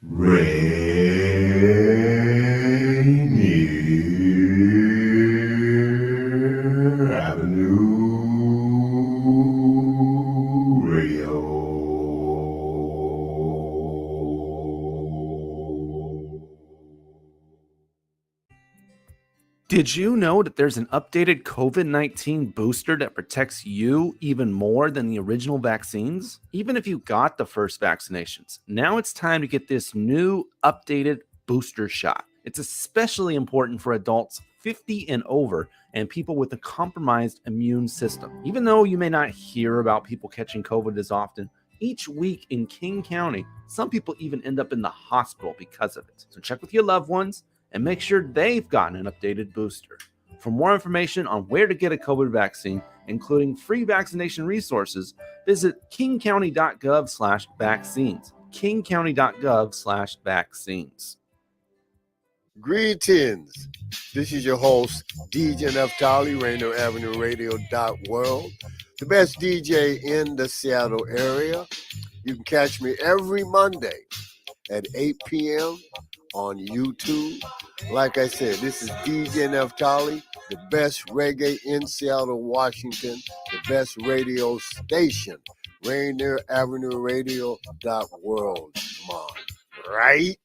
Rainier Avenue Radio. Did you know that there's an updated COVID-19 booster that protects you even more than the original vaccines? Even if you got the first vaccinations, now it's time to get this new updated booster shot. It's especially important for adults 50 and over and people with a compromised immune system. Even though you may not hear about people catching COVID as often, each week in King County, some people even end up in the hospital because of it. So check with your loved ones and make sure they've gotten an updated booster. For more information on where to get a COVID vaccine, including free vaccination resources, visit kingcounty.gov/vaccines. kingcounty.gov/vaccines. Greetings. This is your host, DJ Neftali, Rainier Avenue Radio World, the best DJ in the Seattle area. You can catch me every Monday at 8 p.m. on YouTube. Like I said, this is DJ Neftali, the best reggae in Seattle, Washington, the best radio station, Rainier Avenue Radio World. Come on, right?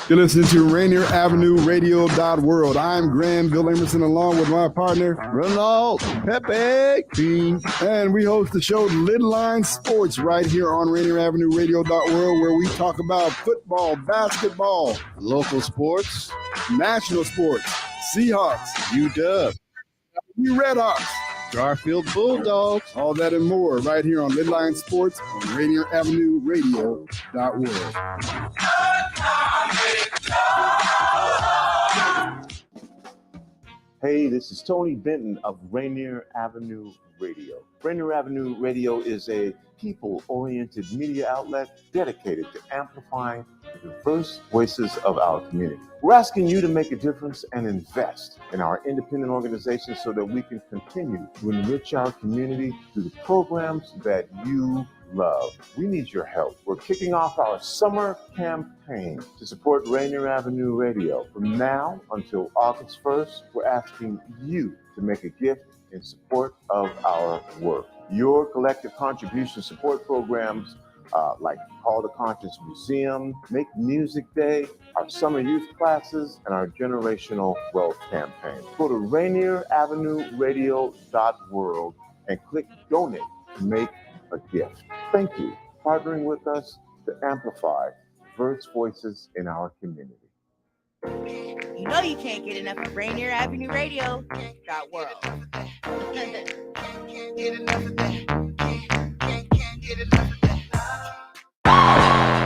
You're listening to Rainier Avenue Radio World. I'm Granville Emerson along with my partner, Ronald Pepe King, and we host the show Little Line Sports right here on Rainier Avenue Radio World, where we talk about football, basketball, local sports, national sports, Seahawks, UW, Redhawks, Garfield Bulldogs, all that and more right here on Little Line Sports on Rainier Avenue Radio World. Hey, this is Tony Benton of Rainier Avenue Radio. Rainier Avenue Radio is a people-oriented media outlet dedicated to amplifying the diverse voices of our community. We're asking you to make a difference and invest in our independent organization so that we can continue to enrich our community through the programs that you love. We need your help. We're kicking off our summer campaign to support Rainier Avenue Radio. From now until August 1st, we're asking you to make a gift in support of our work. Your collective contribution support programs like Call to Conscience Museum, Make Music Day, our summer youth classes, and our generational wealth campaign. Go to RainierAvenueRadio.world and click Donate to make a gift. Thank you for partnering with us to amplify diverse voices in our community. You know you can't get enough of Rainier Avenue Radio .world.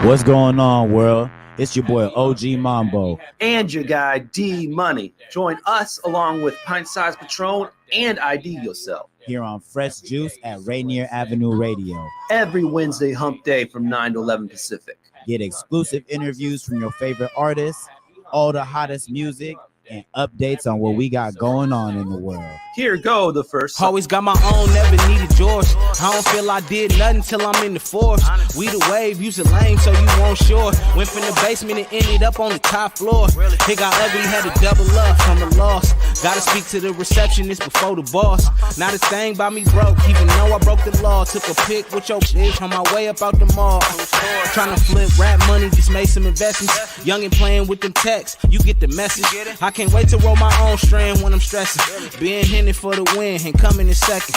What's going on, world? It's your boy OG Mambo and your guy D Money. Join us along with Pint Size Patron and IDYourself here on Fresh Juice at Rainier Avenue Radio every Wednesday hump day from 9 to 11 Pacific. Get exclusive interviews from your favorite artists, all the hottest music, and updates on what we got going on in the world. Here go the first. Always got my own, never needed yours. I don't feel I did nothing till I'm in the force. We the wave, use a lame so you won't short. Went from the basement and ended up on the top floor. It got ugly, had to double up from a loss. Gotta speak to the receptionist before the boss. Not a thing by me broke, even though I broke the law. Took a pic with your bitch on my way up out the mall. Tryna flip rap money, just made some investments. Young and playing with them texts, you get the message. I can't wait to roll my own strand when I'm stressing. Being hinted for the win and coming in second.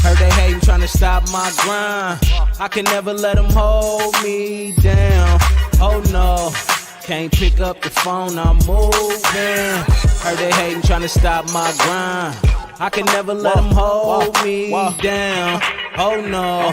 Heard they hating, trying to stop my grind. I can never let them hold me down. Oh no, can't pick up the phone, I'm moving. Heard they hating, trying to stop my grind. I can never let them hold me down. Oh no,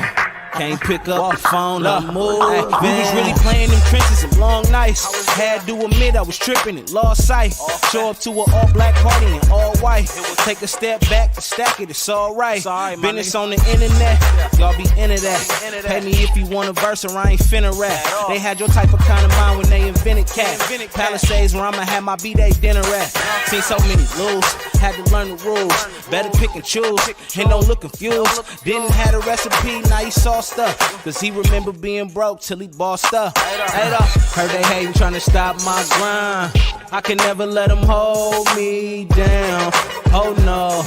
can't pick up the phone, I'm moving. We was really playing them trenches of long nights. Had to admit I was tripping and lost sight. Show up to an all black party and all white. Take a step back to stack it, it's alright. Business on the internet, y'all be into that. Pay me if you want a verse or I ain't finna rap. They had your type of kind of mind when they invented cat. Palisades where I'ma have my B-Day dinner at. Seen so many lose. had to learn the rules. Better pick and choose, and don't look confused. Didn't have a recipe, now he sauced up. Cause he remember being broke till he bossed up. Heard they hating, trying to stop my grind. I can never let them hold me down. Oh no,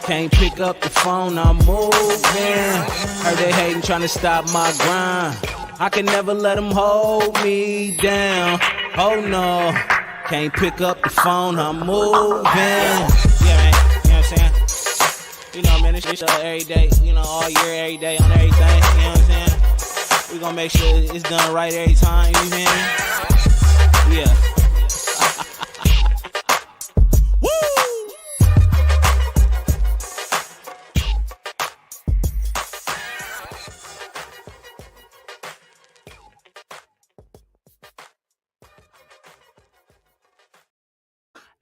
can't pick up the phone, I'm moving. Heard they hating, trying to stop my grind. I can never let them hold me down. Oh no, can't pick up the phone, I'm moving. Yeah, man, you know what I'm saying? You know, man, it's every day, you know, all year, every day, on everything, you know what I'm saying? We gonna make sure it's done right every time, you feel me? Yeah.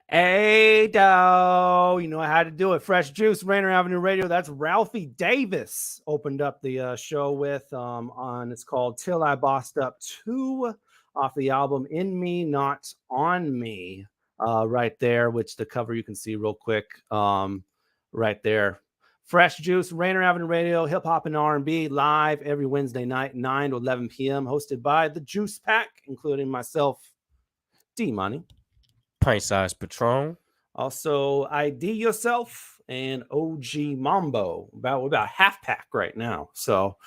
Hey, do you know I had to do it? Fresh Juice, Rainier Avenue Radio. That's Ralphy Davis opened up the show with on. It's called "Till I Bossed Up 2" off the album "In Me, Not on Me." Right there, which the cover you can see real quick. Right there. Fresh Juice, Rainier Avenue Radio, hip hop and R&B, live every Wednesday night, 9 to 11 p.m. Hosted by the Juice Pack, including myself, D Money. Pint Size Patron. Also, IDYourself and OG Mambo. We're about half pack right now. So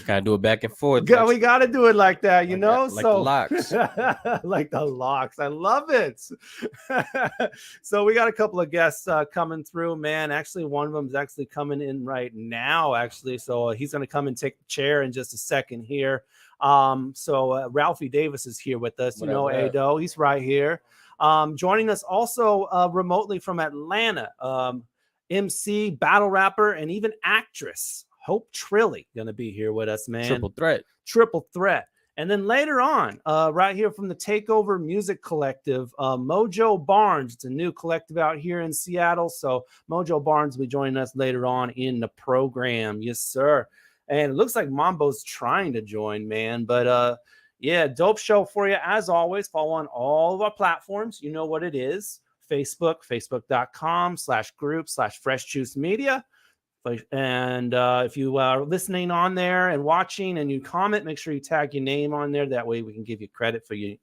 Gotta do it back and forth. we gotta do it like that, you know. Like so the locks. like the locks. I love it. So we got a couple of guests coming through, man. Actually, one of them is actually coming in right now, actually. So he's gonna come and take the chair in just a second here. So Ralphy Davis is here with us. You know, Ado, he's right here. Joining us also remotely from Atlanta, MC, battle rapper, and even actress Hope Trilly gonna be here with us, man. Triple threat. And then later on, right here from the Takeover Music Collective, Mojo Barnes. It's a new collective out here in Seattle. So Mojo Barnes will be joining us later on in the program. Yes, sir. And it looks like Mambo's trying to join, man. But yeah, dope show for you. As always, follow on all of our platforms. You know what it is. Facebook, facebook.com/group/freshjuicemedia. And if you are listening on there and watching and you comment, make sure you tag your name on there. That way we can give you credit for your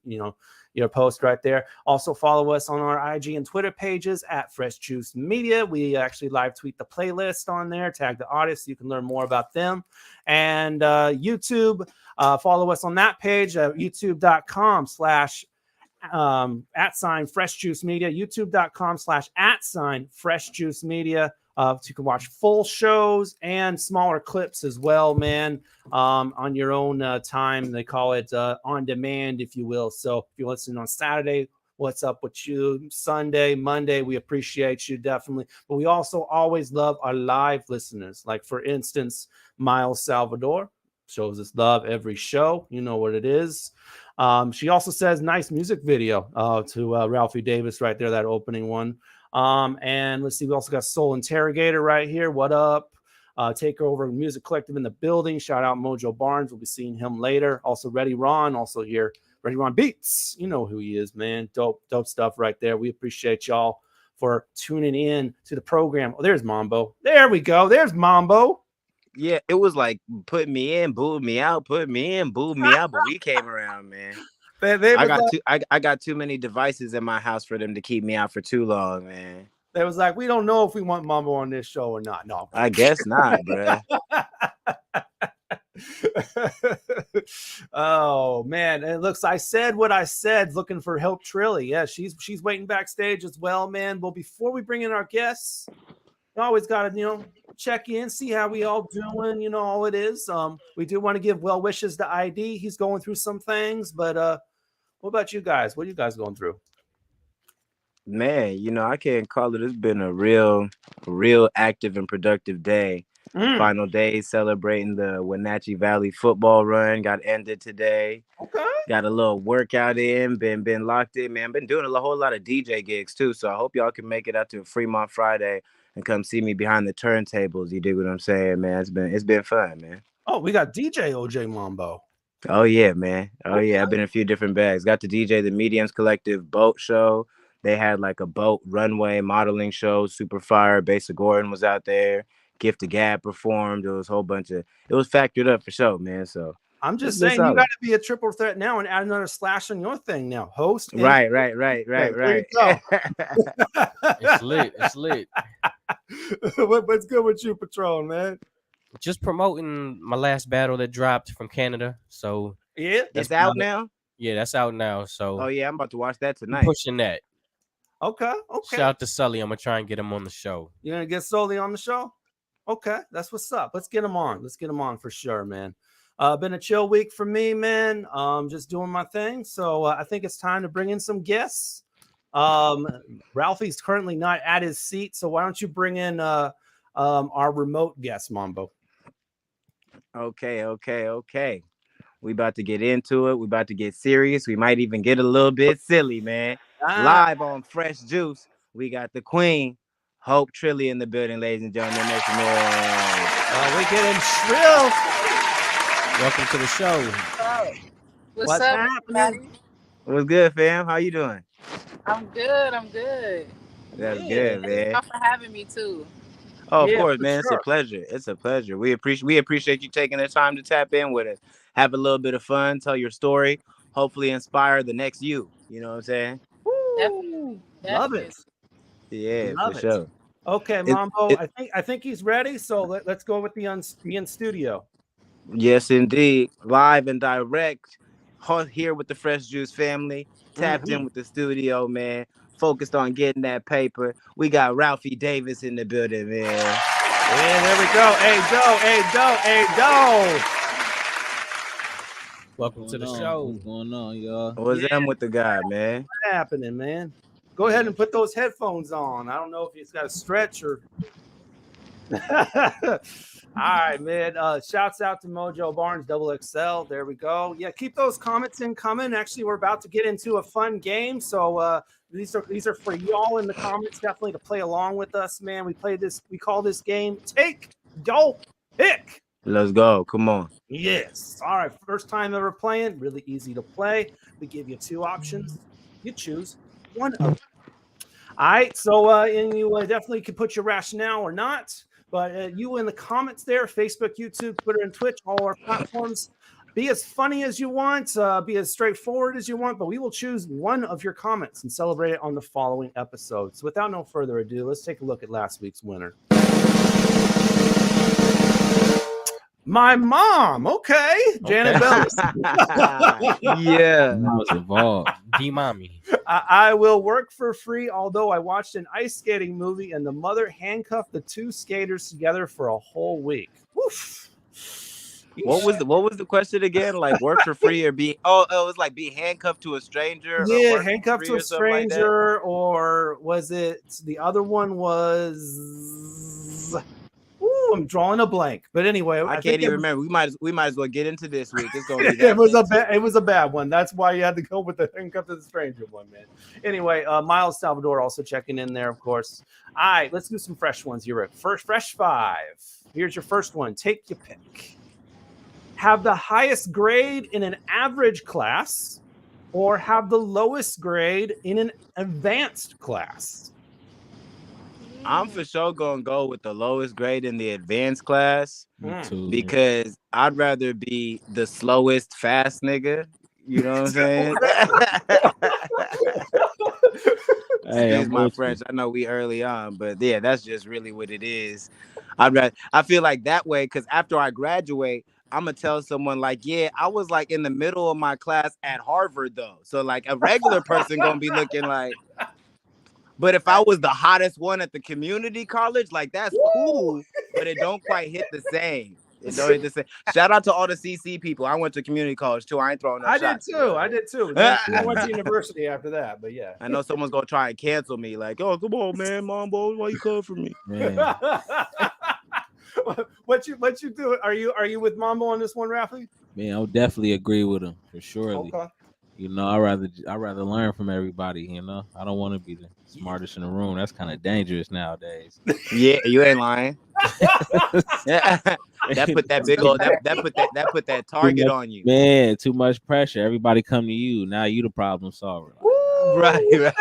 post right there. Also follow us on our IG and Twitter pages at Fresh Juice Media. We actually live tweet the playlist on there, tag the artists so you can learn more about them. And YouTube, follow us on that page at youtube.com/@Fresh Juice Media, youtube.com/@Fresh Juice Media. So you can watch full shows and smaller clips as well, man, on your own time. They call it on demand, if you will. So if you're listening on Saturday, what's up with you? Sunday, Monday, we appreciate you definitely. But we also always love our live listeners. Like, for instance, Miles Salvador shows us love every show. You know what it is. She also says nice music video to Ralphy Davis right there, that opening one. And let's see, we also got Soul Interrogator right here. What up? Takeover Music Collective in the building. Shout out Mojo Barnes. We'll be seeing him later. Also, Ready Ron, also here. Ready Ron Beats. You know who he is, man. Dope stuff right there. We appreciate y'all for tuning in to the program. Oh, there's Mambo. There we go. There's Mambo. Yeah, it was like put me in, booed me out, put me in, booed me out, but we came around, man. I got too many devices in my house for them to keep me out for too long, man. They was like, we don't know if we want Mambo on this show or not. No, I guess not, bro. Oh man, it looks. I said what I said. Looking for Hope Trilly. Yeah, she's waiting backstage as well, man. Well, before we bring in our guests, we always got to check in, see how we all doing. All it is. We do want to give well wishes to ID. He's going through some things, but what about you guys? What are you guys going through? Man, I can't call it. It's been a real active and productive day. Final day celebrating the Wenatchee Valley football run got ended today. Okay. Got a little workout in, been locked in, man. Been doing a whole lot of DJ gigs too. So I hope y'all can make it out to Fremont Friday and come see me behind the turntables. You dig what I'm saying, man? It's been fun, man. Oh, we got DJ OG Mambo. Oh yeah, man. Oh yeah, I've been in a few different bags. Got to DJ the Mediums Collective boat show, They had like a boat runway modeling show, super fire. Basic Gordon was out there. Gift of Gab performed. There was a whole bunch of, it was factored up for show, man. So I'm just it's been saying, you solid. got to be a triple threat now and add another slash on your thing now. Host. and- Right. There you go. It's lit. It's lit. What's good with you, Patron, man? Just promoting my last battle that dropped from Canada. So Yeah. It's out now. yeah, that's out now. So Oh yeah, I'm about to watch that I'm tonight. pushing that. Okay. Shout out to Sully. I'm gonna try and get him on the show. You're gonna get Sully on the show? Okay, that's what's up. Let's get him on. Let's get him on for sure, man. Been a chill week for me, man. Just doing my thing. So I think it's time to bring in some guests. Ralphie's currently not at his seat, so why don't you bring in our remote guest, Mambo? Okay. We about to get into it. We about to get serious. We might even get a little bit silly, man. Live on Fresh Juice, we got the Queen, Hope Trilly in the building, ladies and gentlemen. Make some noise. We getting shrill. Welcome to the show. What's up, happening? everybody? What's good, fam? How you doing? I'm good. That's Yeah. good, man. Thank y'all for having me too. Oh, of Yeah, course, for man. sure. It's a pleasure. We appreciate you taking the time to tap in with us. Have a little bit of fun, tell your story, hopefully inspire the next you. You know what I'm saying? Definitely. Love it. Yeah, Love for it. sure. Okay, Mambo. I think he's ready. So let's go with the in studio. Yes, indeed. Live and direct. Here with the Fresh Juice family. Tapped in with the studio, man. Focused on getting that paper. We got Ralphy Davis in the building, man. Yeah, there we go. Hey, Doe. Welcome to the show. What's going on, y'all? What's up with the guy, man? What's happening, man? Go ahead and put those headphones on. I don't know if he's got a stretch or. All right, man. Shouts out to Mojo Barnes XXL. There we go. Yeah, keep those comments in coming. Actually, we're about to get into a fun game. So these are for y'all in the comments, definitely to play along with us, man. We call this game Take Your Pick. Let's go. Come on. Yes. All right. First time ever playing. Really easy to play. We give you two options. You choose one of them. All right. So and you definitely can put your rationale or not. But you in the comments there, Facebook, YouTube, Twitter, and Twitch, all our platforms. Be as funny as you want. Be as straightforward as you want. But we will choose one of your comments and celebrate it on the following episode. So without no further ado, let's take a look at last week's winner. My mom. Okay. Janet Bellis. Yeah. I was involved. D-mommy. I will work for free, although I watched an ice skating movie and the mother handcuffed the two skaters together for a whole week. Woof. What was the question again? Like work for free or be it was like be handcuffed to a stranger? Or Yeah, work for handcuffed free to a or something like that? stranger, or was it the other one was I'm drawing a blank. But anyway, I can't even remember. We might as well get into this week. It's gonna be it was a bad one. That's why you had to go with the handcuffed to the stranger one, man. Anyway, Miles Salvador also checking in there, of course. All right, let's do some fresh ones. You're at first fresh five. Here's your first one. Take your pick. Have the highest grade in an average class or have the lowest grade in an advanced class? I'm for sure gonna go with the lowest grade in the advanced class Me too. because I'd rather be the slowest fast nigga. You know what I'm saying? Hey, Excuse I'm my with French. I know we early on, but yeah, that's just really what it is. I feel like that way because after I graduate, I'm gonna tell someone like, yeah, I was like in the middle of my class at Harvard though. So like a regular person gonna be looking like. But if I was the hottest one at the community college, like that's cool, but it don't quite hit the same. It don't hit the same. Shout out to all the CC people. I went to community college too. I ain't throwing no shots. I did too. I went to university after that, but yeah. I know someone's gonna try and cancel me. Like, oh, come on, man, Mambo, why you come for me? Man. What you do? Are you with Mambo on this one, Ralphie? Man, I'll definitely agree with him for sure. Okay. You know, I rather learn from everybody. You know, I don't want to be the smartest in the room. That's kind of dangerous nowadays. Yeah, you ain't lying. that put that big old that put that target on you. Man, too much pressure. Everybody come to you. Now you the problem solver. Right.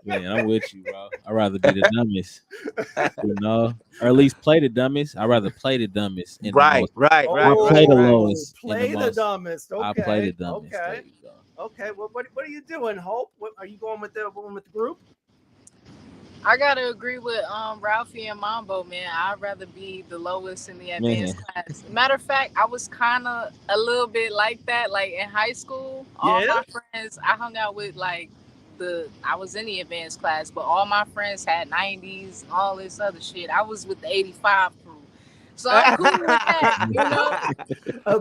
Man, I'm with you, bro. I'd rather be the dumbest, or at least play the dumbest. I'd rather play the dumbest in the most. Right. Play the lowest. Play the dumbest. Okay. I play the dumbest. Okay. There you go. Okay. Well, what are you doing, Hope? What are you going with the group? I gotta agree with Ralphie and Mambo, man. I'd rather be the lowest in the advanced class. Matter of fact, I was kind of a little bit like that. Like in high school, all my friends, I hung out with I was in the advanced class, but all my friends had 90s, all this other shit. I was with the 85 crew. So I'm cool with that,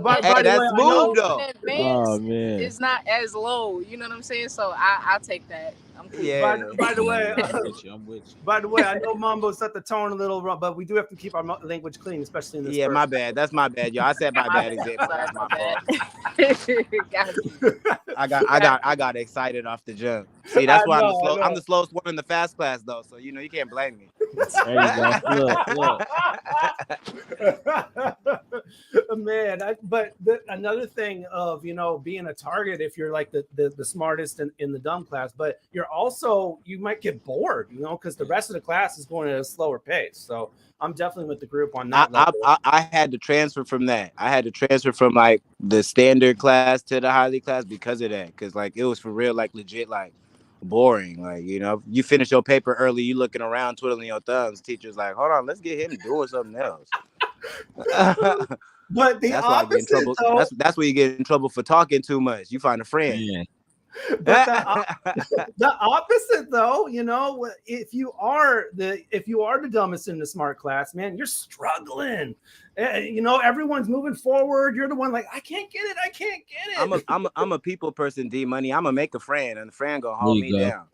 By that's smooth though. Advanced it's not as low, you know what I'm saying? So I'll take that. I'm cool. Yeah. By the way, I'm with you. By the way, I know Mambo set the tone a little wrong, but we do have to keep our language clean, especially in this. Yeah, my bad. That's my bad, yo. I said my bad example. That's my fault. I got excited off the jump. See, that's why I'm the slowest one in the fast class, though. So you can't blame me. There you go. Look. Man, another thing of being a target if you're like the smartest in the dumb class, but you might get bored, because the rest of the class is going at a slower pace. So I'm definitely with the group on that. I had to transfer from that. I had to transfer from like the standard class to the highly class because of that. Because like it was for real, like legit, like boring. Like you finish your paper early, you looking around twiddling your thumbs. Teacher's like, hold on, let's get him doing something else. But the opposite, though, that's where you get in trouble for talking too much. You find a friend. Yeah. But the opposite, though, if you are the dumbest in the smart class, man, you're struggling. Everyone's moving forward. You're the one like, I can't get it. I'm a people person, D Money. I'm gonna make a friend, and the friend gonna hold me down.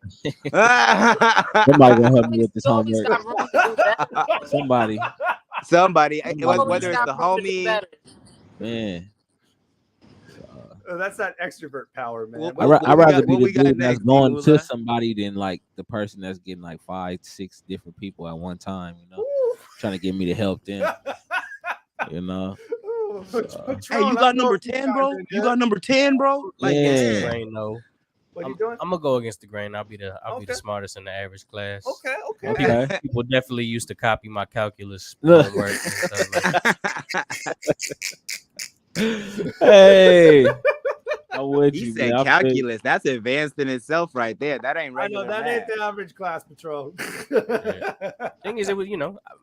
Somebody gonna help me with this homework. Somebody. Whether it's the homie, man. That's that extrovert power, man. I'd rather be the dude that's going to somebody than like the person that's getting like 5-6 different people at one time, trying to get me to help them. Hey, you got number 10, bro? You got number 10, bro? Like, yeah. No. What are you doing? I'm gonna go against the grain. I'll be the smartest in the average class. Okay. People definitely used to copy my calculus work and stuff Hey, I would you said calculus. That's advanced in itself, right there. That ain't regular. I know that ain't the average class, Patrol. Thing is, it was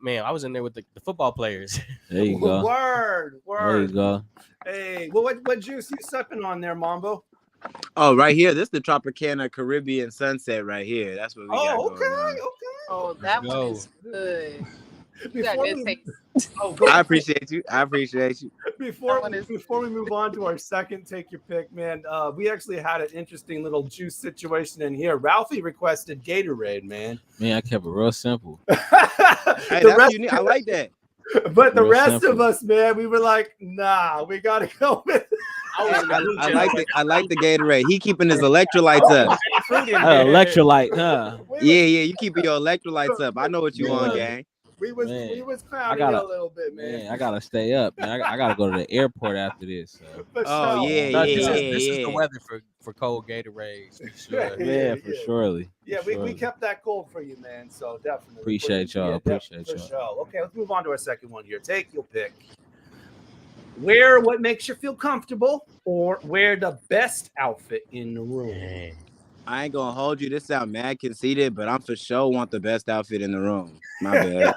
man, I was in there with the football players. There you go. Word. There you go. Hey, what juice you sipping on there, Mambo? Oh, right here. This is the Tropicana Caribbean Sunset right here. That's what we got. Okay. Oh, that one is good. I appreciate you. Before we move on to our second take your pick, man, we actually had an interesting little juice situation in here. Ralphie requested Gatorade, man. Man, I kept it real simple. Hey, that's unique. I like that. But the rest of us, man, we were like, nah, we gotta go with it. I like the Gatorade. He keeping his electrolytes up. Electrolyte, huh? Yeah, you keeping your electrolytes up. I know what you want, gang. We was clowning a little bit, man. I gotta stay up. Man. I gotta go to the airport after this. So. This is the weather for cold Gatorades. For sure. Yeah, for surely. Yeah, we kept that cold for you, man. So definitely appreciate y'all. Appreciate y'all. Sure. Okay, let's move on to our second one here. Take your pick. Wear what makes you feel comfortable, or wear the best outfit in the room. I ain't gonna hold you. This sound mad conceited, but I'm for sure want the best outfit in the room. My bad,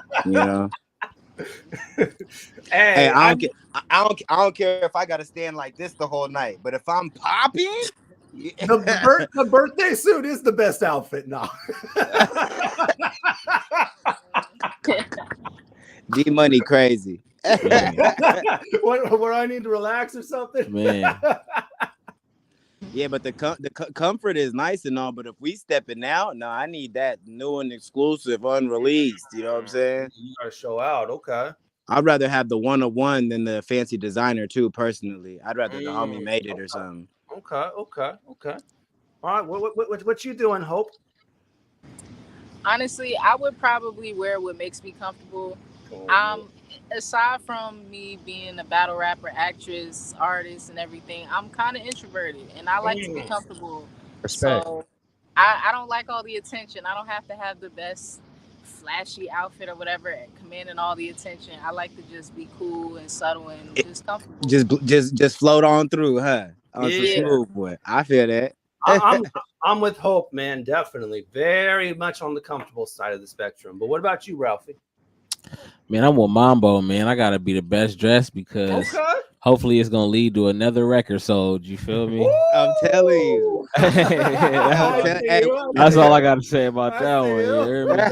Hey, I don't care if I gotta stand like this the whole night, but if I'm popping, the birthday suit is the best outfit now. D Money crazy. Where I need to relax or something, man. Yeah, but the comfort is nice and all, but if we stepping out, no, I need that new and exclusive, unreleased. You know what I'm saying? You gotta show out, okay. I'd rather have the one-of-one than the fancy designer too. Personally, I'd rather the homie made it or something. Okay. All right, what you doing, Hope? Honestly, I would probably wear what makes me comfortable. Aside from me being a battle rapper, actress, artist, and everything, I'm kind of introverted, and I like to be comfortable. Respect. So I don't like all the attention. I don't have to have the best flashy outfit or whatever commanding all the attention. I like to just be cool and subtle and just comfortable. Just float on through, huh? On some Yeah. smooth boy. I feel that. I'm with Hope, man. Definitely, very much on the comfortable side of the spectrum. But what about you, Ralphie? Man, I'm with Mambo, man. I gotta be the best dressed because hopefully it's gonna lead to another record sold. You feel me? I'm telling you. That's all I gotta say about that one. You hear me?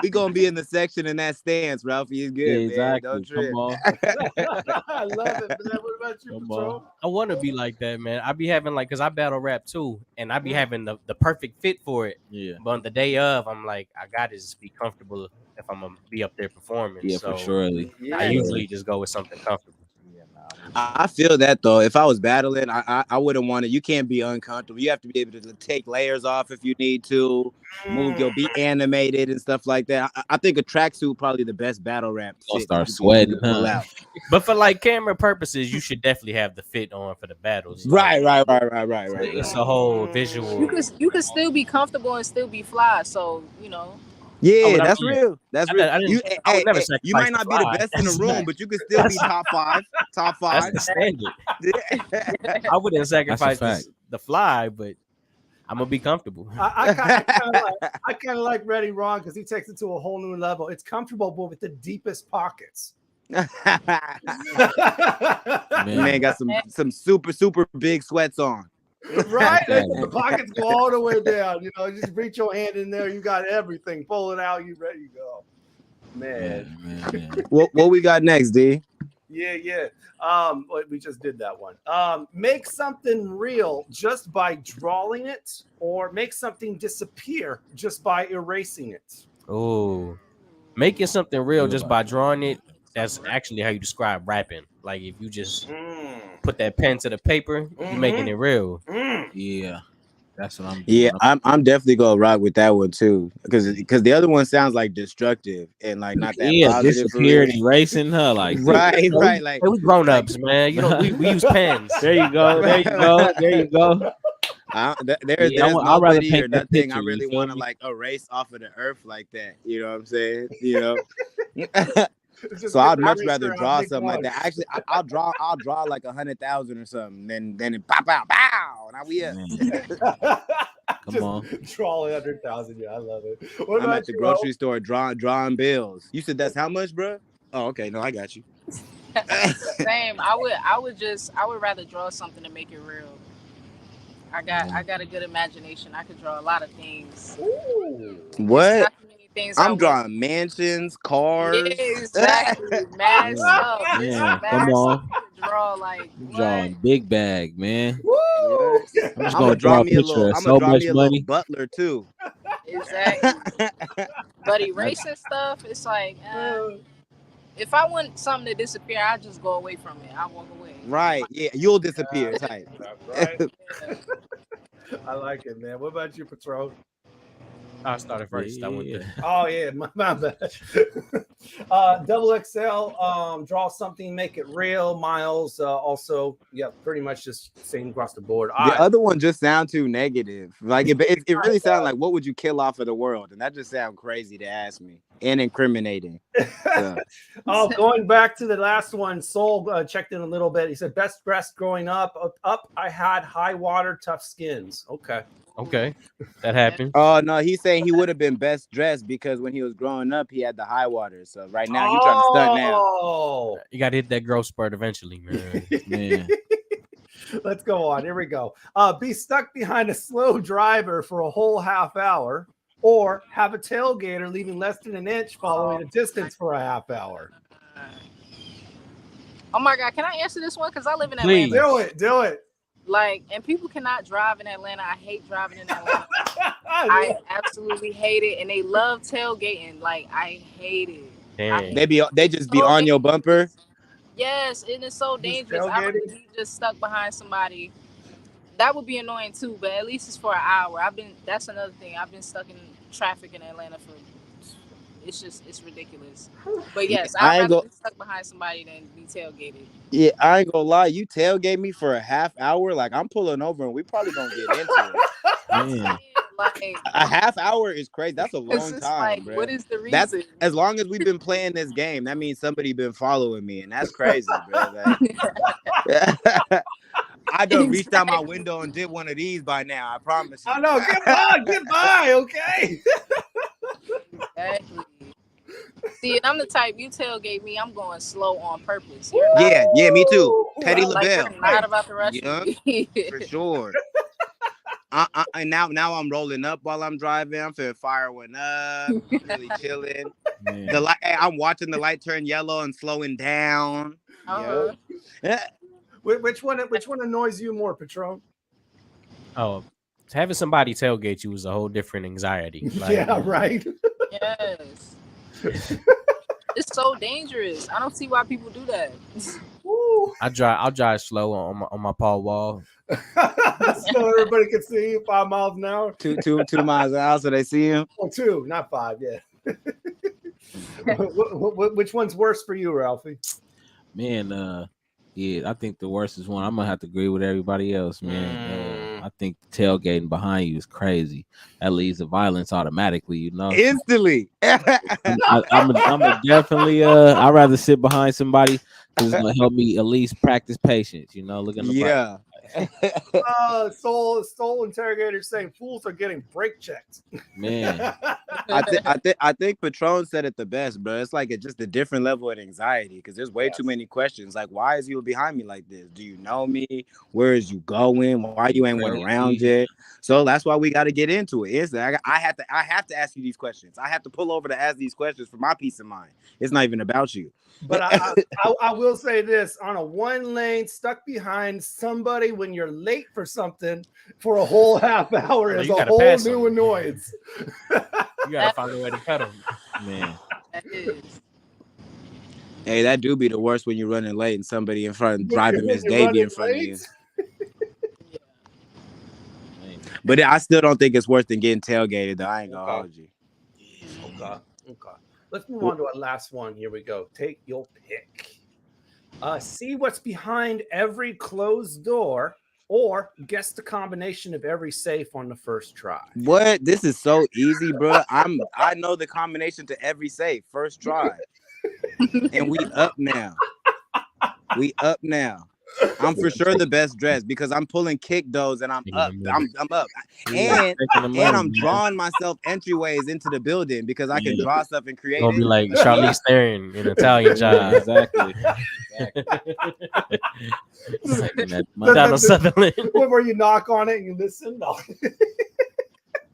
We gonna be in the section in that stance, Ralphie. Is good, Yeah, exactly. Man. Don't trip. Come on. I love it, man. What about you, Patrol? I want to be like that, man. I be having like, cause I battle rap too, and I be having the perfect fit for it. Yeah. But on the day of, I'm like, I gotta just be comfortable if I'm gonna be up there performing. Yeah, so for surely. I usually just go with something comfortable. I feel that though. If I was battling, I wouldn't want to. You can't be uncomfortable. You have to be able to take layers off if you need to. Move your be animated and stuff like that. I think a tracksuit probably the best battle rap. Gonna start sweating. But for like camera purposes, you should definitely have the fit on for the battles. Right. It's a whole visual. You could still be comfortable and still be fly. So Yeah, that's real. That's real. I would never you might not be the best in the room, but you could still be top five. Top five. That's the standard. I wouldn't sacrifice the fly, but I'm gonna be comfortable. I kind of like Ready Ron because he takes it to a whole new level. It's comfortable, but with the deepest pockets. Man got some super big sweats on. Right? The pockets go all the way down. You know, just reach your hand in there. You got everything. Pull it out. You ready to go. Man. What we got next, D? Yeah. We just did that one. Make something real just by drawing it, or make something disappear just by erasing it. Oh, making something real just by drawing it. That's actually how you describe rapping. Like if you just put that pen to the paper, you're making it real. Yeah, that's what I'm doing. Yeah, I'm definitely gonna rock with that one too, because the other one sounds like destructive and like not that positive. Disappeared and erasing her like right. Like we grown ups, man. You know, we use pens. There you go. There's nobody or nothing I really want to like erase off of the earth like that. You know what I'm saying? You know. So I'd much rather draw something like that. Actually, I'll draw like 100,000 or something. Then it pop out, bow. Now we up. Come on, draw 100,000. Yeah, I love it. I'm at the grocery store drawing bills. You said that's how much, bro? Oh, okay. No, I got you. Same. I would rather draw something to make it real. I got a good imagination. I could draw a lot of things. Ooh. What? I'm drawing mansions, cars. Yeah, exactly. Mad stuff. Yeah, come on. Draw like drawing big bag, man. Woo! I'm just gonna draw a picture of so much money. Butler too. Exactly. But erasing stuff, it's like if I want something to disappear, I just go away from it. I walk away. Right. Yeah, you'll disappear. Type. Right. I like it, man. What about you, Patron? I started first. Yeah. I went there. Oh yeah, my bad. Double XL, draw something, make it real. Miles, also, yeah, pretty much just same across the board. The other one just sound too negative. Like it really sounds like what would you kill off of the world, and that just sounds crazy to ask me and incriminating. So. Going back to the last one, Soul checked in a little bit. He said best dressed growing up. I had high water, tough skins. Okay, that happened. Oh no, he's saying he would have been best dressed because when he was growing up, he had the high waters. So right now he's trying to stunt now. You got to hit that growth spurt eventually, man. Let's go on. Here we go. Be stuck behind a slow driver for a whole half hour, or have a tailgater leaving less than an inch following a distance for a half hour. Oh my God, can I answer this one? Because I live in Atlanta. Please. Do it. Like, and people cannot drive in Atlanta. I hate driving in Atlanta. I absolutely hate it. And they love tailgating. Like, I hate it. Damn. They just be on your bumper. Yes, it is so dangerous. I would be just stuck behind somebody. That would be annoying too, but at least it's for an hour. That's another thing. I've been stuck in traffic in Atlanta for it's ridiculous. But yes, I'd rather be stuck behind somebody than be tailgated. Yeah, I ain't gonna lie. You tailgate me for a half hour, like I'm pulling over and we probably gonna get into it. Like A half hour is crazy. That's a it's long just time, like, bro. what is the reason? That's as long as we've been playing this game. That means somebody been following me, and that's crazy, bro. Like, I done reached out my window and did one of these by now. I promise you. I know. Goodbye. Okay. Exactly. See, and I'm the type, you tailgate me, I'm going slow on purpose. Yeah, me too. Petty Like LaBelle. you're not about to rush Yeah, me. for sure. And now I'm rolling up while I'm driving. I'm finna fire one up. I'm really chilling. The light, I'm watching the light turn yellow and slowing down. Yeah. Which one annoys you more, Patron? Oh, having somebody tailgate you is a whole different anxiety. Like, yeah, right. Yes. It's so dangerous. I don't see why people do that. I'll drive slow on my Paul Wall. So everybody can see you 5 miles an hour. Two miles an hour, so they see him. Oh, 2, not 5. Yeah. Which one's worse for you, Ralphie? Man, yeah, I think the worst is one. I'm gonna have to agree with everybody else, man. I think tailgating behind you is crazy. That leads to violence automatically, you know. Instantly. I'm definitely. I'd rather sit behind somebody because it's gonna help me at least practice patience. You know, look in the yeah. Soul interrogator saying fools are getting brake checked. Man, I think Patron said it the best, bro. It's like just a different level of anxiety because there's way too many questions. Like, why is you behind me like this? Do you know me? Where is you going? Why you ain't went around yet? So that's why we got to get into it. It's I have to ask you these questions. I have to pull over to ask these questions for my peace of mind. It's not even about you. But I will say this: on a 1 lane, stuck behind somebody when you're late for something for a whole half hour is a whole new annoyance. You gotta find a way to pedal, man. Hey, that do be the worst when you're running late and somebody in front driving Miss Davy in front of you. But I still don't think it's worse than getting tailgated, though. I ain't gonna hold you. Okay. Let's move on to our last one. Here we go. Take your pick. See what's behind every closed door, or guess the combination of every safe on the first try. What? This is so easy, bro. I know the combination to every safe first try, and we up now. I'm for sure the best dressed because I'm pulling kick those and I'm up. I'm up. And I'm drawing myself entryways into the building because I can draw stuff and create. It's gonna be like Charlize Theron in Italian Job. Exactly. Donald Sutherland. Where you knock on it and you listen. No.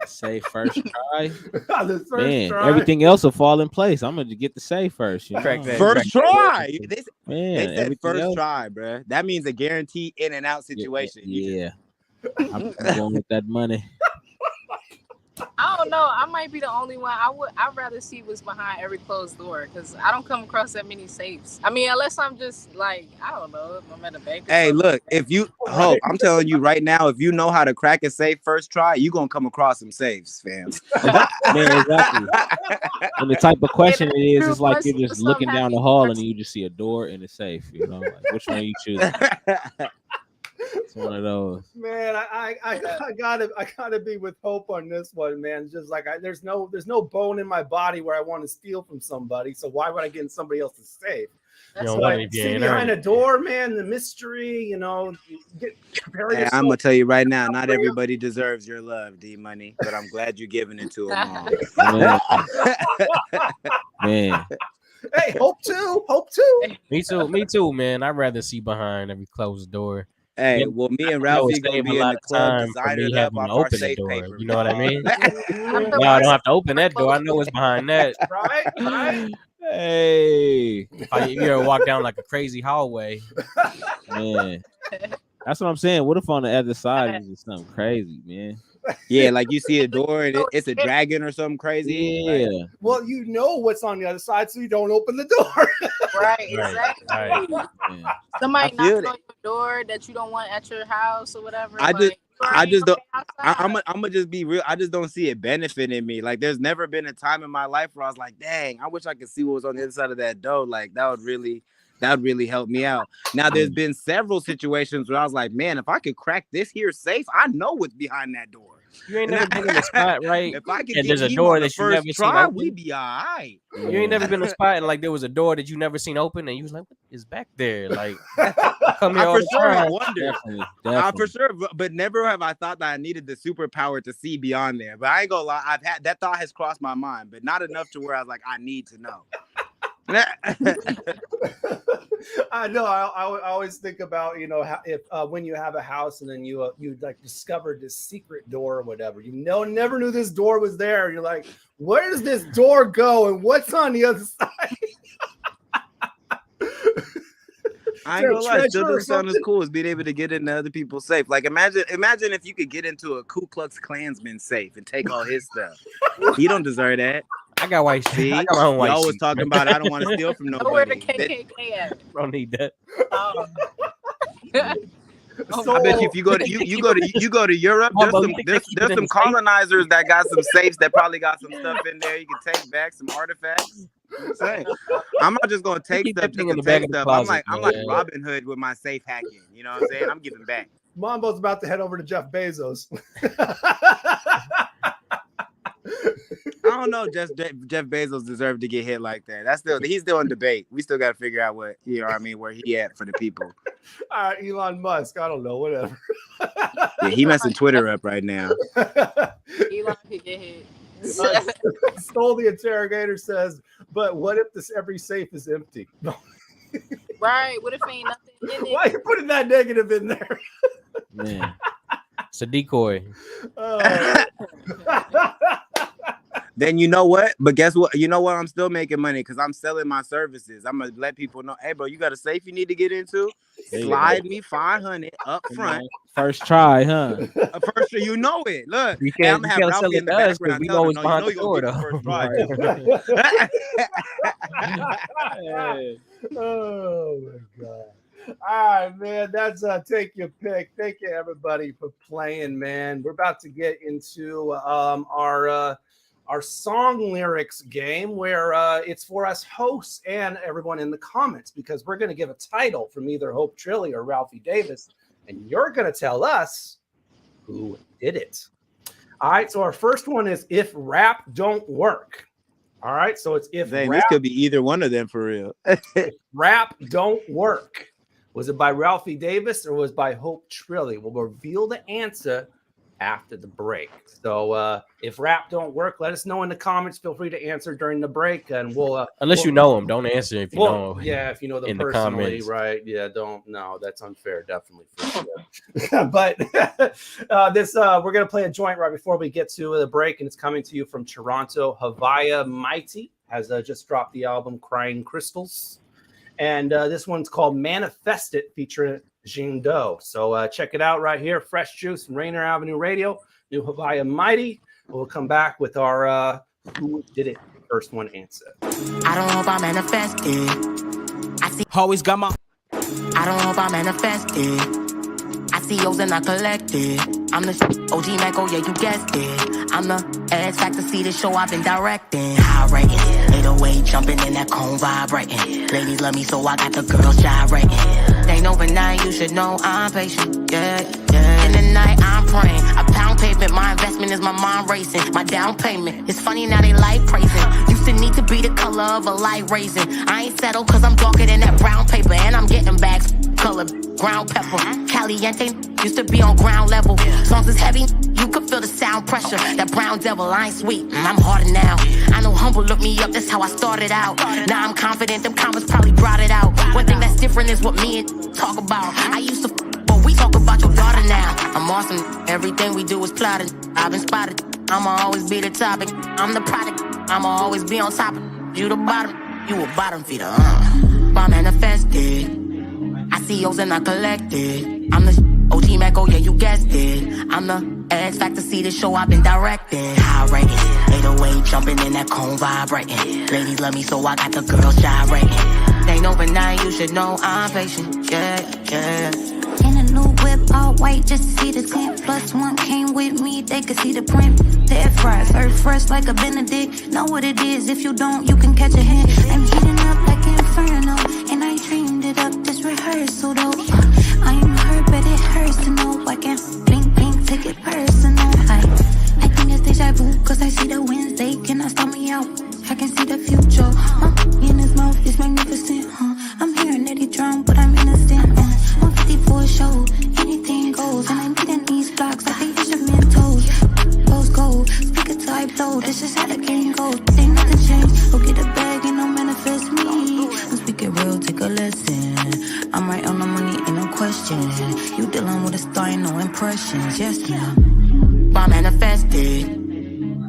Say first try. The first man, try. everything else will fall in place. I'm gonna get the save first. You know? First try. They said first else. try, bro. That means a guaranteed in and out situation. Yeah. I'm going with that money. I don't know. I might be the only one. I'd rather see what's behind every closed door because I don't come across that many safes. I mean, unless I'm just like, I don't know, if I'm at a bank. Hey, look, if you Hope, I'm telling you right now, if you know how to crack a safe first try, you're gonna come across some safes, fam. Man, exactly. And the type of question it is, it's like you're just looking down the hall and you just see a door and a safe. You know, like, which one you choose? It's one of those. Man, I gotta be with Hope on this one, man. Just like there's no bone in my body where I want to steal from somebody. So why would I get in somebody else's safe? That's like see behind a door, man. The mystery, you know. I'm gonna tell you right now, not everybody deserves your love, D Money, but I'm glad you're giving it to them all. Man. Hey, Hope too. Me too, man. I'd rather see behind every closed door. Hey, well, me and Ralphie gonna be in the club designing up off our safe paper. You know what I mean? No, I don't have to open that door. I know what's behind that. Right. Hey, you ever walk down like a crazy hallway? Man, that's what I'm saying. What if on the other side is something crazy, man? Yeah, like you see a door and it's a dragon or something crazy. Yeah. Right? Well, you know what's on the other side, so you don't open the door. Right, exactly. Right. Yeah. Somebody knocks on your door that you don't want at your house or whatever. I'm gonna just be real. I just don't see it benefiting me. Like, there's never been a time in my life where I was like, dang, I wish I could see what was on the other side of that door. Like, that would really help me out. Now, there's been several situations where I was like, man, if I could crack this here safe, I know what's behind that door. You ain't never been in a spot, right? If I could and get there's a him door on the that you first never try, seen we open. be all right. You ain't never been in a spot and like there was a door that you never seen open, and you was like, "What is back there?" Like, come here I all for the sure time. wonder. Definitely. For sure, but never have I thought that I needed the superpower to see beyond there. But I ain't gonna lie, I've had that thought has crossed my mind, but not enough to where I was like, I need to know. I know. I always think about, you know, how, if when you have a house and then you like discovered this secret door or whatever, you know, never knew this door was there. You're like, where does this door go and what's on the other side? I ain't gonna lie, still doesn't sound as cool as being able to get into other people's safe. Like imagine if you could get into a Ku Klux Klansman safe and take all his stuff. He don't deserve that. I got white sheets. I got my own white Y'all was sheets, talking man. about I don't want to steal from Know where the nobody. KKK at? Don't need that. I bet you if you go to Europe, there's some colonizers that got some safes that probably got some stuff in there. You can take back some artifacts. I'm not just gonna take stuff just to take stuff. I'm like Robin Hood with my safe hacking. You know what I'm saying? I'm giving back. Mambo's about to head over to Jeff Bezos. I don't know. Jeff Bezos deserved to get hit like that. He's still in debate. We still got to figure out what where he at for the people. Elon Musk. I don't know. Whatever. Yeah, he messing Twitter up right now. Elon could get hit. Stole the interrogator says, but what if every safe is empty? Right. What if ain't nothing in it? Why are you putting that negative in there? Man, it's a decoy. Then you know what? But guess what? You know what? I'm still making money because I'm selling my services. I'm gonna let people know, hey, bro, you got a safe you need to get into? Slide me $500 up front. First try, huh? First, you know it. Look, You can't, I'm gonna have Ralphie in the background. we Tell always them, behind no, the door, though. first try. Oh my god. All right, man. That's take your pick. Thank you everybody for playing, man. We're about to get into our song lyrics game where it's for us hosts and everyone in the comments, because we're going to give a title from either Hope Trilly or Ralphy Davis, and you're going to tell us who did it. All right, so our first one is If Rap Don't Work. All right, so it's if Dang, rap, this could be either one of them for real. Rap Don't Work. Was it by Ralphy Davis or was it by Hope Trilly? We'll reveal the answer after the break. So if rap don't work, let us know in the comments. Feel free to answer during the break, and we'll unless you know them, don't answer if you know. Yeah, if you know them in personally, the comments. right? Yeah, don't. No, that's unfair, definitely. For sure. But this we're gonna play a joint right before we get to the break, and it's coming to you from Toronto. Havaya Mighty has just dropped the album Crying Crystals, and this one's called Manifest It, featuring Jing Do. So check it out right here. Fresh Juice from Rainier Avenue Radio. New Havaya Mighty. We'll come back with our who did it first one answer. I don't know if I manifested. I see Always got my. I don't know if I manifested. I see O's and I collected. I'm the OG Mambo, yeah, you guessed it. I'm the X Factor, see the show I've been directing. High rating, 808 jumping in that cone vibrating. Ladies love me, so I got the girls gyrating. Ain't overnight, you should know I'm patient. Yeah, yeah. In the night, I'm praying. A pound pavement, my investment is my mind racing. My down payment, it's funny now they like praising. Used to need to be the color of a light raisin. I ain't settled cause I'm darker than that brown paper. And I'm getting bags, color, ground pepper. Caliente, used to be on ground level. Songs is heavy, you could feel the sound pressure. That brown devil, I ain't sweet, I'm harder now. I know humble looked me up, that's how I started out. Now I'm confident, them comments probably brought it out. One thing that's different is what me and talk about. I used to but we talk about your daughter now. I'm awesome, everything we do is plotted. I've been spotted, I'ma always be the topic. I'm the product, I'ma always be on top. You the bottom, you a bottom feeder. I manifested. I see O's and I collected. I'm the OG Mambo, yeah, you guessed it. I'm the X Factor, see the show I've been directing. High rating, 808 jumping in that cone vibrating. Ladies love me, so I got the girls gyrating. Ain't overnight, you should know I'm patient. Yeah, yeah. In a new whip, all white, just to see the tint. +1 came with me, they could see the print. Dead fries, served fresh like a Benedict. Know what it is, if you don't, you can catch a hint. I'm heating up like Inferno, and I dreamed it up, this rehearsal though. I ain't hurt, but it hurts to know I can't blink, blink, take it personal. question. You dealing with a star, ain't no impressions. Yes, ma'am. I manifested.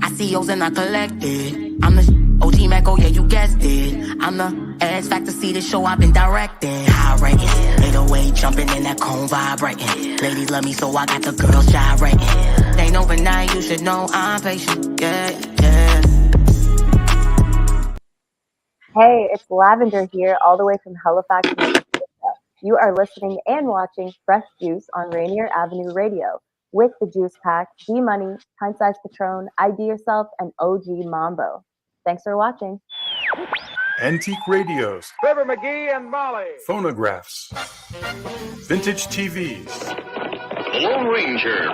I see O's and I collected. I'm the OG Mambo, yeah, you guessed it. I'm the X Factor, see the show I've been directing. High rating, 808 jumping in that cone vibrating. Ladies love me, so I got the girls gyrating. Ain't overnight, you should know I'm patient. Yeah, yeah. Hey, it's Lavender here, all the way from Halifax, Nova Scotia. You are listening and watching Fresh Juice on Rainier Avenue Radio with the Juice Pack, D-Money, Pint Size Patron, IDYourself, and OG Mambo. Thanks for watching. Antique radios, Trevor McGee and Molly, phonographs, vintage TVs, Lone Ranger,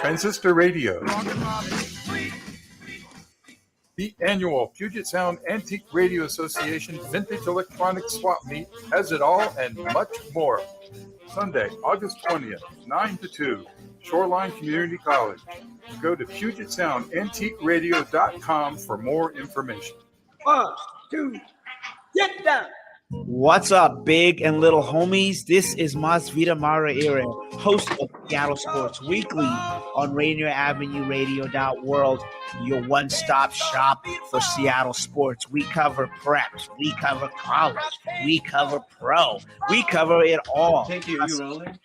transistor radios. The annual Puget Sound Antique Radio Association Vintage Electronics Swap Meet has it all and much more. Sunday, August 20th, 9 to 2, Shoreline Community College. Go to PugetSoundAntiqueRadio.com for more information. 1, 2, get down. What's up, big and little homies? This is Masvita Mara, host of Seattle Sports Weekly on Rainier Avenue Radio.world, your one-stop shop for Seattle sports. We cover preps, we cover college, we cover pro, we cover it all. Thank you.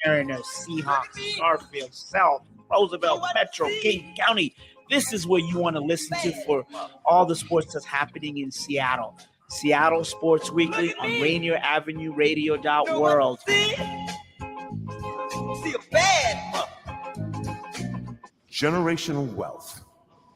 Mariners, Seahawks, Garfield, South, Roosevelt, Metro, King County. This is where you want to listen to for all the sports that's happening in Seattle. Seattle Sports Weekly on Rainier Avenue Radio.world. Generational wealth.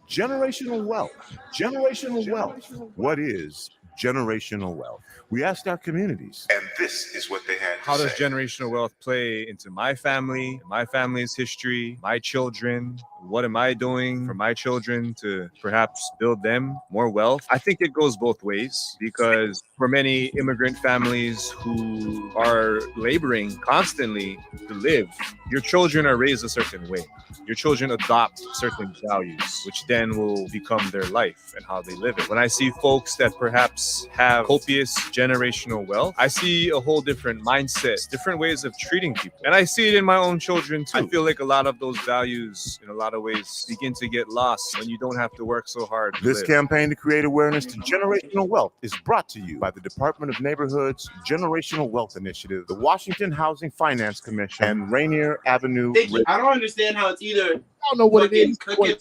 Generational wealth. Generational wealth. What is generational wealth? We asked our communities, and this is what they had to How say. does generational wealth play into my family, my family's history, my children? What am I doing for my children to perhaps build them more wealth? I think it goes both ways, because for many immigrant families who are laboring constantly to live, your children are raised a certain way. Your children adopt certain values, which then will become their life and how they live it. When I see folks that perhaps have copious generational wealth, I see a whole different mindset, different ways of treating people. And I see it in my own children too. I feel like a lot of those values, in a lot of ways, begin to get lost when you don't have to work so hard to This live. campaign to create awareness to generational wealth is brought to you by the Department of Neighborhoods Generational Wealth Initiative, the Washington Housing Finance Commission, and Rainier Avenue. I don't understand how it's either. I don't know what it is. Cooking.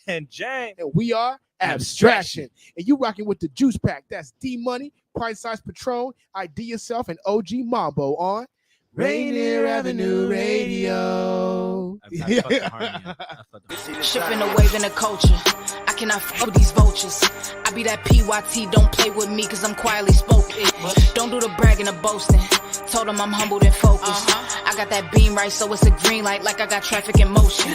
And Jane. And we are Abstraction. And you rocking with the Juice Pack. That's D-Money, Pint Size Patron, IDYourself, and OG Mambo on Rainier Avenue Radio. Shifting the wave in the culture. I cannot fuck with these vultures. I be that PYT, don't play with me cause I'm quietly spoken. Don't do the bragging or boasting. Told them I'm humbled and focused. I got that beam right, so it's a green light like I got traffic in motion.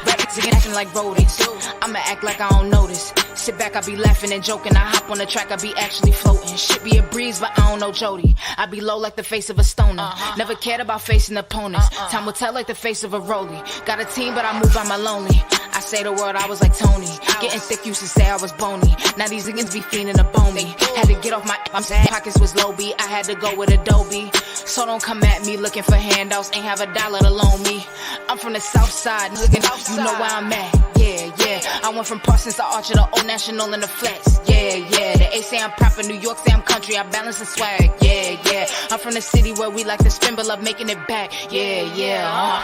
Rappers again acting like roadies. I'ma act like I don't notice. Sit back, I be laughing and joking. I hop on the track, I be actually floating. Shit be a breeze, but I don't know Jody. I be low like the face of a stoner. Never cared about facing opponents. Time will tell like the face of a rollie. Got a team, but I move by my lonely. I say the word, I was like Tony. Getting thick, used to say I was bony. Now these niggas be fiending to bone me. Had to get off my, I'm saying pockets was low B. I had to go with Adobe. So don't come at me looking for handouts. Ain't have $1 to loan me. I'm from the south side, looking, you know where I'm at. Yeah, yeah. I went from Parsons to Archer to Old National in the flex. Yeah, yeah. The A say I'm proper, New York say I'm country. I balance the swag. Yeah, yeah. I'm from the city where we like to spin, but love making it back. Yeah, yeah.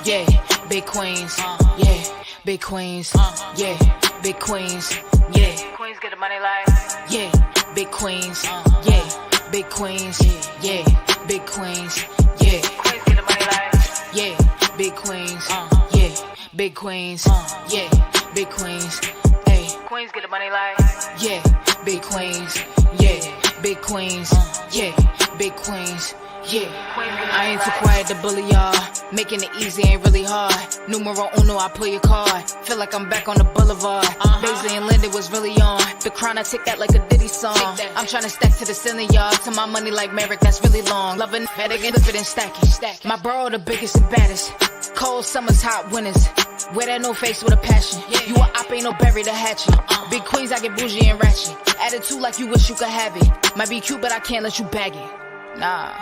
Yeah, big queens. Yeah, big queens. Yeah, big queens. Yeah. Queens get the money like. Yeah, big queens. Yeah, big queens. Yeah, big queens. Yeah. Queens get the money like. Yeah, big queens. Yeah, big queens. Yeah, big queens. Hey, queens get the money like. Yeah, big queens. Yeah, big queens. Yeah, big queens. Yeah, I ain't too quiet to bully y'all. Making it easy ain't really hard. Numero uno, I pull your card. Feel like I'm back on the boulevard. Baisley and Linda was really on. The crown, I take that like a Diddy song. I'm trying to stack to the ceiling, y'all. To my money like Merrick, that's really long. Loving better get flip it and stack it. My bro, the biggest and baddest. Cold summers, hot winters. Wear that no face with a passion. You a op, ain't no berry to hatch it. Big queens, I get bougie and ratchet. Attitude like you wish you could have it. Might be cute, but I can't let you bag it. Nah.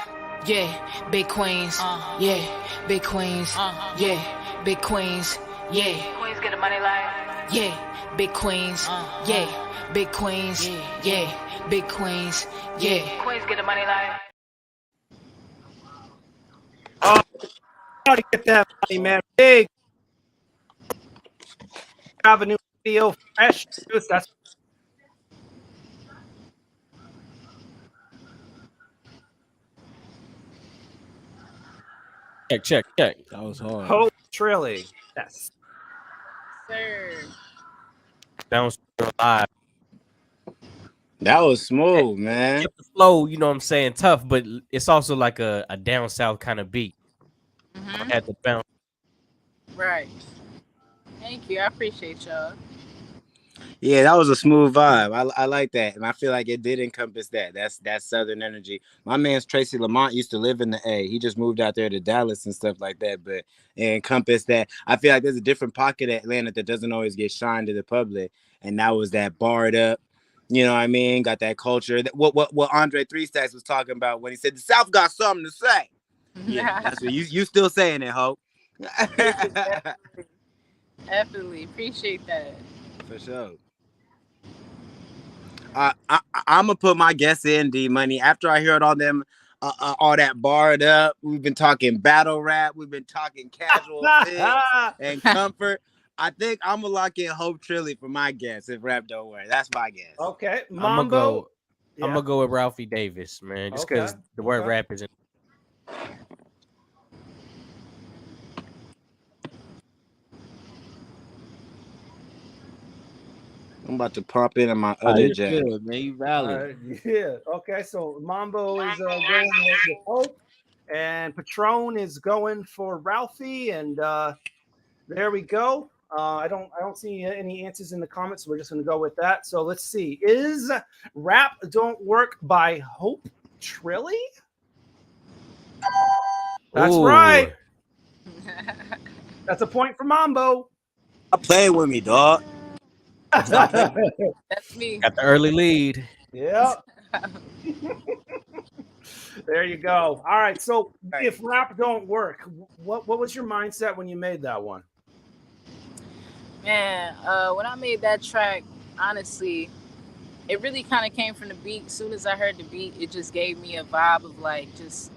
Yeah, big queens. Yeah, big queens. Yeah, big queens. Yeah. Queens get the money like. Yeah, big queens. Yeah, big queens. Yeah, big queens. Yeah. Queens get the money like. Oh, gotta get that money, man. Big Avenue Radio Fresh Juice. That's Check. That was hard. Hope Trilly. Yes. Sir. Bounce live. That was smooth, man. Kept the flow, you know what I'm saying, tough, but it's also like a down south kind of beat. Had the bounce. Right. Thank you. I appreciate y'all. Yeah, that was a smooth vibe. I like that, and I feel like it did encompass that. That's Southern energy. My man's Tracy Lamont used to live in the A. He just moved out there to Dallas and stuff like that, but it encompassed that. I feel like there's a different pocket of Atlanta that doesn't always get shined to the public, and that was that barred up. You know what I mean? Got that culture. What Andre Three Stacks was talking about when he said the South got something to say. Yeah, that's what you still saying it, Hope. Definitely appreciate that. For sure. I'm gonna put my guess in D Money after I heard all them, all that barred up. We've been talking battle rap. We've been talking casual and comfort. I think I'm gonna lock in Hope Trilly for my guess if rap don't work. That's my guess. Okay, I'm gonna go with Ralphy Davis, man, just because the word rap is in. I'm about to pop in my other jazz. Good, man. You valid. Yeah. Okay. So Mambo is going with Hope, and Patron is going for Ralphie, and there we go. I don't see any answers in the comments. So we're just going to go with that. So let's see. Is Rap Don't Work by Hope Trilly? That's right. That's a point for Mambo. Stop playing with me, dog. That's me. Got the early lead. Yeah. There you go. All right. So if rap don't work, what was your mindset when you made that one? Man, when I made that track, honestly, it really kind of came from the beat. As soon as I heard the beat, it just gave me a vibe of like just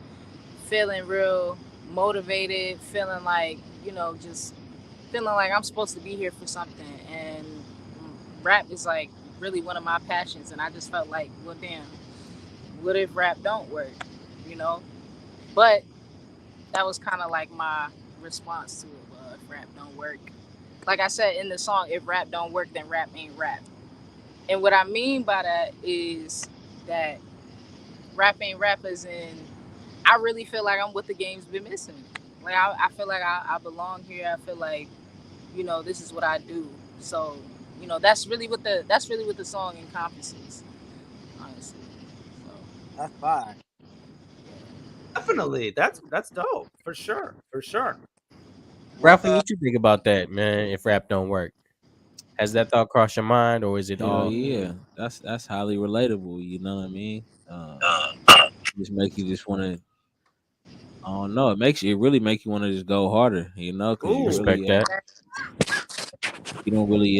feeling real motivated, feeling like, just feeling like I'm supposed to be here for something. And rap is like really one of my passions, and I just felt like, well, damn, what if rap don't work, but that was kind of like my response to it. Well, if rap don't work, like I said in the song, if rap don't work, then rap ain't rap. And what I mean by that is that rap ain't rap as in, I really feel like I'm what the game's been missing. Like I feel like I belong here. I feel like, this is what I do. So that's really what the song encompasses, honestly. So that's fine. Definitely, that's dope for sure. Ralphie, what you think about that, man? If rap don't work, has that thought crossed your mind, or is it all? Yeah, that's highly relatable. You know what I mean? Just make you just want to. I don't know. It really make you want to just go harder. Because you respect really, that. You don't really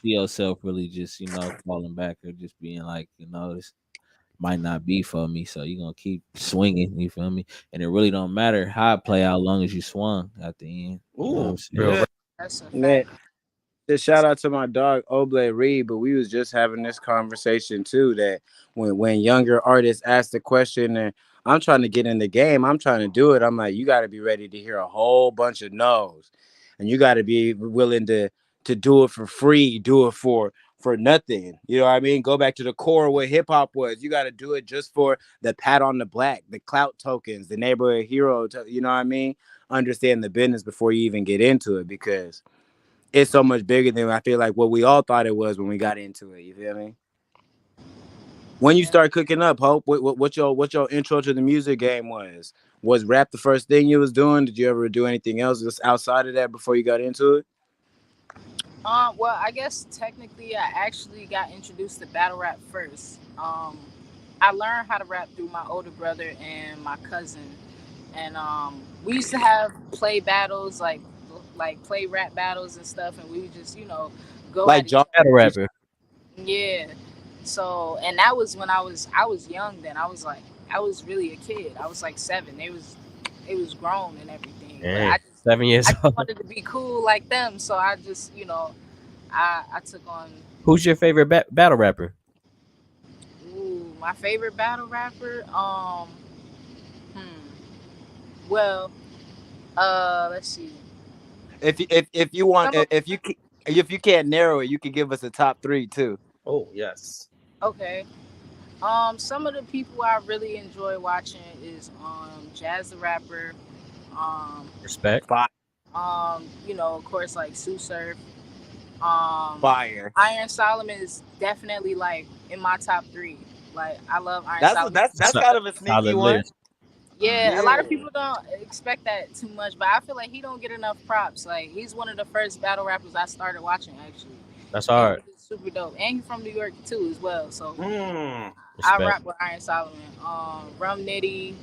see yourself really just falling back or just being like this might not be for me, so you're gonna keep swinging. You feel me? And it really don't matter how it play out, long as you swung at the end. Man, just shout out to my dog Oblate Reed, but we was just having this conversation too, that when younger artists ask the question, and I'm trying to get in the game, I'm trying to do it, I'm like, you got to be ready to hear a whole bunch of no's, and you got to be willing to do it for free, do it for nothing. You know what I mean? Go back to the core of what hip hop was. You got to do it just for the pat on the black, the clout tokens, the neighborhood hero. You know what I mean? Understand the business before you even get into it, because it's so much bigger than I feel like what we all thought it was when we got into it. You feel me? When you start cooking up, Hope, what your intro to the music game was? Was rap the first thing you was doing? Did you ever do anything else just outside of that before you got into it? Well, I guess technically I actually got introduced to battle rap first. I I learned how to rap through my older brother and my cousin, and we used to have play battles, like play rap battles and stuff, and we would just go Like at each John other. rapper. Yeah. So, and that was when I was young then. I was really a kid. I was like 7. It was grown and everything. But Yeah, I 7 years just old. wanted to be cool like them. So I just, I took on. Who's your favorite battle rapper? Ooh, my favorite battle rapper. Well, let's see. If you want, if you can't narrow it, you can give us a top 3 too. Oh yes. Okay. Some of the people I really enjoy watching is Jazz the Rapper. Respect. Of course, like Sue Surf. Fire. Iron Solomon is definitely like in my top 3. Like I love Iron Solomon. That's kind of a sneaky one. Yeah, a lot of people don't expect that too much, but I feel like he don't get enough props. Like he's one of the first battle rappers I started watching actually. That's hard. He's super dope, and he's from New York too as well. So Respect. I rap with Iron Solomon, Rum Nitty,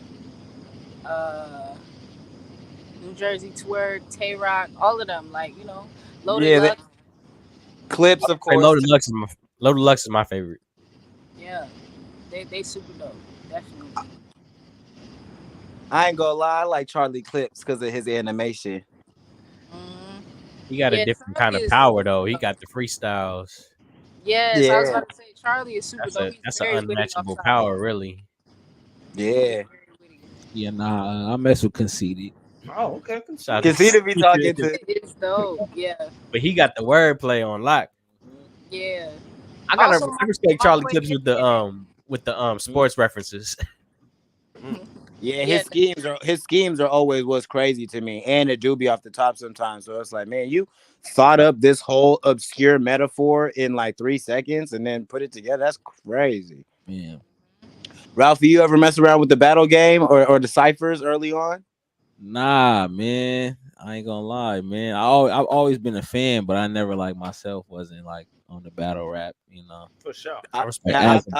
New Jersey Twerk, Tay Rock, all of them. Like Loaded Lux. Clips, of course. Loaded Lux is my favorite. Yeah, they super dope, definitely. I ain't gonna lie, I like Charlie Clips because of his animation. He got a different kind of power though. He got the freestyles. Yes, I was about to say Charlie is super dope. That's an unmatchable power, really. Yeah. Yeah, nah, I mess with Conceited. Oh, okay. Conceited be talking to. It's dope, yeah. But he got the wordplay on lock. Yeah. I respect Charlie Clips with the sports references. Yeah, his schemes are always what's crazy to me, and it do be off the top sometimes. So it's like, man, you thought up this whole obscure metaphor in like 3 seconds and then put it together. That's crazy. Yeah. Ralphie, you ever mess around with the battle game or the ciphers early on? Nah, man. I ain't gonna lie, man. I've always been a fan, but I never like myself wasn't like on the battle rap, For sure. As a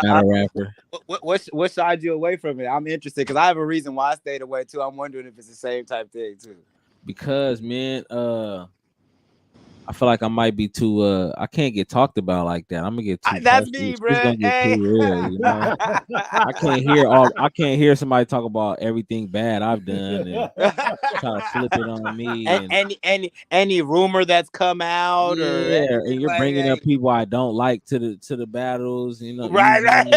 battle rapper. What side you away from it? I'm interested because I have a reason why I stayed away too. I'm wondering if it's the same type thing too. Because man, I feel like I might be too I can't get talked about like that. I'm gonna get too that's me, bro. It's gonna get too real, I can't hear somebody talk about everything bad I've done and try to flip it on me. Any rumor that's come out, and you're bringing up people I don't like to the battles, right.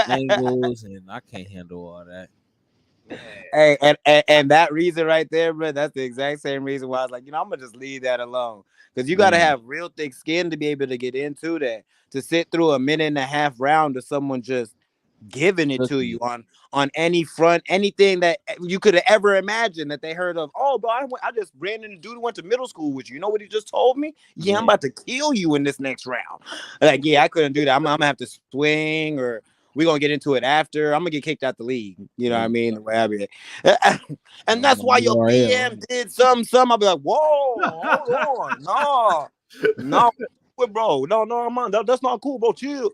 angles, and I can't handle all that. Hey, and that reason right there, bro, that's the exact same reason why I was like, I'm gonna just leave that alone. Because you gotta have real thick skin to be able to get into that, to sit through a 1.5-minute round of someone just giving it to you on any front, anything that you could have ever imagined that they heard of. Oh, bro, I just ran into a dude who went to middle school with you. You know what he just told me? Yeah, I'm about to kill you in this next round. Like, yeah, I couldn't do that. I'm gonna have to swing, or we're gonna get into it after. I'm gonna get kicked out the league. You know what I mean? The way I be. And that's why your PM did some. I'll be like, whoa, hold on. No, bro. No, man. That's not cool, bro. Chill.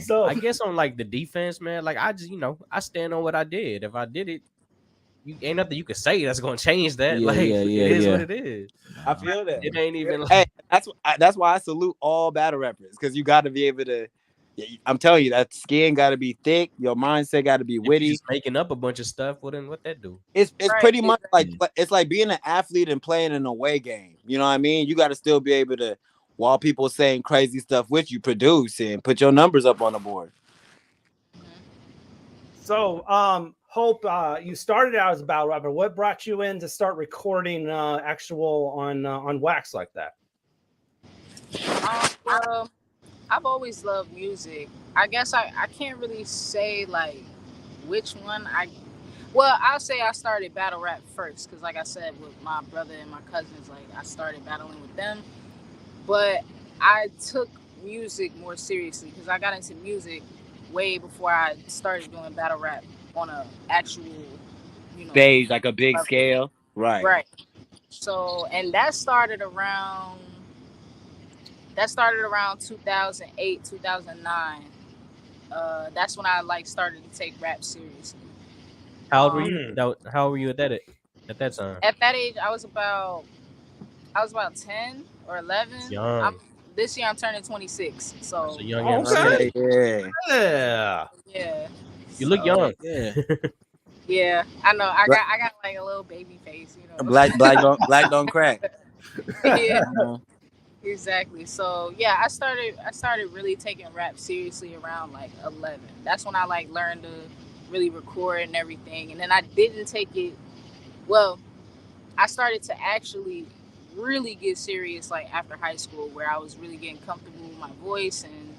So I guess on like the defense, man, like I just, I stand on what I did. If I did it, you ain't nothing you can say that's gonna change that. It is what it is. I feel that. It ain't even like, hey, that's why I salute all battle rappers, because you gotta be able to. I'm telling you, that skin got to be thick. Your mindset got to be witty. Just making up a bunch of stuff. Well, then what that do? It's pretty much like it's like being an athlete and playing an away game. You know what I mean? You got to still be able to, while people saying crazy stuff with you, produce and put your numbers up on the board. So, Hope, you started out as a battle rapper. What brought you in to start recording actual on wax like that? Well, I've always loved music. I guess I can't really say like which one I'll say I started battle rap first, because like I said, with my brother and my cousins, like I started battling with them. But I took music more seriously because I got into music way before I started doing battle rap on a actual stage, like a big scale. Right. So, and that started around 2008, 2009. that's when I like started to take rap seriously. How old were you? How old were you at that time? At that age, I was about 10 or 11. Young. This year I'm turning 26. So That's a young MC. Yeah. You look young. Yeah, I know. I got like a little baby face, you know. Black don't crack. Yeah. Exactly. So yeah, I started really taking rap seriously around like 11. That's when I like learned to really record and everything. And then I didn't take it. Well, I started to actually really get serious like after high school, where I was really getting comfortable with my voice and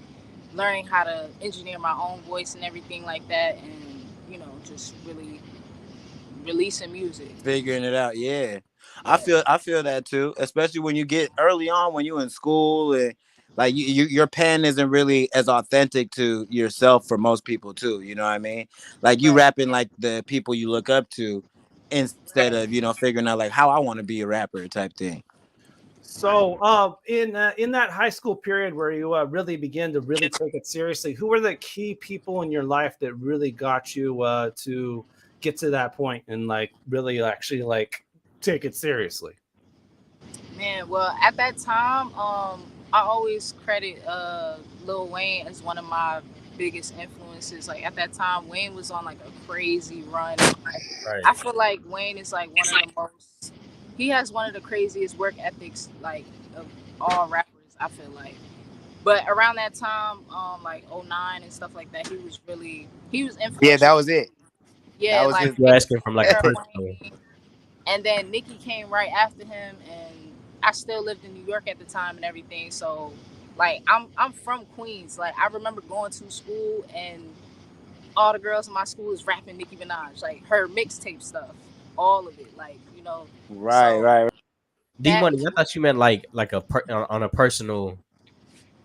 learning how to engineer my own voice and everything like that, and you know, just really releasing music. Figuring it out, yeah. I feel that too, especially when you get early on when you're in school and like your pen isn't really as authentic to yourself for most people too. You know what I mean? Like you rapping like the people you look up to instead of, you know, figuring out like how I want to be a rapper type thing. So, in that high school period where you really began to really take it seriously, who were the key people in your life that really got you to get to that point and like really actually like take it seriously? Man, well, at that time, I always credit Lil Wayne as one of my biggest influences. Like at that time, Wayne was on like a crazy run. Right. I feel like Wayne is like one of the most. He has one of the craziest work ethics like of all rappers. I feel like. But around that time, like 09 and stuff like that, he was influential. Yeah, that was it. Yeah, that was like You're asking from like a personal. and then Nicki came right after him, and I still lived in New York at the time and everything. So, like, I'm from Queens. Like, I remember going to school and all the girls in my school was rapping Nicki Minaj, like her mixtape stuff, all of it. Like, you know. Right. D-Money, I thought you meant like on a personal.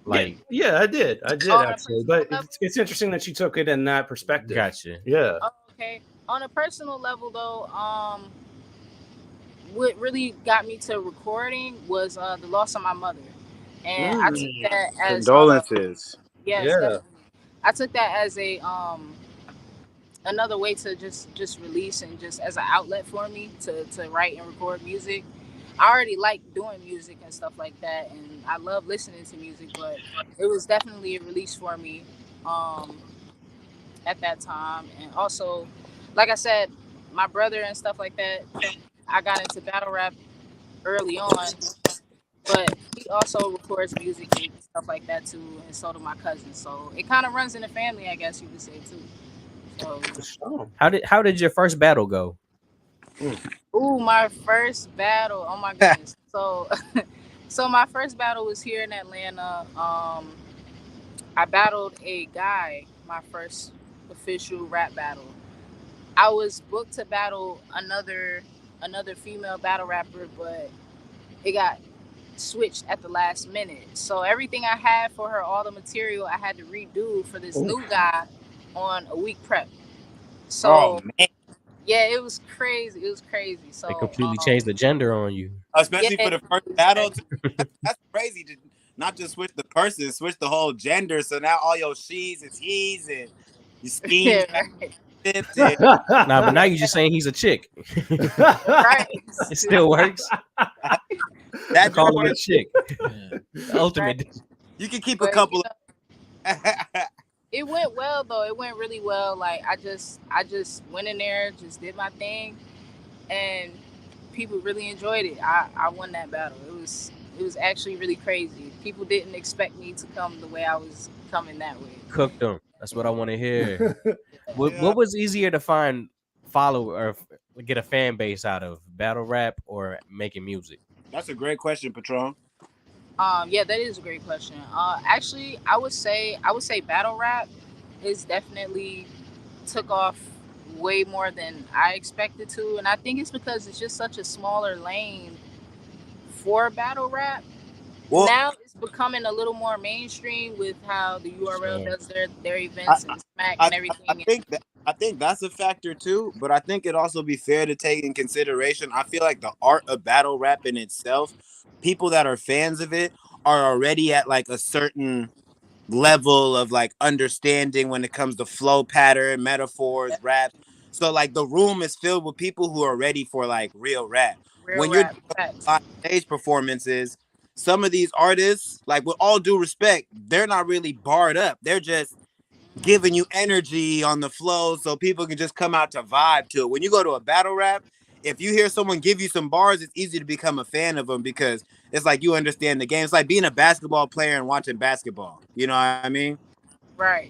Like yeah, I did actually, but it's interesting that you took it in that perspective. Gotcha. Yeah. Okay. On a personal level, though, what really got me to recording was the loss of my mother, and I took that as condolences. Yes, definitely. I took that as a another way to just release and just as an outlet for me to write and record music. I already like doing music and stuff like that, and I love listening to music, but it was definitely a release for me at that time. And also, like I said, my brother and stuff like that, I got into battle rap early on, but he also records music and stuff like that too, and so do my cousins. So it kind of runs in the family, I guess you could say too. So how did your first battle go? Ooh, my first battle. Oh my goodness. So my first battle was here in Atlanta. I battled a guy, my first official rap battle. I was booked to battle another female battle rapper, but it got switched at the last minute. So everything I had for her, all the material I had to redo for this new guy on a week prep. So man. Yeah, it was crazy. So They completely changed the gender on you. Especially for the first battle. That's crazy to not just switch the person, switch the whole gender. So now all your she's is he's and your schemes. Nah, but now you're just saying he's a chick. Right. It still works. That call him a chick. Ultimate. Right. You can keep a couple. It went well though. It went really well. Like I just went in there, just did my thing, and people really enjoyed it. I won that battle. It was actually really crazy. People didn't expect me to come the way I was coming that way. Cooked them. That's what I want to hear. What was easier to follow or get a fan base out of, battle rap or making music? That's a great question, Patron. Yeah, that is a great question. Actually, I would say battle rap is definitely took off way more than I expected to, and I think it's because it's just such a smaller lane for battle rap. Well, now it's becoming a little more mainstream with how the URL does their events and Smack and everything. I think that's a factor too, but I think it'd also be fair to take in consideration. I feel like the art of battle rap in itself, people that are fans of it are already at like a certain level of like understanding when it comes to flow pattern, metaphors, rap. So like the room is filled with people who are ready for like real rap. Real When you're rap. doing Facts. live stage performances, some of these artists, like with all due respect, they're not really barred up. They're just giving you energy on the flow so people can just come out to vibe to it. When you go to a battle rap, if you hear someone give you some bars, it's easy to become a fan of them because it's like you understand the game. It's like being a basketball player and watching basketball. You know what I mean? Right.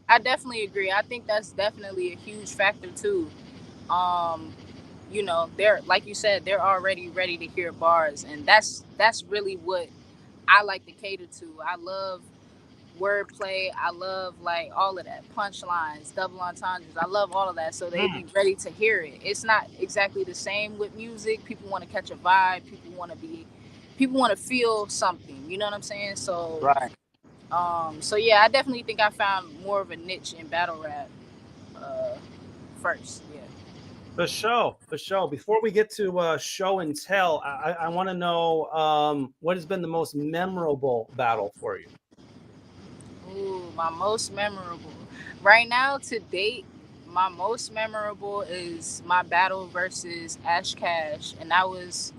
I definitely agree. I think that's definitely a huge factor too. You know, they're like you said, they're already ready to hear bars, and that's really what I like to cater to. I love wordplay. I love like all of that, punchlines, double entendres. I love all of that, so they be ready to hear it. It's not exactly the same with music. People want to catch a vibe. People want to feel something. You know what I'm saying? So right. So yeah, I definitely think I found more of a niche in battle rap first. Yeah. For sure. Before we get to show and tell, I want to know what has been the most memorable battle for you. Ooh, my most memorable. Right now, to date, my most memorable is my battle versus Ash Cash, and that was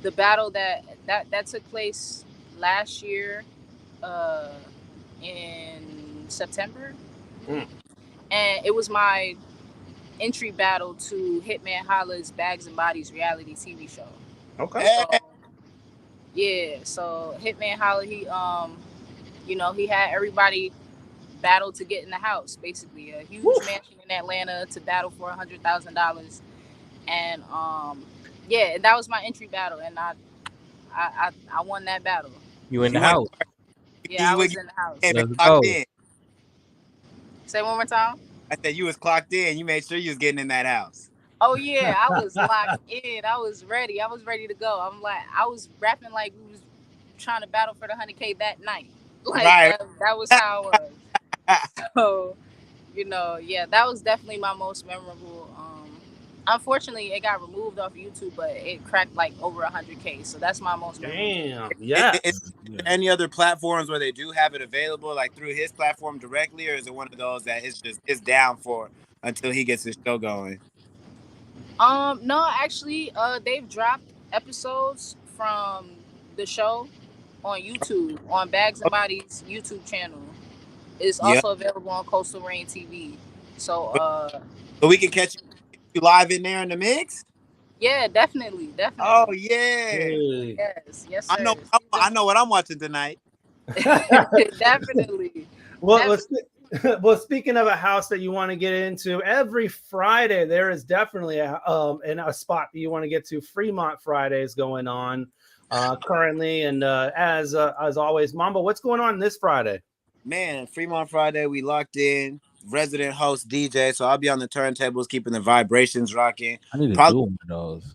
the battle that took place last year in September, and it was my entry battle to Hitman Holla's Bags and Bodies reality TV show. Okay. So, yeah, so Hitman Holla, he he had everybody battle to get in the house, basically a huge mansion in Atlanta to battle for $100,000, and yeah, that was my entry battle, and I won that battle. You in the house? Yeah, I was in the house. Let's go. Say one more time. I said you was clocked in. You made sure you was getting in that house. Oh yeah, I was locked in. I was ready. I was ready to go. I'm like, I was rapping like we was trying to battle for the 100K that night. Like right. that was how it was. So, yeah, that was definitely my most memorable. Unfortunately, it got removed off YouTube, but it cracked like over 100K. So that's my most memorable. Damn, yeah. Is there any other platforms where they do have it available, like through his platform directly, or is it one of those that it's down for until he gets his show going? No, actually, they've dropped episodes from the show on YouTube, on Bags and Bodies YouTube channel. It's also available on Coastal Rain TV. So we can catch you live in there in the mix? Yeah, definitely. Oh yeah. Yes, sir. I know what I'm watching tonight. Definitely. Well, speaking of a house that you want to get into, every Friday there is definitely a spot that you want to get to. Fremont Fridays going on currently, and as always, Mambo, what's going on this Friday? Man, Fremont Friday, we locked in. Resident host DJ, so I'll be on the turntables, keeping the vibrations rocking. I need to do one of those.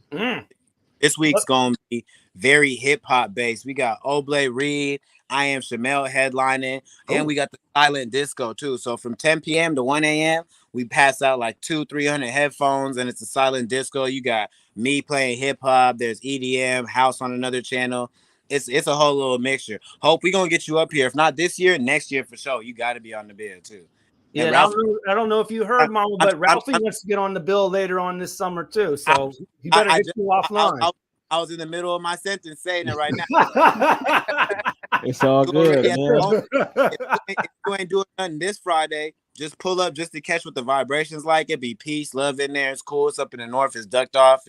This week's gonna be very hip hop based. We got Oblate Reed, I Am Shamel headlining, and we got the silent disco too. So from 10 p.m. to 1 a.m., we pass out like 200-300 headphones, and it's a silent disco. You got me playing hip hop. There's EDM, house on another channel. It's a whole little mixture. Hope we gonna get you up here. If not this year, next year for sure. You got to be on the bill too. Yeah, I don't know if you heard, Mama, but Ralphie wants to get on the bill later on this summer too. So you better get you offline. I was in the middle of my sentence saying it right now. It's all good. If you ain't doing nothing this Friday, just pull up just to catch what the vibrations like. It be peace, love in there. It's cool. It's up in the north. It's ducked off.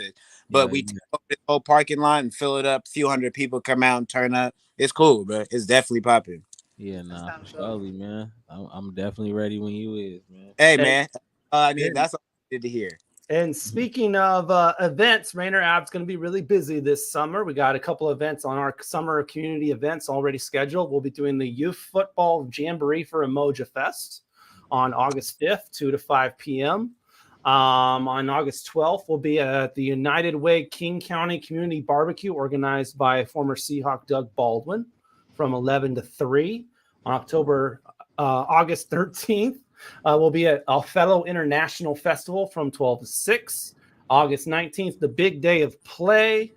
But we take over the whole parking lot and fill it up. A few hundred people come out and turn up. It's cool, bro. It's definitely popping. Yeah, for surely, man. I'm definitely ready when you is, man. Hey, man. That's all I needed to hear. And speaking of events, Rainier Ave's going to be really busy this summer. We got a couple of events on our summer community events already scheduled. We'll be doing the Youth Football Jamboree for Mojo Fest on August 5th, 2 to 5 p.m. On August 12th, we'll be at the United Way King County Community Barbecue organized by former Seahawk Doug Baldwin from 11 to 3. On August 13th, we'll be at Othello International Festival from 12 to 6. August 19th, the big day of play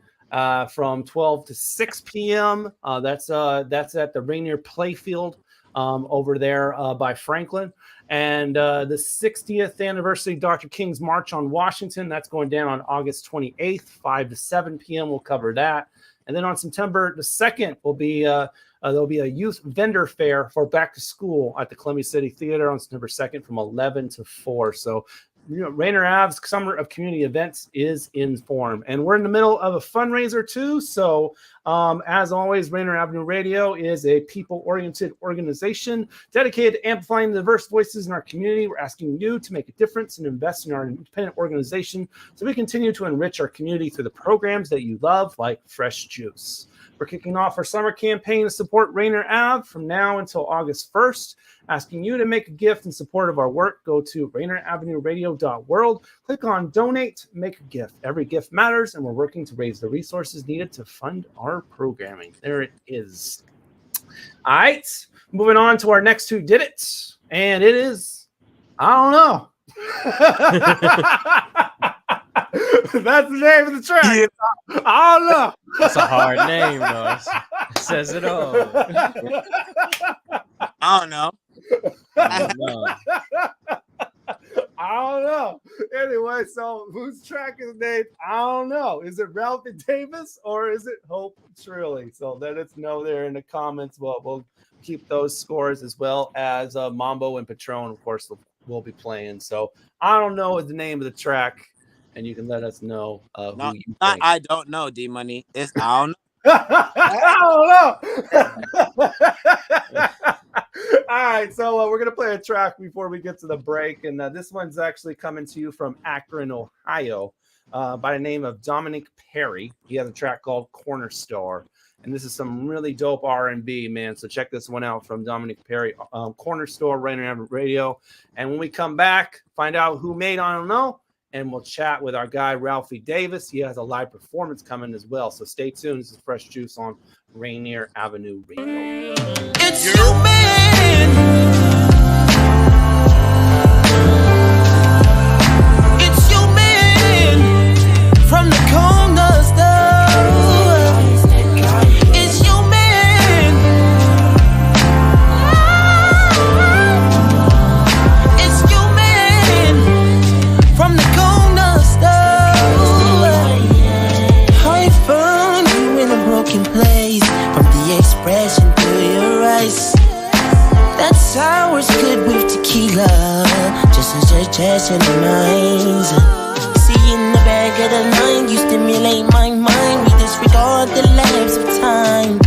from 12 to 6 p.m. That's at the Rainier Playfield over there by Franklin. And the 60th anniversary Dr. King's March on Washington, that's going down on August 28th, 5 to 7 p.m. We'll cover that. And then on September the 2nd will be there'll be a youth vendor fair for back to school at the Columbia City Theater on September 2nd from 11 to 4. So, Rainier Ave's Summer of Community Events is in form. And we're in the middle of a fundraiser too. So as always, Rainier Avenue Radio is a people-oriented organization dedicated to amplifying the diverse voices in our community. We're asking you to make a difference and invest in our independent organization so we continue to enrich our community through the programs that you love, like Fresh Juice. We're kicking off our summer campaign to support Rainier Ave from now until August 1st. Asking you to make a gift in support of our work, go to RainierAvenueRadio.world, click on Donate, make a gift. Every gift matters, and we're working to raise the resources needed to fund our programming. There it is. All right, moving on to our next Who Did It, and it is, I don't know. That's the name of the track. Yeah. I don't know. That's a hard name, though. It says it all. I don't know. I don't know. Anyway, so whose track is named? I don't know. Is it Ralphy Davis or is it Hope Trilly? So let us know there in the comments. Well, we'll keep those scores as well as Mambo and Patron, of course, will be playing. So I don't know the name of the track, and you can let us know who you think. I don't know, D Money. It's I don't know. I don't know. All right, so we're going to play a track before we get to the break. And this one's actually coming to you from Akron, Ohio, by the name of Dominic Perry. He has a track called Corner Store. And this is some really dope R&B, man. So check this one out from Dominic Perry, Corner Store, Rainier Avenue Radio. And when we come back, find out who made I Don't Know. And we'll chat with our guy, Ralphy Davis. He has a live performance coming as well. So stay tuned. This is Fresh Juice on Rainier Avenue Radio. It's you, man. It's you, man. From the corner store. It's you, man. It's you, man. From the corner store. I found you in a broken place. From the expression to your eyes. That sour's good with tequila. Just as your chest and the minds. See in the back of the line, you stimulate my mind. We disregard the lapse of time.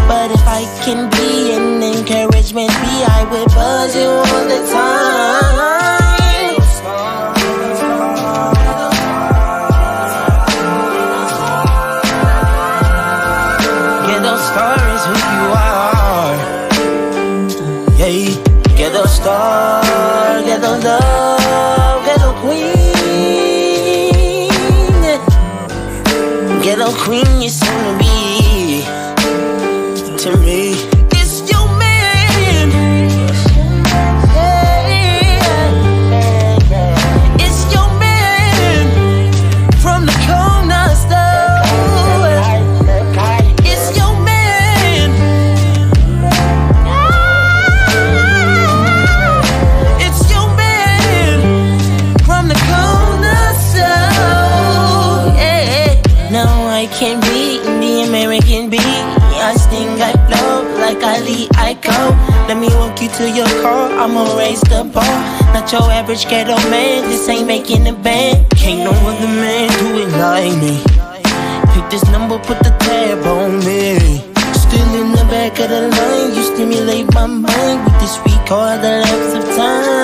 But if I can be an encouragement, I will buzz you all the time. Get a star, get a love, get a queen. Get a queen, you're soon to be. To me, it's your man. It's your man. From the corner store. It's your man. I can be the American bee. I sting, I flow like Ali, I go. Let me walk you to your car, I'ma raise the bar. Not your average ghetto man, this ain't making a band. Can't no other man do it like me. Pick this number, put the tab on me. Still in the back of the line, you stimulate my mind with this we call the lapse of time.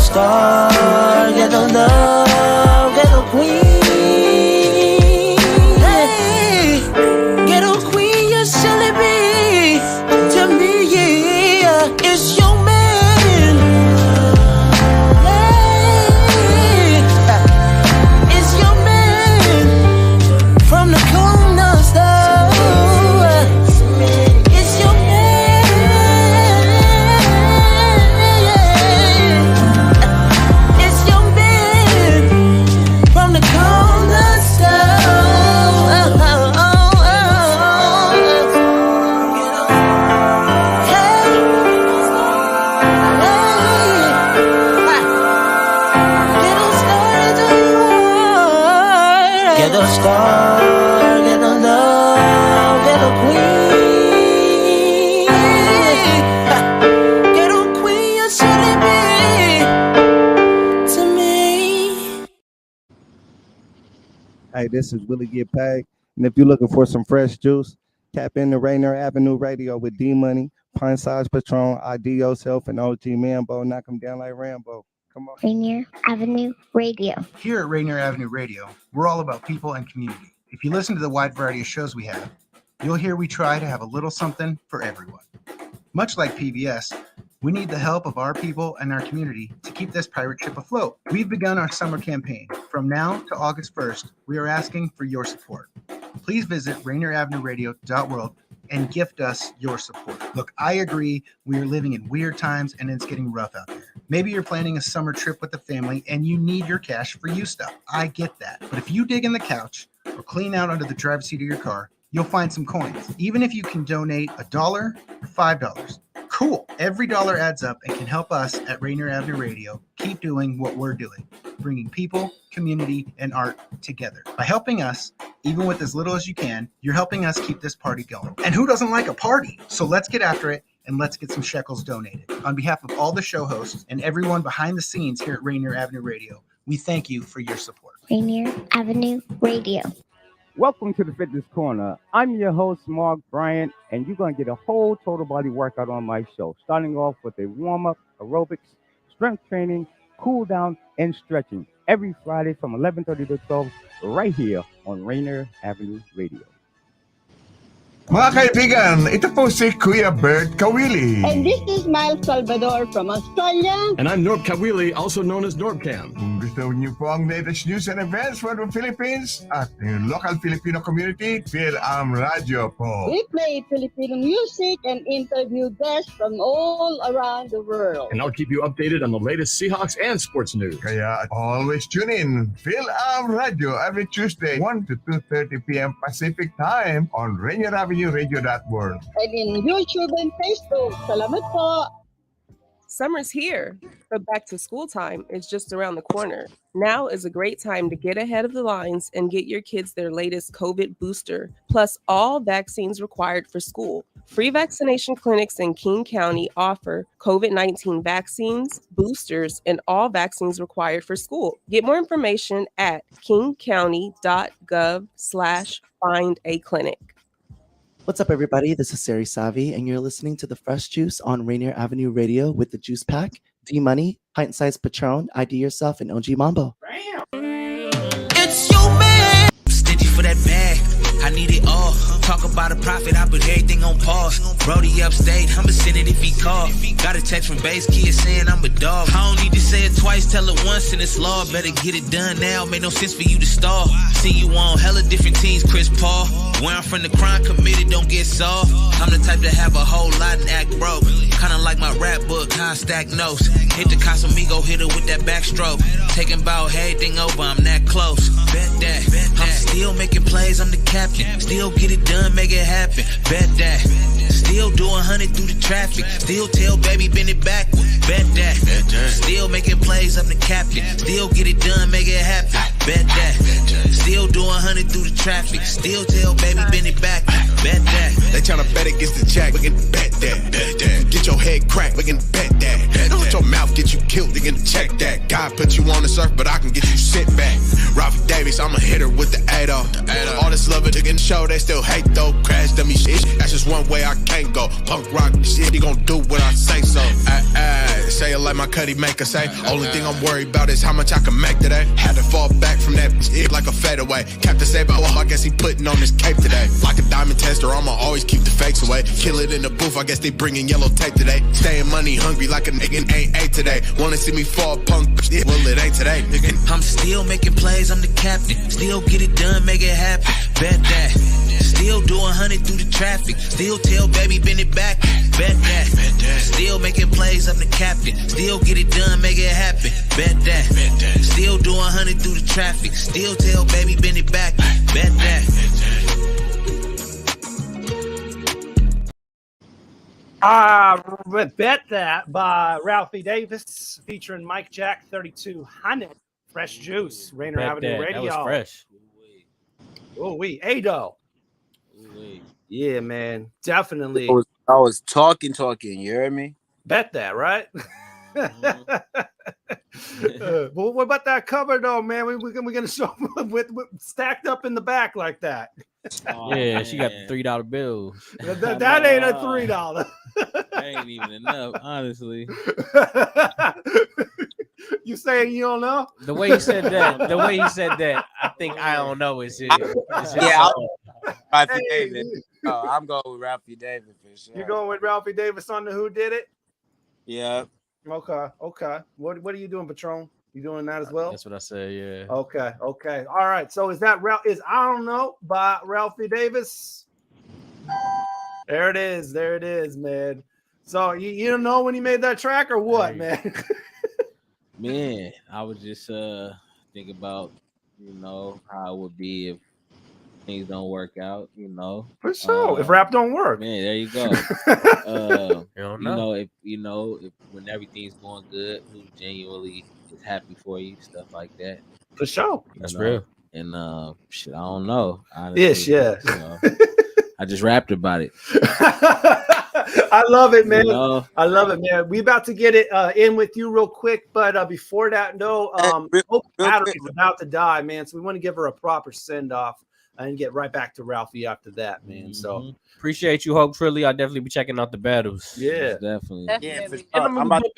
Star, get a love, get a queen. Hey, get a queen, you silly bee. To me, yeah, it's your man. Hey, this is Willie Get Paid. And if you're looking for some fresh juice, tap into Rainier Avenue Radio with D-Money, Pint Size Patron, IDYourself, and OG Mambo. Knock them down like Rambo. Come on. Rainier Avenue Radio. Here at Rainier Avenue Radio, we're all about people and community. If you listen to the wide variety of shows we have, you'll hear we try to have a little something for everyone. Much like PBS, we need the help of our people and our community to keep this pirate ship afloat. We've begun our summer campaign. From now to August 1st, we are asking for your support. Please visit RainierAvenueRadio.world and gift us your support. Look, I agree, we are living in weird times and it's getting rough out there. Maybe you're planning a summer trip with the family and you need your cash for you stuff. I get that. But if you dig in the couch or clean out under the driver's seat of your car, you'll find some coins. Even if you can donate $1 or $5, cool. Every dollar adds up and can help us at Rainier Avenue Radio keep doing what we're doing, bringing people, community, and art together. By helping us, even with as little as you can, you're helping us keep this party going. And who doesn't like a party? So let's get after it and let's get some shekels donated. On behalf of all the show hosts and everyone behind the scenes here at Rainier Avenue Radio, we thank you for your support. Rainier Avenue Radio. Welcome to the Fitness Corner. I'm your host, Mark Bryant, and you're going to get a whole total body workout on my show, starting off with a warm-up, aerobics, strength training, cool down, and stretching every Friday from 11:30 to 12 right here on Rainier Avenue Radio. Mga kaibigan, ito po si Kuya Bert Kawili. And this is Miles Salvador from Australia. And I'm Norb Kawili, also known as Norbcam. Kung gusto niyo po ang latest news and events from the Philippines at yung local Filipino community, Phil Radio po. We play Filipino music and interview guests from all around the world. And I'll keep you updated on the latest Seahawks and sports news. Kaya always tune in, Phil Radio, every Tuesday, 1 to 2:30 p.m. Pacific Time on Rainier Avenue Radio.world. And in YouTube and Facebook. Salamat po. Summer's here, but back to school time is just around the corner. Now is a great time to get ahead of the lines and get your kids their latest COVID booster, plus all vaccines required for school. Free vaccination clinics in King County offer COVID-19 vaccines, boosters, and all vaccines required for school. Get more information at kingcounty.gov/findaclinic. What's up, everybody? This is Sari Savi, and you're listening to The Fresh Juice on Rainier Avenue Radio with the Juice Pack, D-Money, Pint Size Patron, ID-Yourself, and OG Mambo. It's you, man. Stingy for that bag. I need it all. Talk about a profit, I put everything on pause. Brody upstate, I'ma send it if he call. Got a text from base kids saying I'm a dog. I don't need to say it twice, tell it once and it's law. Better get it done now, make no sense for you to stall. See you on hella different teams, Chris Paul. Where I'm from, the crime committed don't get solved. I'm the type to have a whole lot and act broke. Kinda like my rap book, how I stack notes. Hit the Casamigo, hit her with that backstroke. Taking about everything over, I'm that close. Bet that, I'm still making plays, I'm the captain. Still get it done, make it happen. Bet that. Still do 100 through the traffic. Still tell baby bend it backward. Bet that. Still making plays, I'm the captain. Still get it done, make it happen. Bet that. Still do 100 through the traffic. Still tell baby bend it backward. Bet that. They tryna bet against the jack, we can bet that. Get your head cracked, we can bet that. Don't let your mouth get you killed, they can check that. God put you on the surf, but I can get you sent back. Ralphy Davis, I'm a hitter with the 8-0. All this love it in the show, they still hate though. Crash dummy shit, that's just one way I can't go. Punk rock shit, he gon' do what I say so. Say it like my cutty maker say. Only thing I'm worried about is how much I can make today. Had to fall back from that shit like a fadeaway. Captain Saber, oh, I guess he putting on his cape today. Like a diamond tester, I'ma always keep the fakes away. Kill it in the booth, I guess they bringing yellow tape today. Staying money hungry like a nigga ain't ate today. Wanna see me fall punk, shit, well it ain't today, nigga. I'm still making plays, I'm the captain. Still get it done, make it happen. Bet that. Still do 100 through the traffic. Still tell baby bend it back. Bet that. Still making plays, I'm the captain. Still get it done, make it happen. Bet that. Still do 100 through the traffic. Still tell baby bend it back. Bet that. Bet That by Ralphy Davis featuring Mike Jack 3200. Fresh Juice, Rainier Avenue Radio. That was fresh. Oh, Ado. Yeah, man. Definitely. I was talking. You heard me? Bet that, right? Well, what about that cover though, man? We're gonna show with stacked up in the back like that. Yeah, she got the $3 bill. That ain't a $3. That ain't even enough, honestly. You saying you don't know? The way he said that, I think I don't know is it. Yeah, Ralphy Davis. Oh, I'm going with Ralphy Davis for sure. You're going with Ralphie Davis on the Who Did It? Yeah. Okay. What are you doing, Patron? You doing that as well? That's what I said. Yeah. Okay. All right. So is that I don't know by Ralphie Davis? There it is, man. So you don't know when he made that track or what, man? Man, I was just thinking about how it would be if things don't work out. For sure. If rap don't work, man, there you go. If when everything's going good, who genuinely is happy for you, stuff like that. For sure, that's real. And shit, I don't know. Honestly, yeah. I just rapped about it. I love it, man. I love it, man. We about to get it in with you real quick, but before that, Hope battery is about to die, man. So we want to give her a proper send off and get right back to Ralphie after that, man. So appreciate you, Hope Trilly. I'll definitely be checking out the battles. Yeah, definitely. Yeah, and I'm gonna be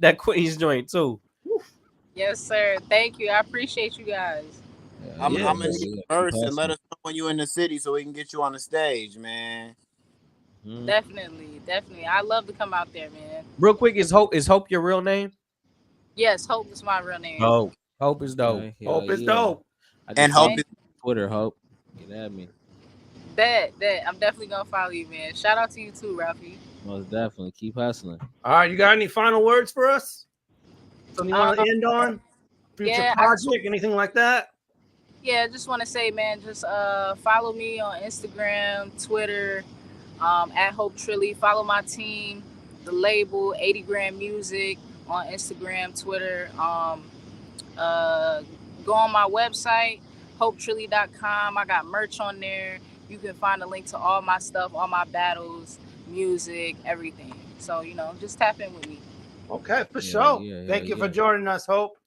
that Queens joint too. Yes, sir. Thank you. I appreciate you guys. I'm gonna need first and let us know when you're in the city so we can get you on the stage, man. Definitely. I love to come out there, man. Real quick, is Hope your real name? Yes, Hope is my real name. Hope is dope. Hope is dope. And Hope is Twitter. Hope. You know what I mean? That I'm definitely gonna follow you, man. Shout out to you too, Ralphie. Most definitely. Keep hustling. All right, you got any final words for us? Something you want to end on? Future project, anything like that? Yeah, I just want to say, man, just follow me on Instagram, Twitter, at Hope Trilly. Follow my team, the label, 80 Grand Music on Instagram, Twitter. Go on my website, hopetrilly.com. I got merch on there. You can find a link to all my stuff, all my battles, music, everything. So, just tap in with me. Okay, for sure. Thank you for joining us, Hope.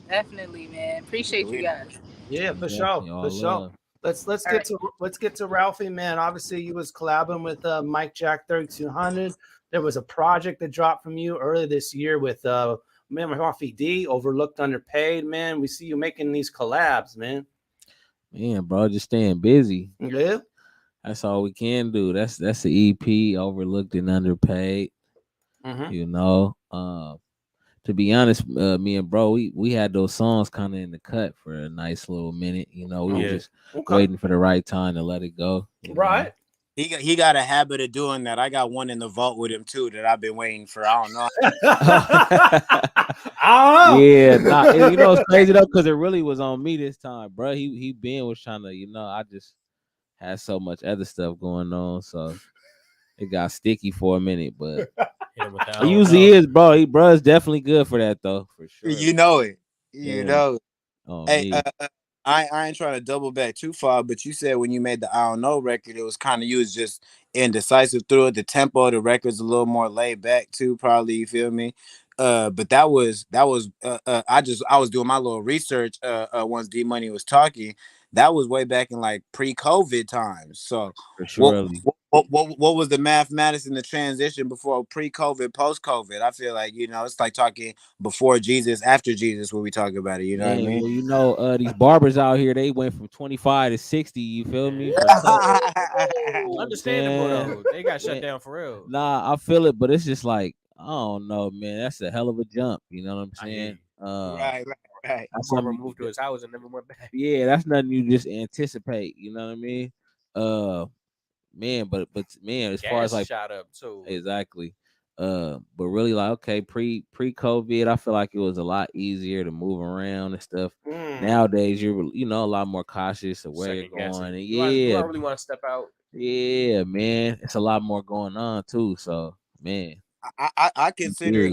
Definitely, man. Appreciate you guys. Yeah, for sure. For sure. Let's get to Ralphie, man. Obviously, you was collabing with Mike Jack 3200. There was a project that dropped from you earlier this year with Ralphie D, Overlooked Underpaid, man. We see you making these collabs, man. Man, bro, just staying busy. Yeah. That's all we can do. That's the EP, Overlooked and Underpaid. To be honest, me and bro, we had those songs kind of in the cut for a nice little minute. We were just waiting for the right time to let it go. Right. He got a habit of doing that. I got one in the vault with him too that I've been waiting for. I don't know. Yeah, it's crazy though because it really was on me this time, bro. He was trying to, I just had so much other stuff going on, so it got sticky for a minute, but. He usually is, bro. Is definitely good for that, though, for sure. You know it. You know it. Oh, hey, I ain't trying to double back too far, but you said when you made the I Don't Know record, it was kind of you was just indecisive through it. The tempo of the record's a little more laid back too, probably. You feel me? But that was I was doing my little research once D Money was talking. That was way back in like pre-COVID times. So for sure. What was the mathematics in the transition before pre-COVID, post-COVID? I feel like, it's like talking before Jesus, after Jesus when we talk about it. You know what I mean? Well, these barbers out here, they went from 25 to 60. You feel me? Understandable, though. They got shut down for real. Nah, I feel it, but it's just like, I don't know, man. That's a hell of a jump. You know what I'm saying? Right. That's why moved to his house and never went back. Yeah, that's nothing you just anticipate. You know what I mean? Man, but man, as far as like shot up too. Exactly. But really like okay, pre-COVID, I feel like it was a lot easier to move around and stuff. Nowadays, you're a lot more cautious of where you're going. And you don't really want to step out. Yeah, man. It's a lot more going on too. So man. I consider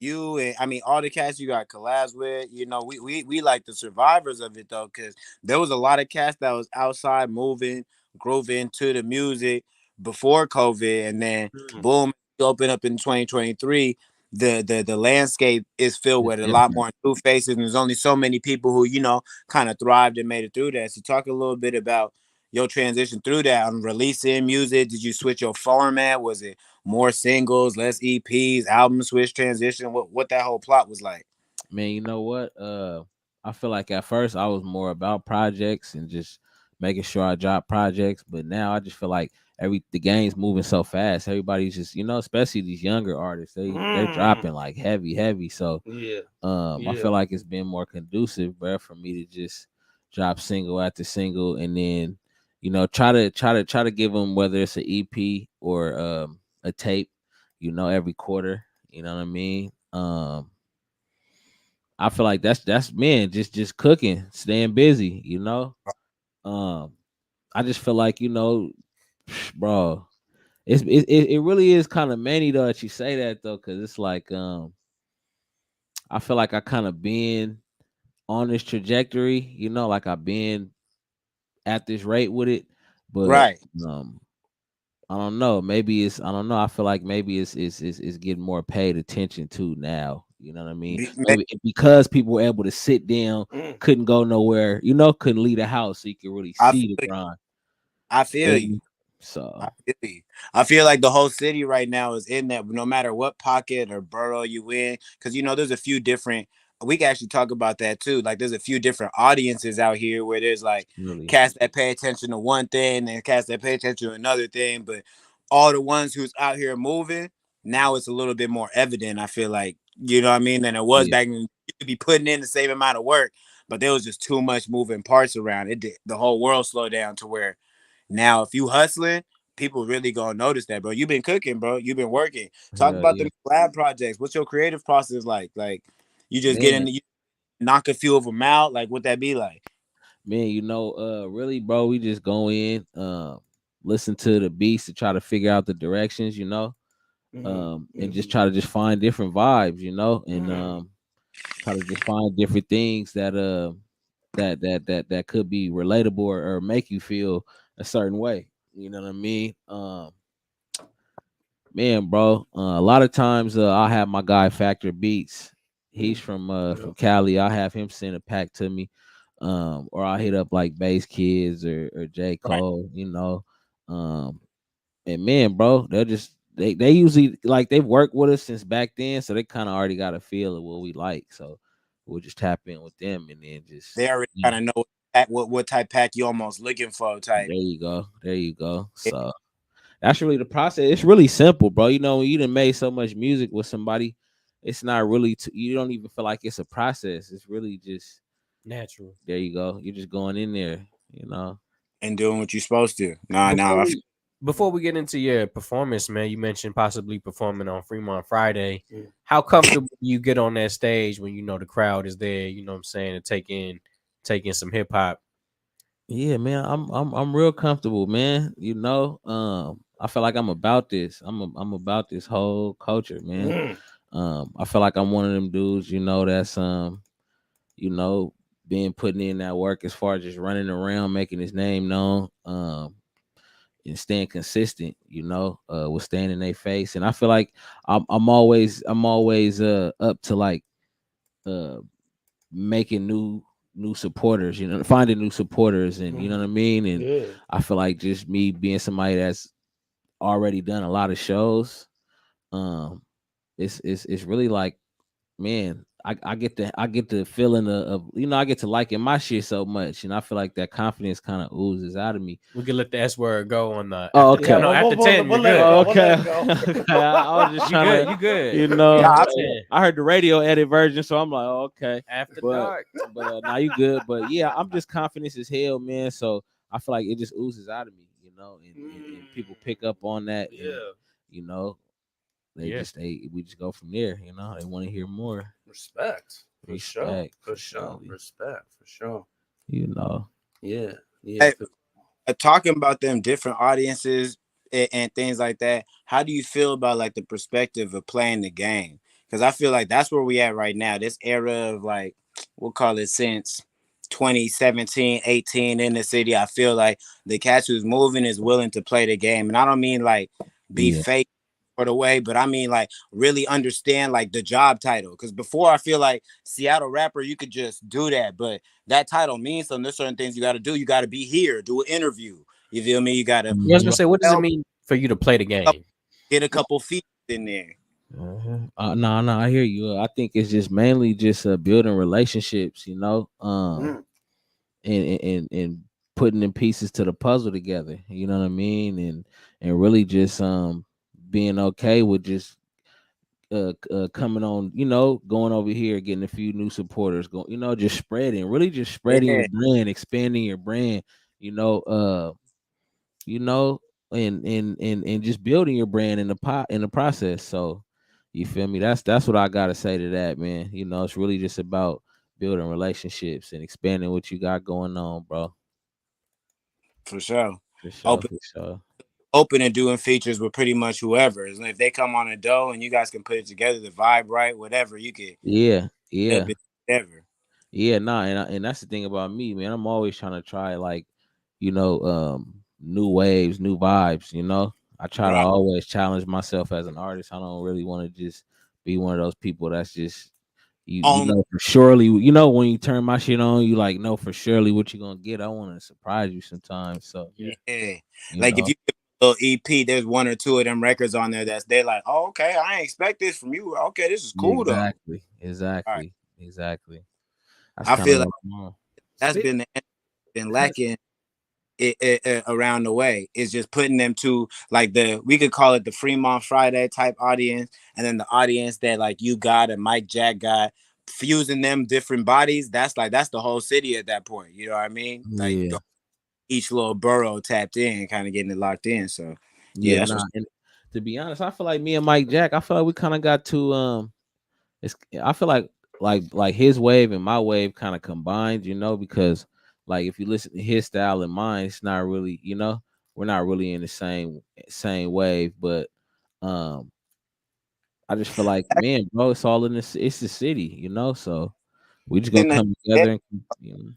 you and I mean all the cats you got collabs with, we like the survivors of it though, because there was a lot of cats that was outside moving, grooving to the music before COVID, and then boom, open up in 2023. the landscape is filled with a lot more new faces, and there's only so many people who, you know, kind of thrived and made it through that. So talk a little bit about your transition through that on releasing music. Did you switch your format? Was it more singles, less EPs, album switch, transition? What that whole plot was like? Man, you know what? I feel like at first I was more about projects and just making sure I drop projects, but now I just feel like the game's moving so fast. Everybody's just, you know, especially these younger artists, they're dropping like heavy. So I feel like it's been more conducive, bro, for me to just drop single after single, and then, you know, try to give them, whether it's an EP or a tape, you know, every quarter. You know what I mean? I feel like that's man, just cooking, staying busy, you know. I just feel like, you know, bro, it really is kind of many though that you say that though, because it's like I feel like I kind of been on this trajectory, you know, like I've been at this rate with it, but right. I don't know. Maybe it's, I don't know. I feel like maybe it's getting more paid attention to now. You know what I mean? Maybe because people were able to sit down, couldn't go nowhere, you know, couldn't leave the house, so you could really see the grind. I feel you. So I feel like the whole city right now is in that, no matter what pocket or borough you in, because, you know, there's a few different. We can actually talk about that too. Like, there's a few different audiences out here where there's like cats that pay attention to one thing and cats that pay attention to another thing. But all the ones who's out here moving, now it's a little bit more evident, I feel like, you know what I mean, than it was back when. You could be putting in the same amount of work, but there was just too much moving parts around. It did the whole world slowed down to where now if you hustling, people really gonna notice that, bro. You've been cooking, bro. You've been working. Talk about the lab projects. What's your creative process like? Like, you just get in, you knock a few of them out. Like, what that be like? Man, you know, really, bro, we just go in, listen to the beats to try to figure out the directions, you know, and just try to just find different vibes, you know, and try to just find different things that that could be relatable or make you feel a certain way. You know what I mean? Man, bro, a lot of times I'll have my guy Factor Beats. He's from Cali. I'll have him send a pack to me, or I'll hit up like Bass Kids or J. Cole, you know. And man, bro, they usually, like, they've worked with us since back then, so they kind of already got a feel of what we like. So we'll just tap in with them, and then just they already kind of know what type pack you almost looking for. Type. There you go. So that's really the process. It's really simple, bro. You know, when you done made so much music with somebody, it's not really you don't even feel like it's a process. It's really just natural. There you go. You're just going in there, you know, and doing what you're supposed to. Before we get into your performance, man, you mentioned possibly performing on Fremont Friday. How comfortable you get on that stage when you know the crowd is there? You know what I'm saying, to take in some hip hop. Yeah, man, I'm real comfortable, man. You know, I feel like I'm about this. I'm about this whole culture, man. I feel like I'm one of them dudes, you know, that's you know, been putting in that work as far as just running around, making his name known, and staying consistent, you know, with staying in their face. And I feel like I'm always up to like making new supporters, you know, finding new supporters, and you know what I mean. And I feel like just me being somebody that's already done a lot of shows, it's really like, man, I get the feeling of, you know, I get to liking my shit so much, and I feel like that confidence kind of oozes out of me. We can let the S word go on the. Oh, okay. After 10, we'll good. Okay. I was just trying to. You good. You know, I heard the radio edit version, so I'm like, oh, okay. After dark. But now you good. But yeah, I'm just confident as hell, man. So I feel like it just oozes out of me, you know, and people pick up on that. Yeah. And, you know, we just go from there. You know, they want to hear more. Respect. For sure. You know. Yeah. Hey, talking about them different audiences and things like that, how do you feel about like the perspective of playing the game? Because I feel like that's where we at right now. This era of like, we'll call it since 2017, 18 in the city. I feel like the cats who's moving is willing to play the game. And I don't mean like be fake sort of way, but I mean like really understand like the job title. Because before I feel like Seattle rapper, you could just do that, but that title means something. There's certain things you got to do. You got to be here, do an interview. You feel me? You got to. I was gonna say, what does it mean for you to play the game? Get a couple feet in there. No, I hear you. I think it's just mainly just building relationships, you know, and putting in pieces to the puzzle together. You know what I mean, and really just being okay with just coming on, you know, going over here, getting a few new supporters, going, you know, just spreading your brand, expanding your brand, you know, and just building your brand in the process. So you feel me? That's what I gotta say to that, man. You know, it's really just about building relationships and expanding what you got going on, bro. For sure. For sure. Open and doing features with pretty much whoever. And if they come on a dough and you guys can put it together, the vibe right, whatever, you can. Yeah. Whatever. Yeah, and that's the thing about me, man. I'm always trying to try, like, you know, new waves, new vibes, you know. I try to always challenge myself as an artist. I don't really want to just be one of those people that's just you know for surely, you know, when you turn my shit on, you like know for surely what you're gonna get. I want to surprise you sometimes. So like if you get a little EP, there's one or two of them records on there they're like, oh, okay, I ain't expect this from you. Okay, this is cool though. Exactly. I feel like that's been lacking it around the way. Is just putting them to like we could call it the Fremont Friday type audience, and then the audience that like you got and Mike Jack got, fusing them different bodies. That's the whole city at that point. You know what I mean? Like each little borough tapped in, kind of getting it locked in. So and to be honest, I feel like me and Mike Jack, I feel like we kind of got to I feel like his wave and my wave kind of combined, you know, because like if you listen to his style and mine, it's not really, you know, we're not really in the same wave, but I just feel like, man, bro, it's all in this, it's the city, you know, so we just gonna come together and, you know.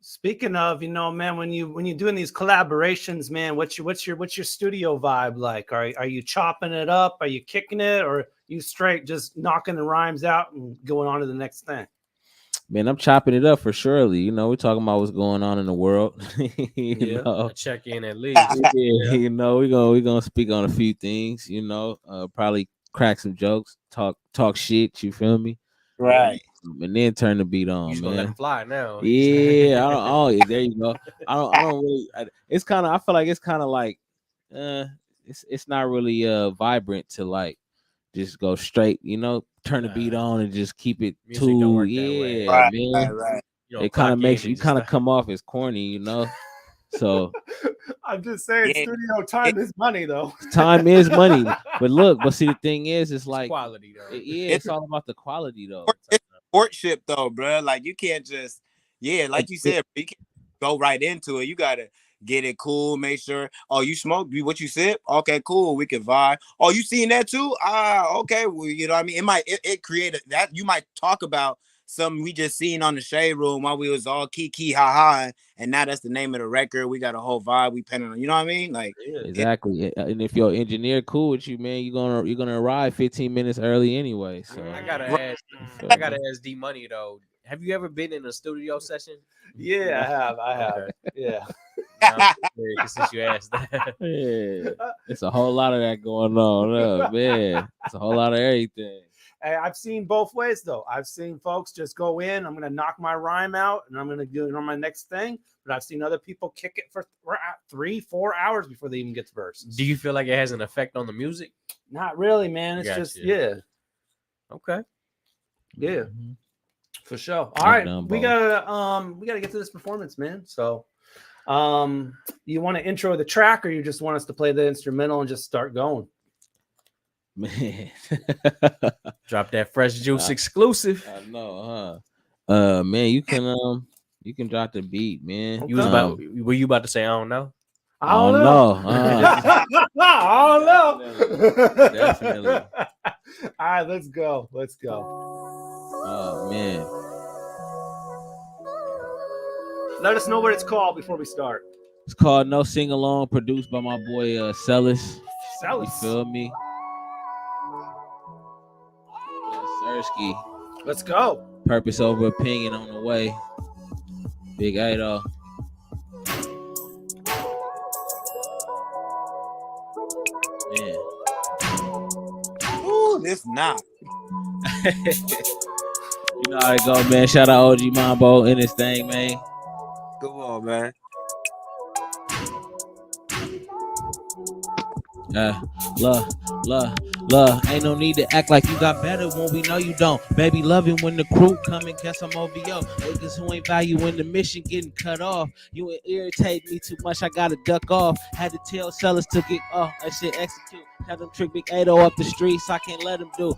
Speaking of, you know, man, when you're doing these collaborations, man, what's your studio vibe like? Are you chopping it up? Are you kicking it, or you straight just knocking the rhymes out and going on to the next thing? Man, I'm chopping it up for surely. You know, we're talking about what's going on in the world. you know? Check in at least. You know, we're gonna speak on a few things. You know, probably crack some jokes, talk shit. You feel me? Right. And then turn the beat on, man. Let him fly now. Yeah, I don't. There you go. I don't really. It's kind of. I feel like it's kind of like, it's not really vibrant to like just go straight. You know, turn the beat on and just keep it too. Yeah, man. Right. It kind of makes you kind of come off as corny, you know. So I'm just saying, studio time is money, though. Time is money, but see, the thing is, it's like quality, though. It's all about the quality, though. It's courtship, though, bro. Like you can't just, like you said, you can't go right into it. You gotta get it cool. Make sure. Oh, you smoke? What you sip? Okay, cool. We can vibe. Oh, you seen that too? Okay. Well, you know what I mean. It created that. You might talk about something we just seen on the Shade Room while we was all kiki ha ha, and now that's the name of the record. We got a whole vibe. We penning on. You know what I mean? Like exactly. And if your engineer cool with you, man, you're gonna arrive 15 minutes early anyway. So I gotta ask D Money though. Have you ever been in a studio session? Yeah, I have. Okay. Yeah. Since you asked that. Yeah. It's a whole lot of that going on, man. It's a whole lot of everything. Hey, I've seen both ways though. I've seen folks just go in, I'm gonna knock my rhyme out and I'm gonna do it on my next thing. But I've seen other people kick it for 3-4 hours before they even get to verses. Do you feel like it has an effect on the music? Not really, man. It's just Okay. Yeah. For sure. All right. We gotta get to this performance, man. So you want to intro the track, or you just want us to play the instrumental and just start going? Man, drop that Fresh Juice exclusive. I know, huh? Man, you can drop the beat, man. Okay. Were you about to say I don't know? I don't know. I don't know. Definitely. All right, let's go. Oh man. Let us know what it's called before we start. It's called No Sing Along, produced by my boy Celis. Celis. You feel me? Ersky. Let's go. Purpose over opinion on the way. Big 8-0. Man. Ooh, this knock. You know how it go, man. Shout out OG Mambo in this thing, man. Come on, man. Love. Ain't no need to act like you got better when we know you don't. Baby, loving when the crew come and guess I'm OVO. Niggas who ain't valuing the mission getting cut off. You ain't irritate me too much, I gotta duck off. Had to tell sellers to get off. That shit execute. Had them trick Big 8 up the streets, I can't let them do.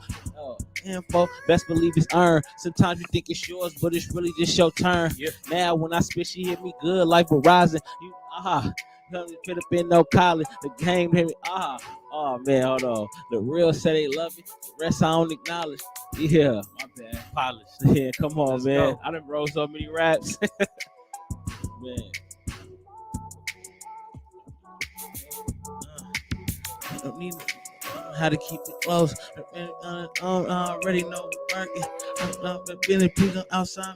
Info, best believe it's earned. Sometimes you think it's yours, but it's really just your turn. Yeah. Now when I spit, she hit me good like Verizon. You could have been no college. The game hit me. Oh man, hold on. The real say they love me. The rest I don't acknowledge. Yeah, my bad. Polished. Yeah, come on, man. Go. I done wrote so many raps. Man. I don't need how to keep it close. I already know we're working. I've been in prison outside.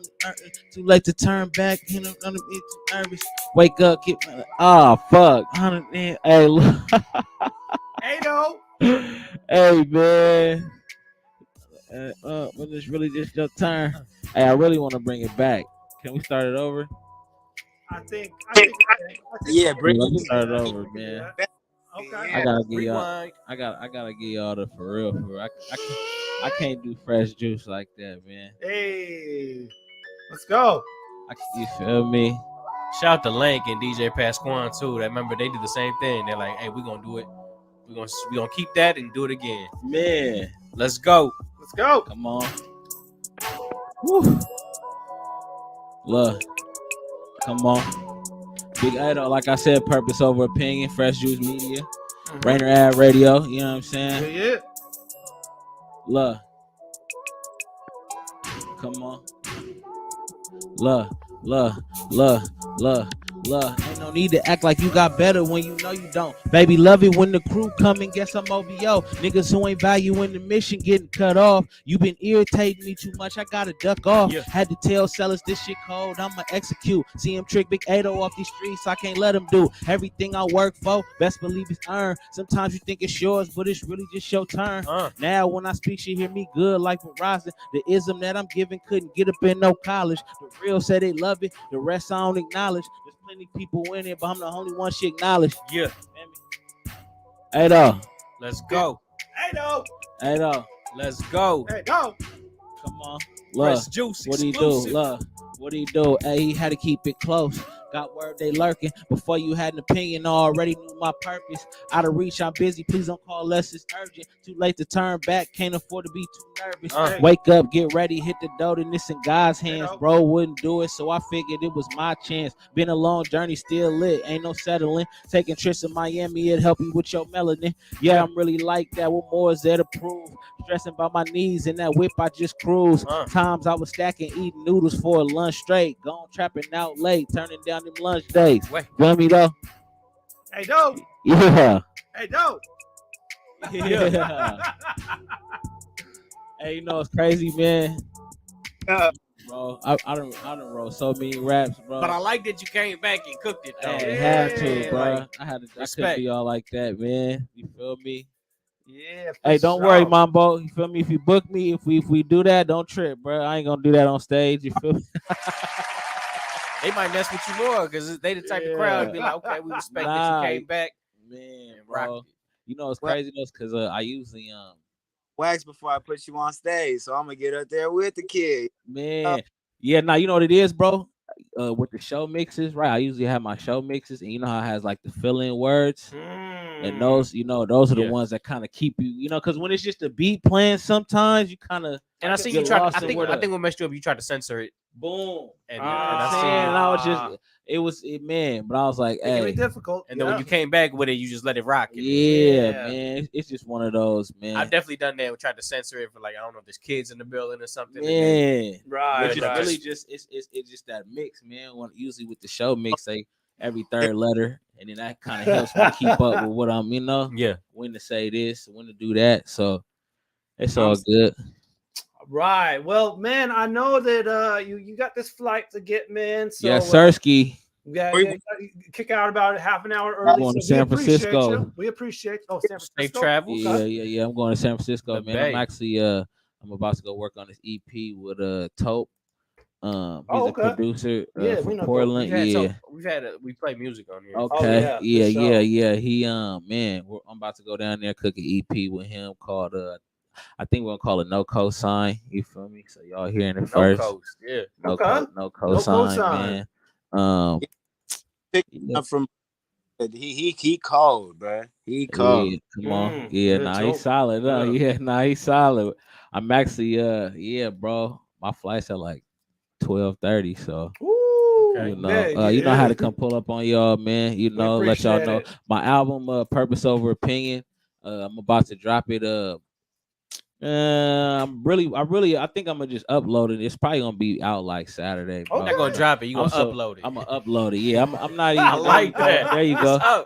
Too late to turn back. You know, I'm too nervous. Wake up, get my fuck. Hey, look. Hey, no. Hey, man. When it's really just your turn. Hey, I really want to bring it back. Can we start it over? I think yeah, bring it. Start it over, man. Okay. I gotta give y'all. I gotta give y'all the for real. I can't do fresh juice like that, man. Hey, let's go. You feel me? Shout out to Lank and DJ Pasquan too. I remember they did the same thing. They're like, "Hey, we're gonna do it. We're gonna keep that and do it again." Man, let's go. Let's go. Come on. Woo. Look. Come on. Big 8, like I said, purpose over opinion, Fresh Juice Media, Rainier Avenue Radio, you know what I'm saying? Yeah. Look. Come on. Look. Ain't no need to act like you got better when you know you don't. Baby, love it when the crew come and guess I'm OVO. Niggas who ain't valuing the mission getting cut off. You been irritating me too much, I gotta duck off. Yeah. Had to tell sellers this shit cold, I'ma execute. See him trick Big 8 off these streets, I can't let him do everything I work for. Best believe it's earned. Sometimes you think it's yours, but it's really just your turn. Now when I speak, she hear me good like Verizon. The ism that I'm giving couldn't get up in no college. The real say they love it, the rest I don't acknowledge. There's plenty people in it, but I'm the only one she acknowledged. Yeah. 8 Let's go. 8 Let's go. Hey, go. Come on. Fresh Juice. What do you do? Love. What do you do? Hey, he had to keep it close. Got word they lurking. Before you had an opinion, I already knew my purpose. Out of reach, I'm busy. Please don't call unless it's urgent. Too late to turn back. Can't afford to be too nervous. Wake up, get ready, hit the dough. Then this in God's hands. Bro wouldn't do it, so I figured it was my chance. Been a long journey, still lit. Ain't no settling. Taking trips to Miami, it help you with your melanin. Yeah, I'm really like that. What more is there to prove? Stressing by my knees in that whip, I just cruise. Times I was stacking, eating noodles for a lunch straight. Gone trapping out late, turning down them lunch days. Feel me though? Hey, dope. Yeah. Hey, dope. Yeah. Hey, you know it's crazy, man. Bro, I done wrote so many raps, bro. But I like that you came back and cooked it, though. I had to, bro. I couldn't be all like that, man. You feel me? Yeah. Hey, don't worry, Mambo. You feel me? If you book me, if we do that, don't trip, bro. I ain't gonna do that on stage. You feel me? They might mess with you more because they the type of crowd to be like, okay, we respect that you came back. Man, bro. You know it's crazy though, because I usually wax before I put you on stage, so I'm gonna get up there with the kid. Man, yeah. Now you know what it is, bro. With the show mixes, right? I usually have my show mixes, and you know how it has like the fill-in words, and those, those are the ones that kind of keep you, because when it's just a beat playing, sometimes you kind of. And I see you try. I think what messed you up, you tried to censor it. Boom. And I was just, man. But I was like, hey, it can be difficult. And then when you came back with it, you just let it rock. Yeah, man. It's just one of those, man. I've definitely done that. We tried to censor it for like, I don't know if there's kids in the building or something. Yeah, right. It's really just it's just that mix, man. Usually with the show mix, they every third letter, and then that kind of helps me keep up with what I'm, when to say this, when to do that. So it's all good. Right. Well, man, I know that you got this flight to get, man. So, yes, Sirski. Yeah, kick out about half an hour early. I'm going to San Francisco. We appreciate. Oh, San Francisco. Safe travels. Yeah. I'm going to San Francisco, man. I'm actually I'm about to go work on this EP with Tope. He's a producer from Portland. We play music on here. Okay. Yeah. He man, I'm about to go down there, cook an EP with him called I think we're gonna call it No Cosign. You feel me? So y'all hearing it first. No Cosign, man. Up from he cold, bro. He cold. Yeah, come on. He's solid. He's solid. I'm actually bro. My flight's at like 12:30, so you know how to come pull up on y'all, man. You know, let y'all know my album Purpose Over Opinion. I'm about to drop it. I think I'm gonna just upload it. It's probably gonna be out like Saturday. Bro. You're not gonna drop it. You gonna upload it. I'm gonna upload it. Yeah, I'm not even. I like that. There you go.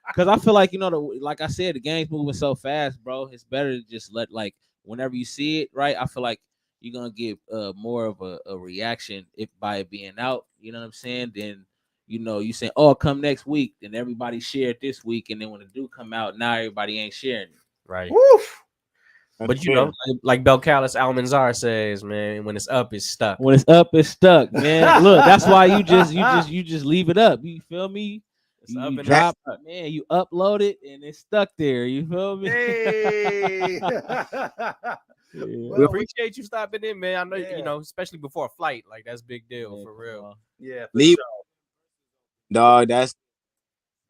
Because I feel like like I said, the game's moving so fast, bro. It's better to just let whenever you see it, right? I feel like you're gonna get more of a reaction by it being out. You know what I'm saying? Then you saying, "Oh, come next week," then everybody shared this week, and then when it do come out, now everybody ain't sharing it. Right. Woof. But like Belcalis Almanzar says, man, when it's up, it's stuck. When it's up, it's stuck, man. Look, that's why you just leave it up. You feel me? You drop, man. You upload it and it's stuck there. You feel me? Hey. We appreciate you stopping in, man. I know, especially before a flight, like that's a big deal for real. Yeah, leave, dog.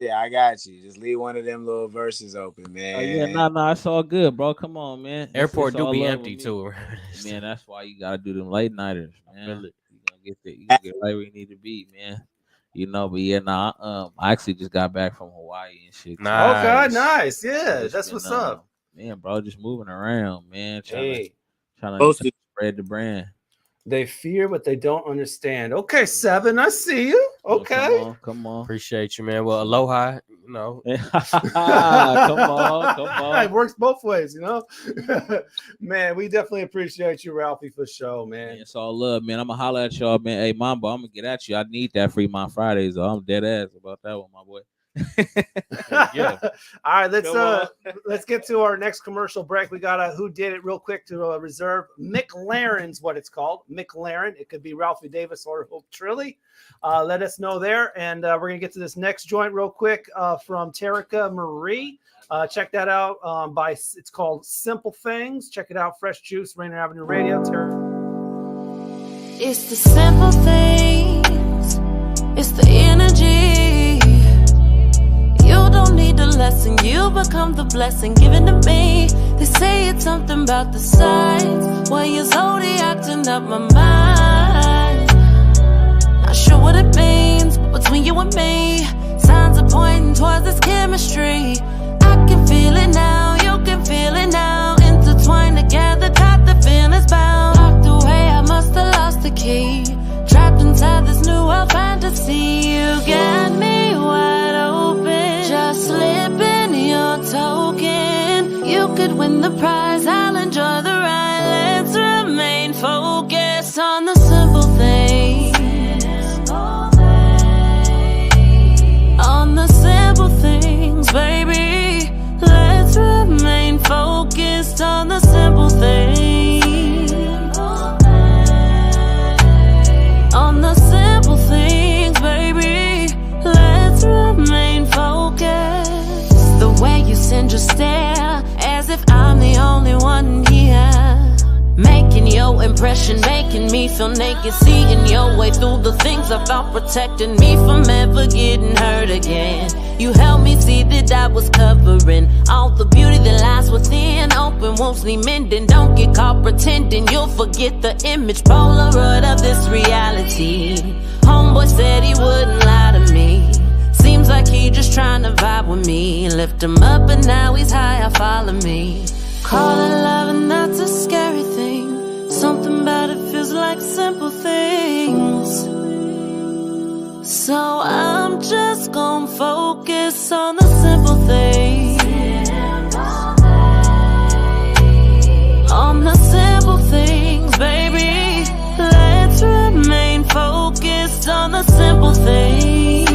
I got you. Just leave one of them little verses open, man. Nah, it's all good, bro. Come on, man. Airport do be empty too, man. That's why you gotta do them late nighters, man. You gonna get right where you need to be, man. But I actually just got back from Hawaii and shit. Nice. Okay, nice. Yeah, that's what's up. Man, bro, just moving around, man. Trying to spread the brand. They fear what they don't understand. Okay, 7, I see you. Okay. Come on. Appreciate you, man. Well, aloha, come on. It works both ways, Man, we definitely appreciate you, Ralphie, for sure, man. It's all love, man. I'm going to holler at y'all, man. Hey, Mambo, I'm going to get at you. I need that Fremont Fridays, though. I'm dead ass about that one, my boy. Yeah. All right, let's get to our next commercial break. We got a Who Did It real quick to reserve. McLaren's what it's called. McLaren. It could be Ralphy Davis or Hope Trilly. Let us know there. And we're gonna get to this next joint real quick from Terica Marie. Check that out. It's called Simple Things. Check it out. Fresh Juice, Rainier Avenue Radio. It's the simple things. It's the energy. You don't need the lesson, you become the blessing given to me. They say it's something about the size. Why you're zodiacting up my mind. Not sure what it means, but between you and me, signs are pointing towards this chemistry. I can feel it now, you can feel it now. Intertwined together, got the feelings bound. Locked away, I must have lost the key. Trapped inside this new world fantasy. You got me wide open. Just slip in your token. You could win the prize, I'll enjoy the ride. Let's remain focused on the simple things. On the simple things, baby. Let's remain focused on the simple things. On the simple things, baby. Let's remain focused. The way you send your stare, as if I'm the only one here. Making your impression, making me feel naked. Seeing your way through the things I thought protecting me from ever getting hurt again. You helped me see that I was covering all the beauty that lies within. Open wounds need mending. Don't get caught pretending you'll forget the image Polaroid of this reality. Homeboy said he wouldn't lie to me. Seems like he just trying to vibe with me. Lift him up and now he's high, follow me. Call it love and that's a scary thing. Something about it feels like simple things. So I'm just gonna focus on the simple things. On the simple things. the simple things.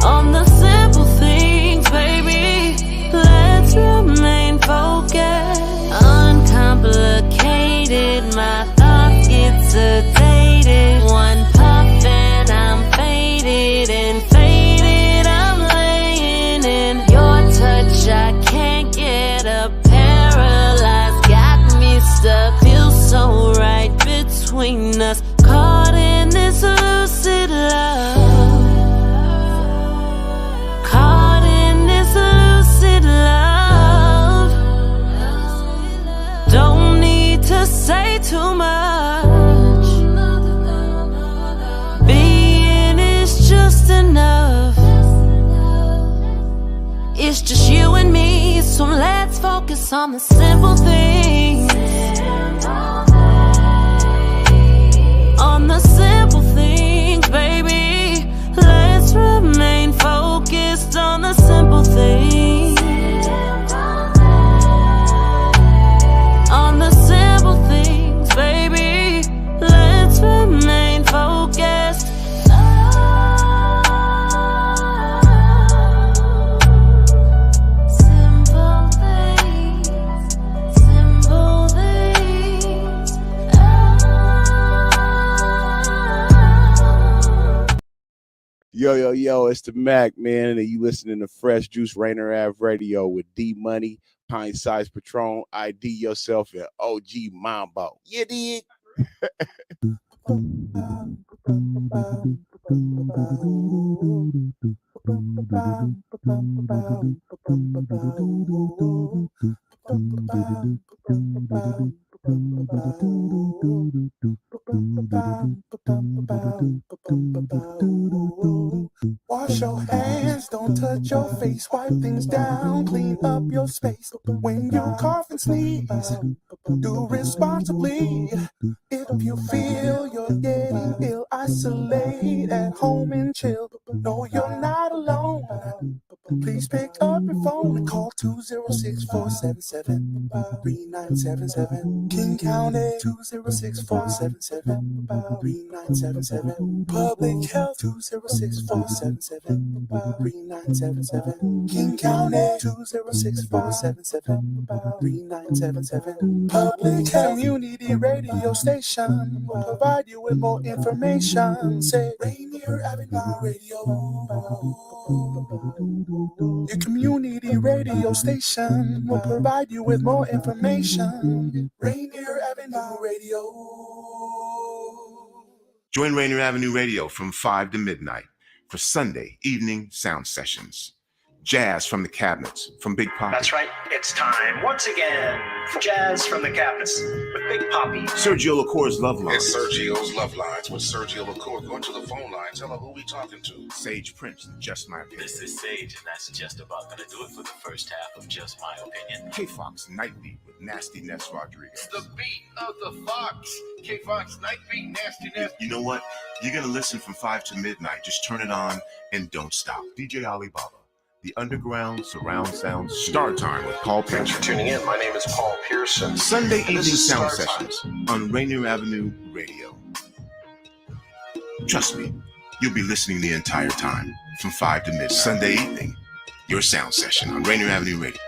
On the simple things, baby. Let's remain focused. Uncomplicated, my thoughts get sedated. One puff and I'm faded, and faded I'm laying in your touch. I can't get up, paralyzed, got me stuck. Feels so right between us, caught in this lucid love. Caught in this lucid love. Don't need to say too much. Being is just enough. It's just you and me, so let's focus on the simple things. On the simple things, baby. Let's remain focused on the simple things. On the simple things, baby. Let's remain focused. Simple things, simple things. Yo, it's the Mac, man, and you listening to Fresh Juice Rainier Ave Radio with D Money, Pint Size Patron, ID Yourself, and OG Mambo. You dig? Wash your hands, don't touch your face, wipe things down, clean up your space. When you cough and sneeze, do responsibly. If you feel you're getting ill, isolate at home and chill. No, you're not alone. Please pick up your phone and call 206-477-3977. King County 206-477-3977. Public Health 206-477-3977. King County 206-477-3977. Public Health Community Radio Station will provide you with more information. Say Rainier Avenue Radio. Your community radio station will provide you with more information. Rainier Avenue Radio. Join Rainier Avenue Radio from 5 to midnight for Sunday evening sound sessions. Jazz from the cabinets from Big Poppy. That's right. It's time once again for Jazz from the Cabinets with Big Poppy. Sergio LaCour's Love Lines. It's Sergio's Love Lines with Sergio LaCour. Go to the phone line. Tell her who we talking to. Sage Prince, Just My Opinion. This is Sage, and that's just about going to do it for the first half of Just My Opinion. K-Fox Nightbeat with Nasty Ness Rodriguez. The beat of the Fox. K-Fox Nightbeat, Nasty Ness. You know what? You're going to listen from 5 to midnight. Just turn it on and don't stop. DJ Alibaba. The Underground Surround Sound Start Time with Paul Pearson. Thanks for tuning in. My name is Paul Pearson. Sunday evening sound sessions on Rainier Avenue Radio. Trust me, you'll be listening the entire time from 5 to midnight. Sunday evening, your sound session on Rainier Avenue Radio.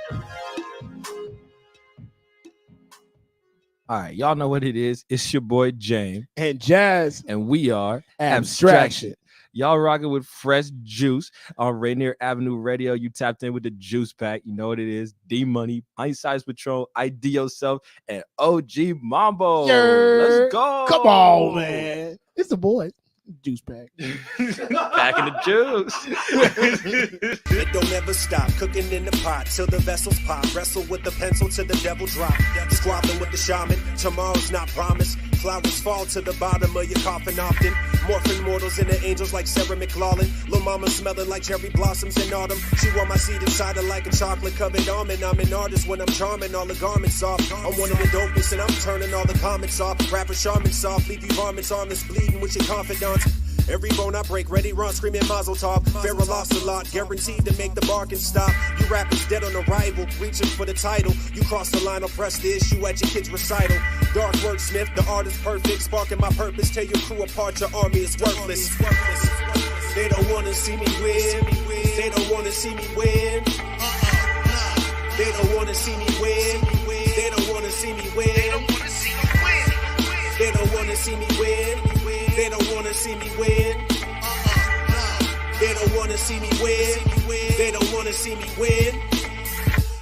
All right, y'all know what it is. It's your boy James and Jazz, and we are Abstraction. Y'all rocking with Fresh Juice on Rainier Avenue Radio. You tapped in with the Juice Pack. You know what it is. D Money, Pint Size Patron, ID Yourself, and OG Mambo. Let's go. Come on, man. It's the boy. Juice Pack. Packing the juice. It don't ever stop. Cooking in the pot till the vessels pop. Wrestle with the pencil till the devil drop. Squabbling with the shaman. Tomorrow's not promised. Flowers fall to the bottom of your coffin often. Morphing mortals into angels like Sarah McLachlan. Lil' mama smelling like cherry blossoms in autumn. She wore my seed inside her like a chocolate-covered almond. I'm an artist when I'm charming all the garments off. I'm one of the dopest and I'm turning all the comments off. Rapper Charmin soft, leave you varmints on this bleeding with your confidants. Every bone I break, ready, run, screaming Mazel Tov. Pharaoh lost a lot, guaranteed to make the bargain stop. You rappers dead on arrival, reaching for the title. You cross the line, I'll press the issue at your kid's recital. Dark wordsmith, the art is perfect. Sparking my purpose, tear your crew apart, your army is worthless. They don't wanna see me win. They don't wanna see me win. They don't wanna see me win. They don't wanna see me win. They don't wanna see me win. They don't wanna see me win. They don't wanna see me win. They don't wanna see me win.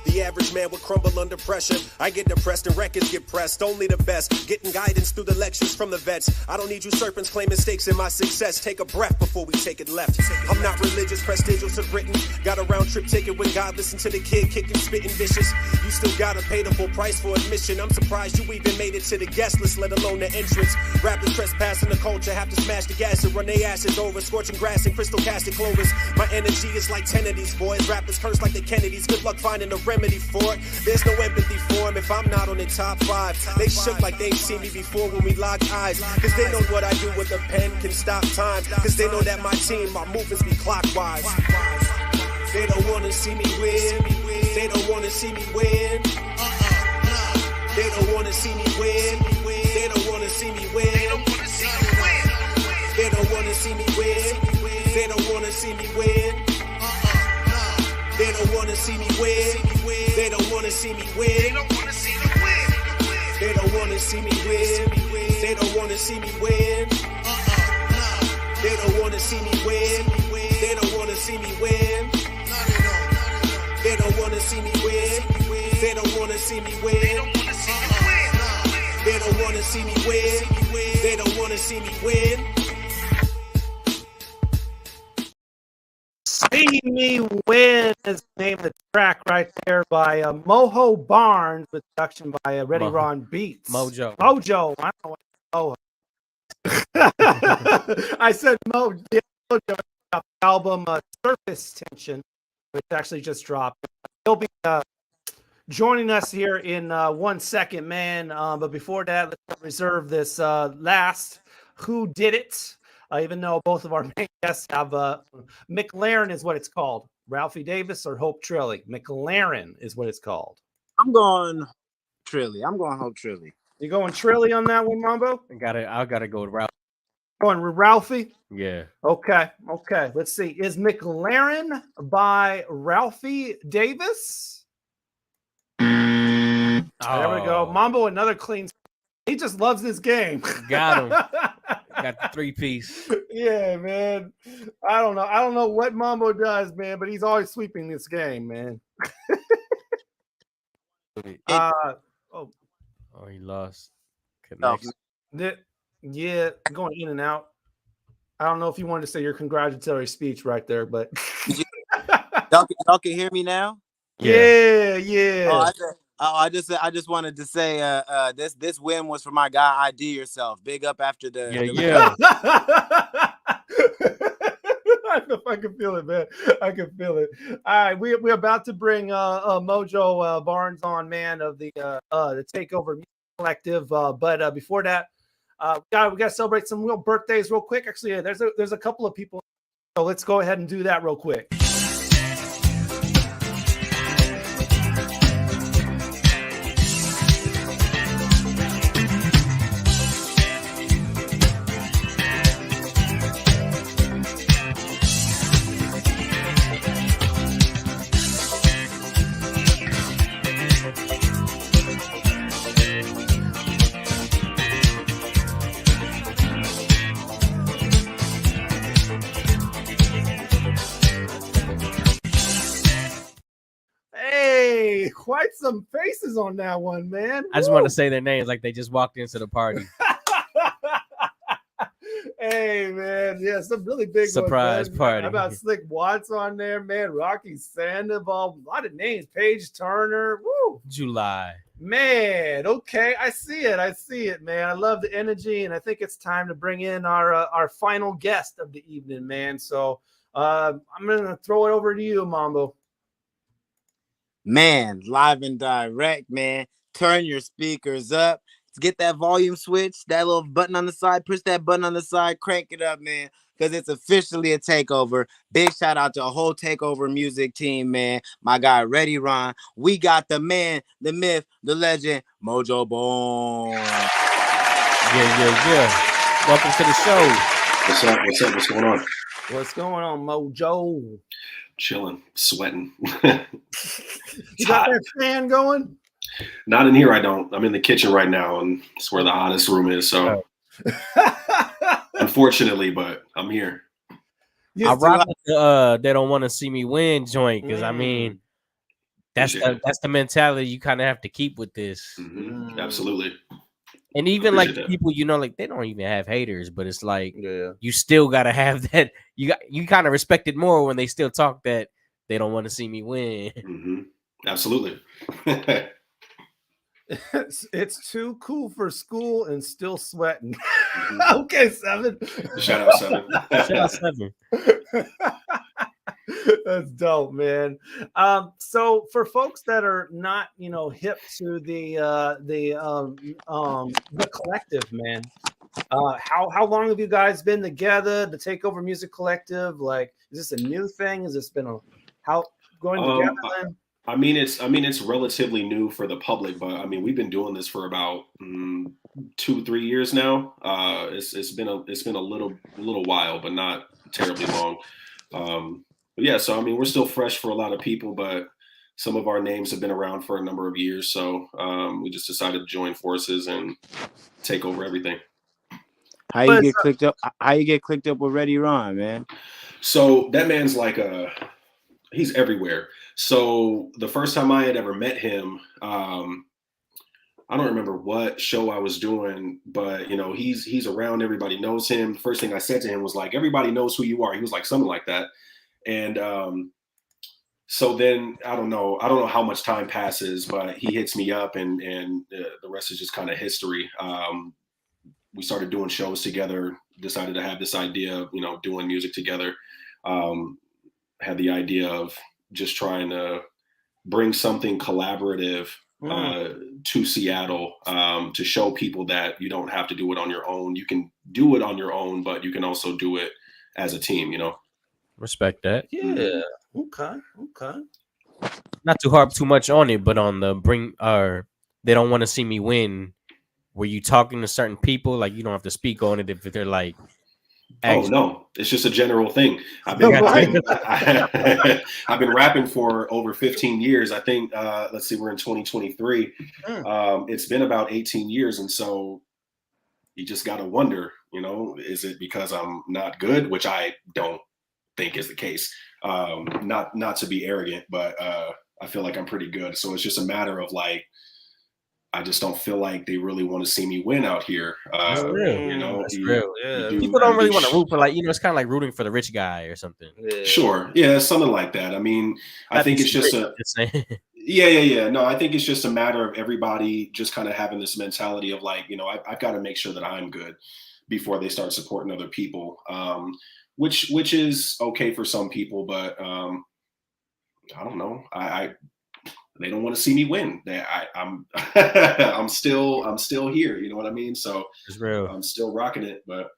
The average man would crumble under pressure. I get depressed and records get pressed. Only the best. Getting guidance through the lectures from the vets. I don't need you serpents claiming stakes in my success. Take a breath before we take it left. I'm not religious, prestigious or Britain. Got a round trip ticket when God listened to the kid kicking, spitting vicious. You still gotta pay the full price for admission. I'm surprised you even made it to the guest list, let alone the entrance. Rappers trespassing the culture, have to smash the gas and run their asses over. Scorching grass and crystal casted clovers. My energy is like 10 of these boys. Rappers curse like the Kennedys. Good luck finding a remedy for it. There's no empathy for them if I'm not on the top 5. They shook like they ain't seen me before when we locked eyes. Cause they know what I do with a pen can stop time. Cause they know that my team, my movements be clockwise. They don't wanna see me win. They don't wanna see me win. They don't wanna see me win. They don't wanna see me win. They don't wanna see me win. They don't wanna see me win. They don't wanna see me win. They don't wanna see me win. They don't wanna see me win. They don't wanna see me win. They don't wanna see me win. They don't wanna see me win. They don't wanna see me win. They don't wanna see me win. They don't wanna see me win. They don't wanna see me win. They don't wanna see me win. See Me Win is the name of the track right there by Mojo Barnes with production by Ready Ron Beats. Mojo. I don't know what I said Mojo. Album Surface Tension, which actually just dropped. He'll be joining us here in 1 second, man. But before that, let's reserve this last Who Did It? Even though both of our main guests have McLaren is what it's called. Ralphy Davis or Hope Trilly. McLaren is what it's called. I'm going Trilly. I'm going Hope Trilly. You going Trilly on that one, Mambo? I gotta go with Ralph. Going with Ralphie? Yeah. Okay. Let's see. Is McLaren by Ralphy Davis? There we go. Mambo, another clean. He just loves this game. Got him. Got the 3-piece. Yeah, man. I don't know what Mambo does, man, but he's always sweeping this game, man. He lost connection. Yeah, going in and out. I don't know if you wanted to say your congratulatory speech right there, but y'all can hear me now? Yeah. I just wanted to say this win was for my guy ID Yourself. Big up after the yeah. I can feel it, man. I can feel it. All right, we're about to bring Mojo Barnes on, man, of the Takeover Music Collective. But before that, we got to celebrate some real birthdays real quick. Actually, yeah, there's a couple of people, so let's go ahead and do that real quick. Quite some faces on that one, man. I just want to say their names like they just walked into the party. Hey, man. Yeah, some really big surprise ones, party. How about Slick Watts on there, man? Rocky Sandoval. A lot of names. Paige Turner. Woo. July. Man, okay. I see it, man. I love the energy, and I think it's time to bring in our final guest of the evening, man. So I'm going to throw it over to you, Mambo. Man, live and direct, man. Turn your speakers up. Get that volume switch, that little button on the side. Push that button on the side. Crank it up, man. because it's officially a takeover. Big shout out to a whole Takeover Music team, man. My guy, Ready Ron. We got the man, the myth, the legend, Mojo Barnes. Yeah. Welcome to the show. What's up? What's going on? What's going on, Mojo? Chilling, sweating. You got that fan going? Not in here, I don't. I'm in the kitchen right now, and it's where the hottest room is. So, unfortunately, but I'm here. I rock with the they don't want to see me win joint because I mean that's the mentality you kind of have to keep with this. Mm-hmm. Absolutely. And even like people, you know, like they don't even have haters, but it's like you still gotta have that. You kind of respect it more when they still talk that they don't want to see me win. Mm-hmm. Absolutely. It's too cool for school and still sweating. Okay, 7. Shout out 7. Shout out 7. That's dope, man. So for folks that are not, you know, hip to the collective, man, how long have you guys been together? The Takeover Music Collective, like, is this a new thing? Has this been going together? Then? I mean, it's relatively new for the public, but I mean, we've been doing this for about 2-3 years now. It's been a little while, but not terribly long. But yeah, so I mean, we're still fresh for a lot of people, but some of our names have been around for a number of years. So we just decided to join forces and take over everything. How you get clicked up? How you get clicked up with Ready Ron, man? So that man's like he's everywhere. So the first time I had ever met him, I don't remember what show I was doing, but you know, he's around. Everybody knows him. The first thing I said to him was like, "Everybody knows who you are." He was like, something like that. And so then I don't know how much time passes, but he hits me up, and the rest is just kind of history. We started doing shows together. Decided to have this idea of, you know, doing music together. Had the idea of just trying to bring something collaborative to Seattle, to show people that you don't have to do it on your own. You can do it on your own, but you can also do it as a team, you know? Respect that. Yeah. Okay. Not to harp too much on it, but on the they don't want to see me win. Were you talking to certain people? Like, you don't have to speak on it if they're like, oh no, it's just a general thing. I've been rapping for over 15 years. I think let's see, we're in 2023. It's been about 18 years, and so you just gotta wonder, you know, is it because I'm not good, which I don't think is the case. Not to be arrogant, but I feel like I'm pretty good. So it's just a matter of like, I just don't feel like they really want to see me win out here. That's real. You know, that's real. Yeah. People don't really want to root for, like, you know, it's kind of like rooting for the rich guy or something. Sure. Yeah, something like that. I mean, I think it's just yeah. No, I think it's just a matter of everybody just kind of having this mentality of like, you know, I've got to make sure that I'm good before they start supporting other people. Which is okay for some people, but I don't know. They don't want to see me win. I'm still here. You know what I mean? So it's real. I'm still rocking it, but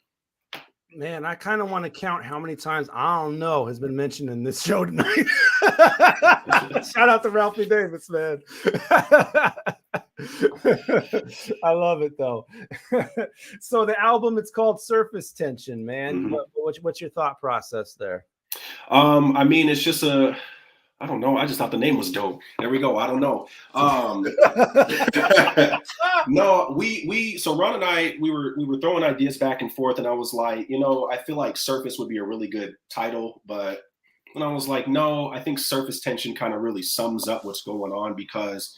man, I kind of want to count how many times, I don't know, has been mentioned in this show tonight. Shout out to Ralphy Davis, man. I love it though. So the album, it's called Surface Tension, man. Mm-hmm. What's your thought process there? I mean, it's just I don't know. I just thought the name was dope. There we go. I don't know. No, so Ron and I, we were throwing ideas back and forth, and I was like, you know, I feel like Surface would be a really good title, but and I was like, no, I think Surface Tension kind of really sums up what's going on, because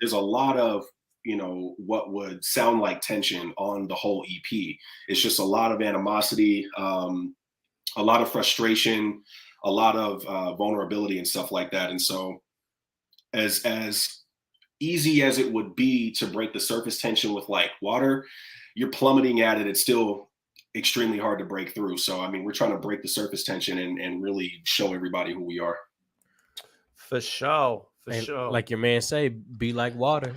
there's a lot of, you know, what would sound like tension on the whole EP. It's just a lot of animosity, a lot of frustration, a lot of vulnerability and stuff like that. And so as easy as it would be to break the surface tension with like water, you're plummeting at it. It's still extremely hard to break through. So, I mean, we're trying to break the surface tension and really show everybody who we are. For sure. For sure. Like your man say, be like water.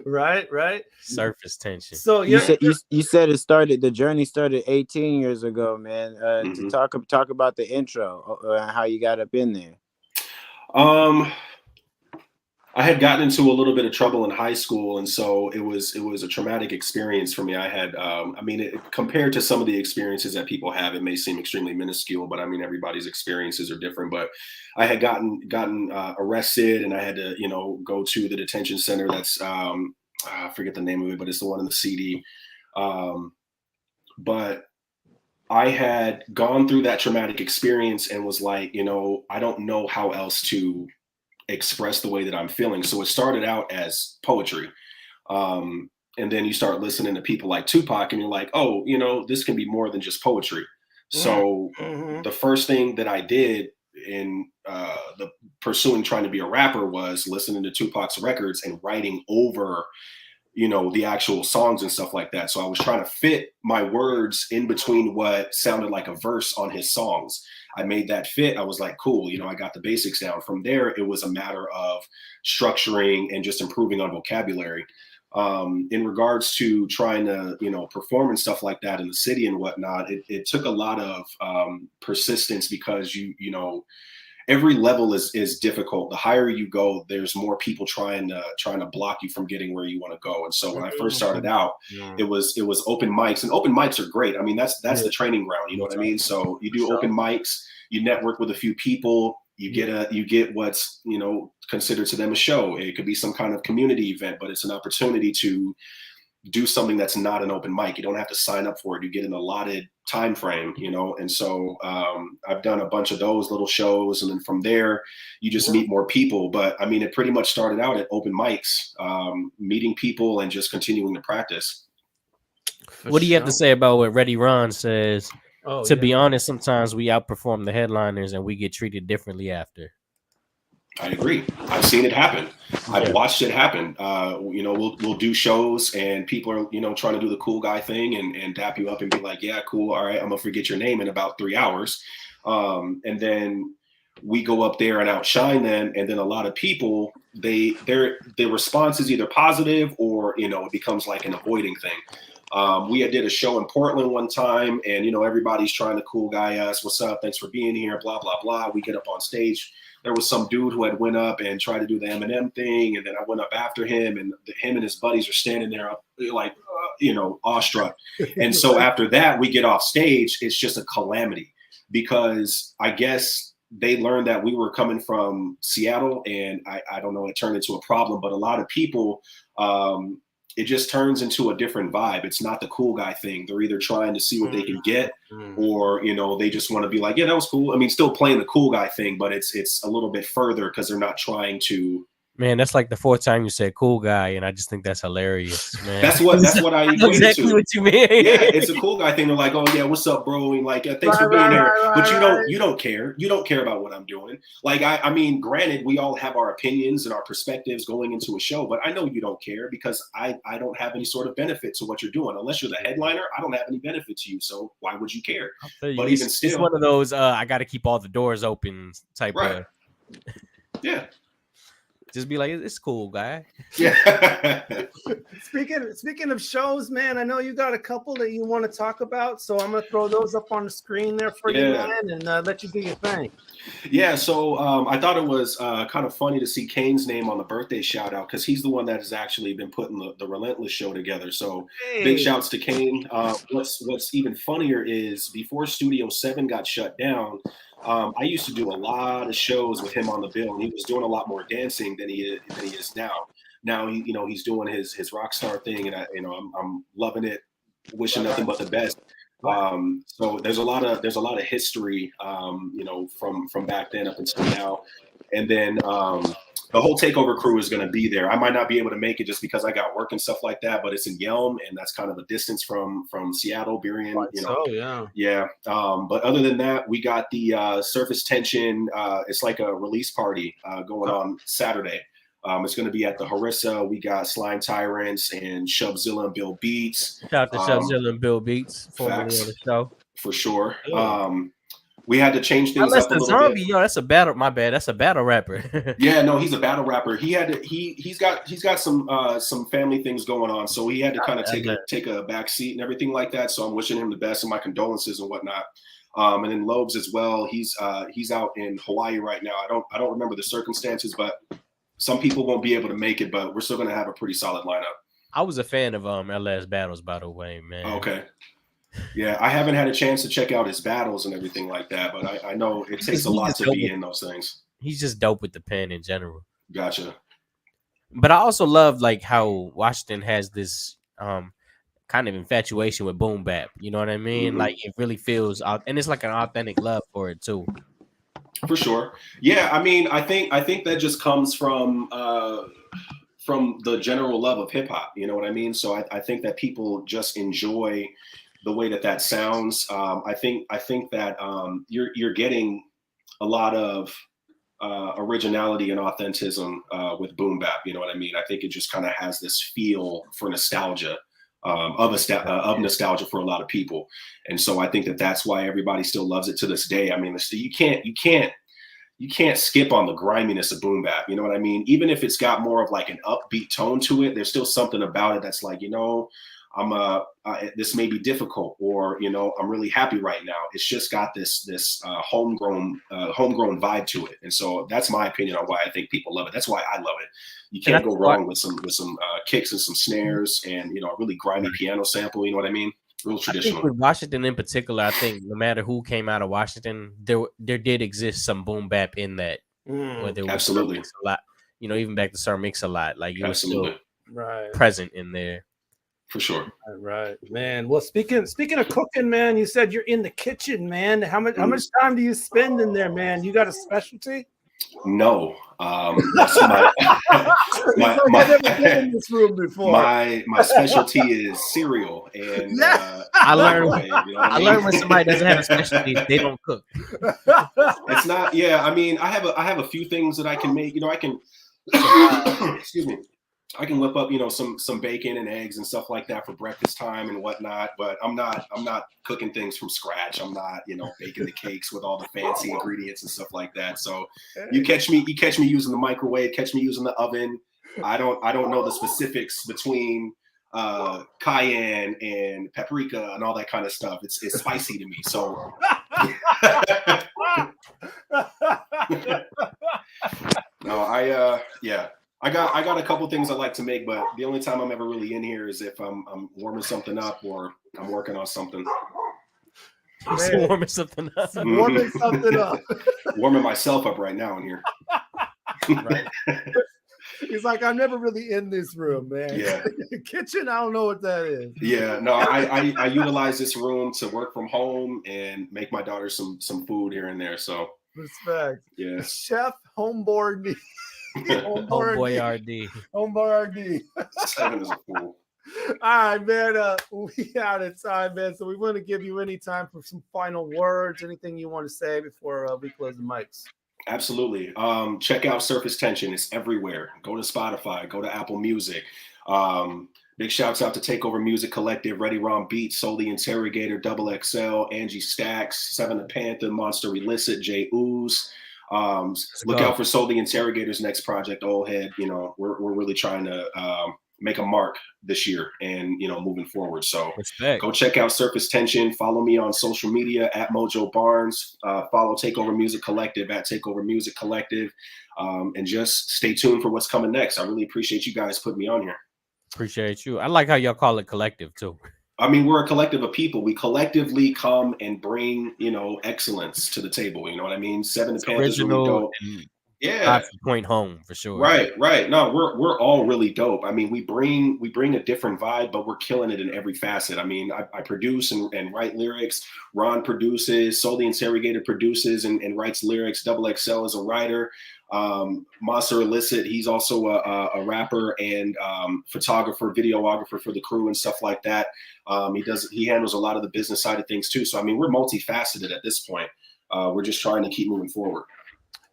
Right. Surface tension. So you said the journey started 18 years ago, man. To talk about the intro and how you got up in there. I had gotten into a little bit of trouble in high school, and so it was a traumatic experience for me. I had, compared to some of the experiences that people have, it may seem extremely minuscule, but I mean, everybody's experiences are different. But I had gotten arrested, and I had to, go to the detention center. That's I forget the name of it, but it's the one in the CD. But I had gone through that traumatic experience and was like, I don't know how else to express the way that I'm feeling. So it started out as poetry. And then you start listening to people like Tupac and you're like, oh, this can be more than just poetry. So the first thing that I did in the pursuing trying to be a rapper was listening to Tupac's records and writing over the actual songs and stuff like that. So I was trying to fit my words in between what sounded like a verse on his songs. I made that fit. I was like, cool, I got the basics down. From there, it was a matter of structuring and just improving on vocabulary. In regards to trying to, perform and stuff like that in the city and whatnot, it took a lot of persistence because every level is difficult. The higher you go, there's more people trying to block you from getting where you want to go. And so when I first started out, it was open mics, and open mics are great. I mean, that's the training ground. You know what I mean? So you do open mics, you network with a few people, you get what's, considered to them a show. It could be some kind of community event, but it's an opportunity to do something that's not an open mic. You don't have to sign up for it. You get an allotted time frame, and so I've done a bunch of those little shows, and then from there you just meet more people. But I mean, it pretty much started out at open mics, meeting people and just continuing to practice. What do you have to say about what Reddy Ron says? To be honest, sometimes we outperform the headliners and we get treated differently after. I agree. I've seen it happen. I've watched it happen. We'll do shows and people are, trying to do the cool guy thing and dap you up and be like, yeah, cool. All right, I'm gonna forget your name in about 3 hours. And then we go up there and outshine them. And then a lot of people, their response is either positive or, it becomes like an avoiding thing. We did a show in Portland one time and, everybody's trying to cool guy us. What's up? Thanks for being here. Blah, blah, blah. We get up on stage. There was some dude who had went up and tried to do the Eminem thing. And then I went up after him and him and his buddies are standing there like, awestruck. And so after that, we get off stage. It's just a calamity because I guess they learned that we were coming from Seattle and I don't know, it turned into a problem, but a lot of people, it just turns into a different vibe. It's not the cool guy thing. They're either trying to see what they can get or, they just want to be like, yeah, that was cool. I mean, still playing the cool guy thing, but it's a little bit further because they're not trying to. Man, that's like the fourth time you said cool guy, and I just think that's hilarious, man. That's what I equate exactly to. What you mean. Yeah, it's a cool guy thing. They're like, oh yeah, what's up, bro? And like, thanks for being here. But you don't care. You don't care about what I'm doing. Like, I mean, granted, we all have our opinions and our perspectives going into a show, but I know you don't care because I don't have any sort of benefit to what you're doing. Unless you're the headliner, I don't have any benefit to you. So why would you care? But even still, it's one of those I got to keep all the doors open type of. Yeah. Just be like, it's cool, guy. Yeah. Speaking of shows, man, I know you got a couple that you want to talk about, so I'm gonna throw those up on the screen there for you, man, and let you do your thing. Yeah, so I thought it was kind of funny to see Kane's name on the birthday shout out because he's the one that has actually been putting the Relentless show together. So big shouts to Kane. What's even funnier is before Studio 7 got shut down, I used to do a lot of shows with him on the bill, and he was doing a lot more dancing than he is now. Now he's doing his rock star thing, and I'm loving it, wishing nothing but the best. So there's a lot of history, from back then up until now, and then the whole Takeover crew is going to be there. I might not be able to make it just because I got work and stuff like that, but it's in Yelm, and that's kind of a distance from Seattle, Burien. Yeah. But other than that, we got the Surface Tension. It's like a release party going on Saturday. It's going to be at the Harissa. We got Slime Tyrants and Shubzilla and Bill Beats. Shout out to Shubzilla and Bill Beats, formerly on the show. For sure. we had to change things Unless up a the little zombie, bit. yo, that's a battle. My bad, that's a battle rapper. Yeah, no, he's a battle rapper. He had to. He's got some family things going on, so he had to kind of take a back seat and everything like that. So I'm wishing him the best and my condolences and whatnot. And then Lobes as well. He's out in Hawaii right now. I don't remember the circumstances, but some people won't be able to make it. But we're still gonna have a pretty solid lineup. I was a fan of LS battles, by the way, man. Okay. Yeah, I haven't had a chance to check out his battles and everything like that, but I know it takes a lot to be in those things. He's just dope with the pen in general. Gotcha. But I also love like how Washington has this kind of infatuation with boom bap. You know what I mean? Like it really feels, and it's like an authentic love for it too. For sure. Yeah, I mean, I think that just comes from the general love of hip hop. You know what I mean? So I think that people just enjoy the way that sounds. I think that you're getting a lot of originality and authenticism with boom bap. You know what I mean? I think it just kind of has this feel for nostalgia, of nostalgia for a lot of people, and so I think that's why everybody still loves it to this day. I mean, you can't skip on the griminess of boom bap. You know what I mean? Even if it's got more of like an upbeat tone to it, there's still something about it that's like, you know, this may be difficult, or you know, I'm really happy right now. It's just got this homegrown vibe to it, and so that's my opinion on why I think people love it. That's why I love it. You can't go wrong with some kicks and some snares, and you know, a really grimy piano sample. You know what I mean? Real traditional. I think with Washington in particular, I think no matter who came out of Washington, there did exist some boom bap in that. Whether it was absolutely a lot, you know, even back to Sir Mix-a-Lot, like you were still present in there. For sure. Right, man. Well, speaking of cooking, man, you said you're in the kitchen, man. How much time do you spend in there, man? You got a specialty? No. That's I've never been in this room before. My specialty is cereal, and I learned when somebody doesn't have a specialty, they don't cook. It's not. Yeah, I mean, I have a few things that I can make. You know, I can. Excuse me. I can whip up, you know, some bacon and eggs and stuff like that for breakfast time and whatnot. But I'm not cooking things from scratch. I'm not, you know, baking the cakes with all the fancy ingredients and stuff like that. So you catch me using the microwave, catch me using the oven. I don't know the specifics between cayenne and paprika and all that kind of stuff. It's spicy to me. So no, I got a couple things I like to make, but the only time I'm ever really in here is if I'm warming something up or I'm working on something. Warming something up. Warming something up. Warming myself up right now in here. Right. He's like, I'm never really in this room, man. Yeah. Kitchen, I don't know what that is. Yeah, no, I utilize this room to work from home and make my daughter some food here and there. So respect. Yeah. Chef Homeboard. Homeboy RD. Homeboy RD. Seven is a fool. All right, man. We out of time, man. So we want to give you any time for some final words, anything you want to say before we close the mics. Absolutely. Check out Surface Tension. It's everywhere. Go to Spotify. Go to Apple Music. Big shouts out to Takeover Music Collective, Ready Ron Beats, Soul the Interrogator, Double XL, Angie Stacks, Seven the Panther, Monster Illicit, Jay Ooze. Look out for Soul the Interrogator's next project, Old Head. You know, we're really trying to make a mark this year and, you know, moving forward. So go check out Surface Tension. Follow me on social media at Mojo Barnes. Follow Takeover Music Collective at Takeover Music Collective. And just stay tuned for what's coming next. I really appreciate you guys putting me on here. Appreciate you. I like how y'all call it collective too. I mean, we're a collective of people. We collectively come and bring, you know, excellence to the table. You know what I mean? Seven the Panthers really dope. Yeah, point home for sure. Right. No, we're all really dope. I mean, we bring a different vibe, but we're killing it in every facet. I mean, I produce and write lyrics. Ron produces. Soul the Interrogator produces and writes lyrics. Double XL is a writer. Monster Illicit, he's also a rapper and photographer, videographer for the crew and stuff like that. He handles a lot of the business side of things too. So I mean, we're multifaceted at this point. We're just trying to keep moving forward.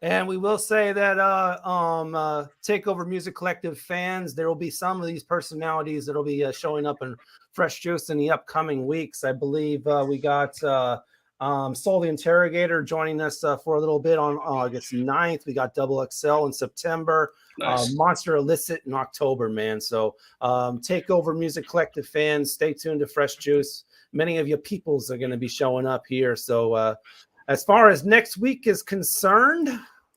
And we will say that Takeover Music Collective fans, there will be some of these personalities that will be showing up in Fresh Juice in the upcoming weeks. I believe we got Soul the Interrogator joining us for a little bit on August 9th. We got Double XL in September. Nice. Monster Illicit in October, man. So Takeover Music Collective fans, stay tuned to Fresh Juice. Many of your peoples are going to be showing up here. So as far as next week is concerned,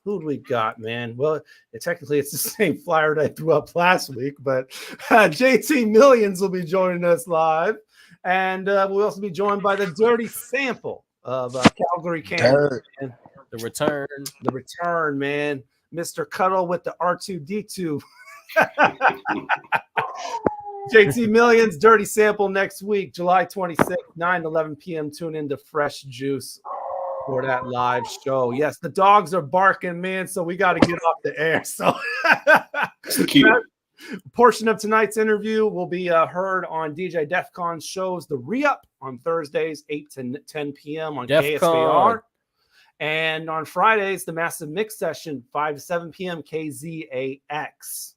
who do we got, man? Well, technically it's the same flyer that I threw up last week, but JT Millions will be joining us live. And we'll also be joined by the Dirty Sample of Calgary, Canada. The return. The return, man. Mr. Cuddle with the R2D2. JT Millions, Dirty Sample next week, July 26th, 9 to 11 p.m. Tune into Fresh Juice for that live show. Yes, the dogs are barking, man, so we got to get off the air. So that portion of tonight's interview will be heard on DJ Defcon's shows, The Re-Up on Thursdays, 8 to 10 p.m. on KSVR. And on Fridays, the Massive Mix Session, 5 to 7 p.m. KZAX.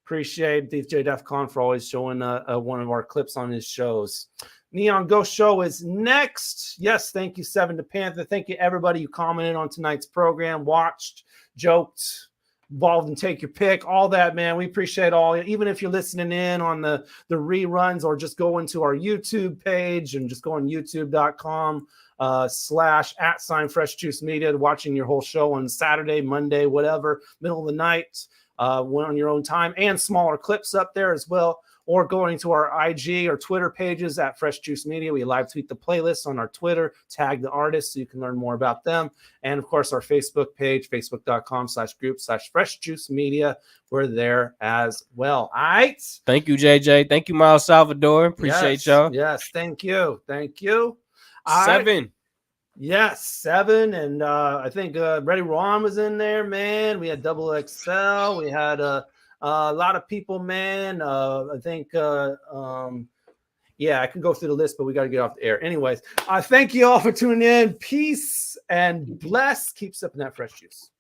Appreciate DJ Defcon for always showing one of our clips on his shows. Neon Ghost Show is next. Yes, thank you, Seven to Panther. Thank you, everybody who commented on tonight's program, watched, joked, involved in Take Your Pick, all that, man. We appreciate all. Even if you're listening in on the reruns or just go into our YouTube page and just go on youtube.com /@Fresh Juice Media, watching your whole show on Saturday, Monday, whatever, middle of the night, on your own time, and smaller clips up there as well. Or going to our IG or Twitter pages at Fresh Juice Media. We live tweet the playlist on our Twitter, tag the artists so you can learn more about them. And of course, our Facebook page, facebook.com/group/Fresh Juice Media. We're there as well. All right. Thank you, JJ. Thank you, Miles Salvador. Appreciate y'all. Yes. Thank you. Thank you. Seven. Right. Yes, 7. And I think Ready Ron was in there, man. We had Double XL. We had a lot of people, man. I think, yeah, I can go through the list, but we got to get off the air. Anyways, thank you all for tuning in. Peace and bless. Keep sipping that fresh juice.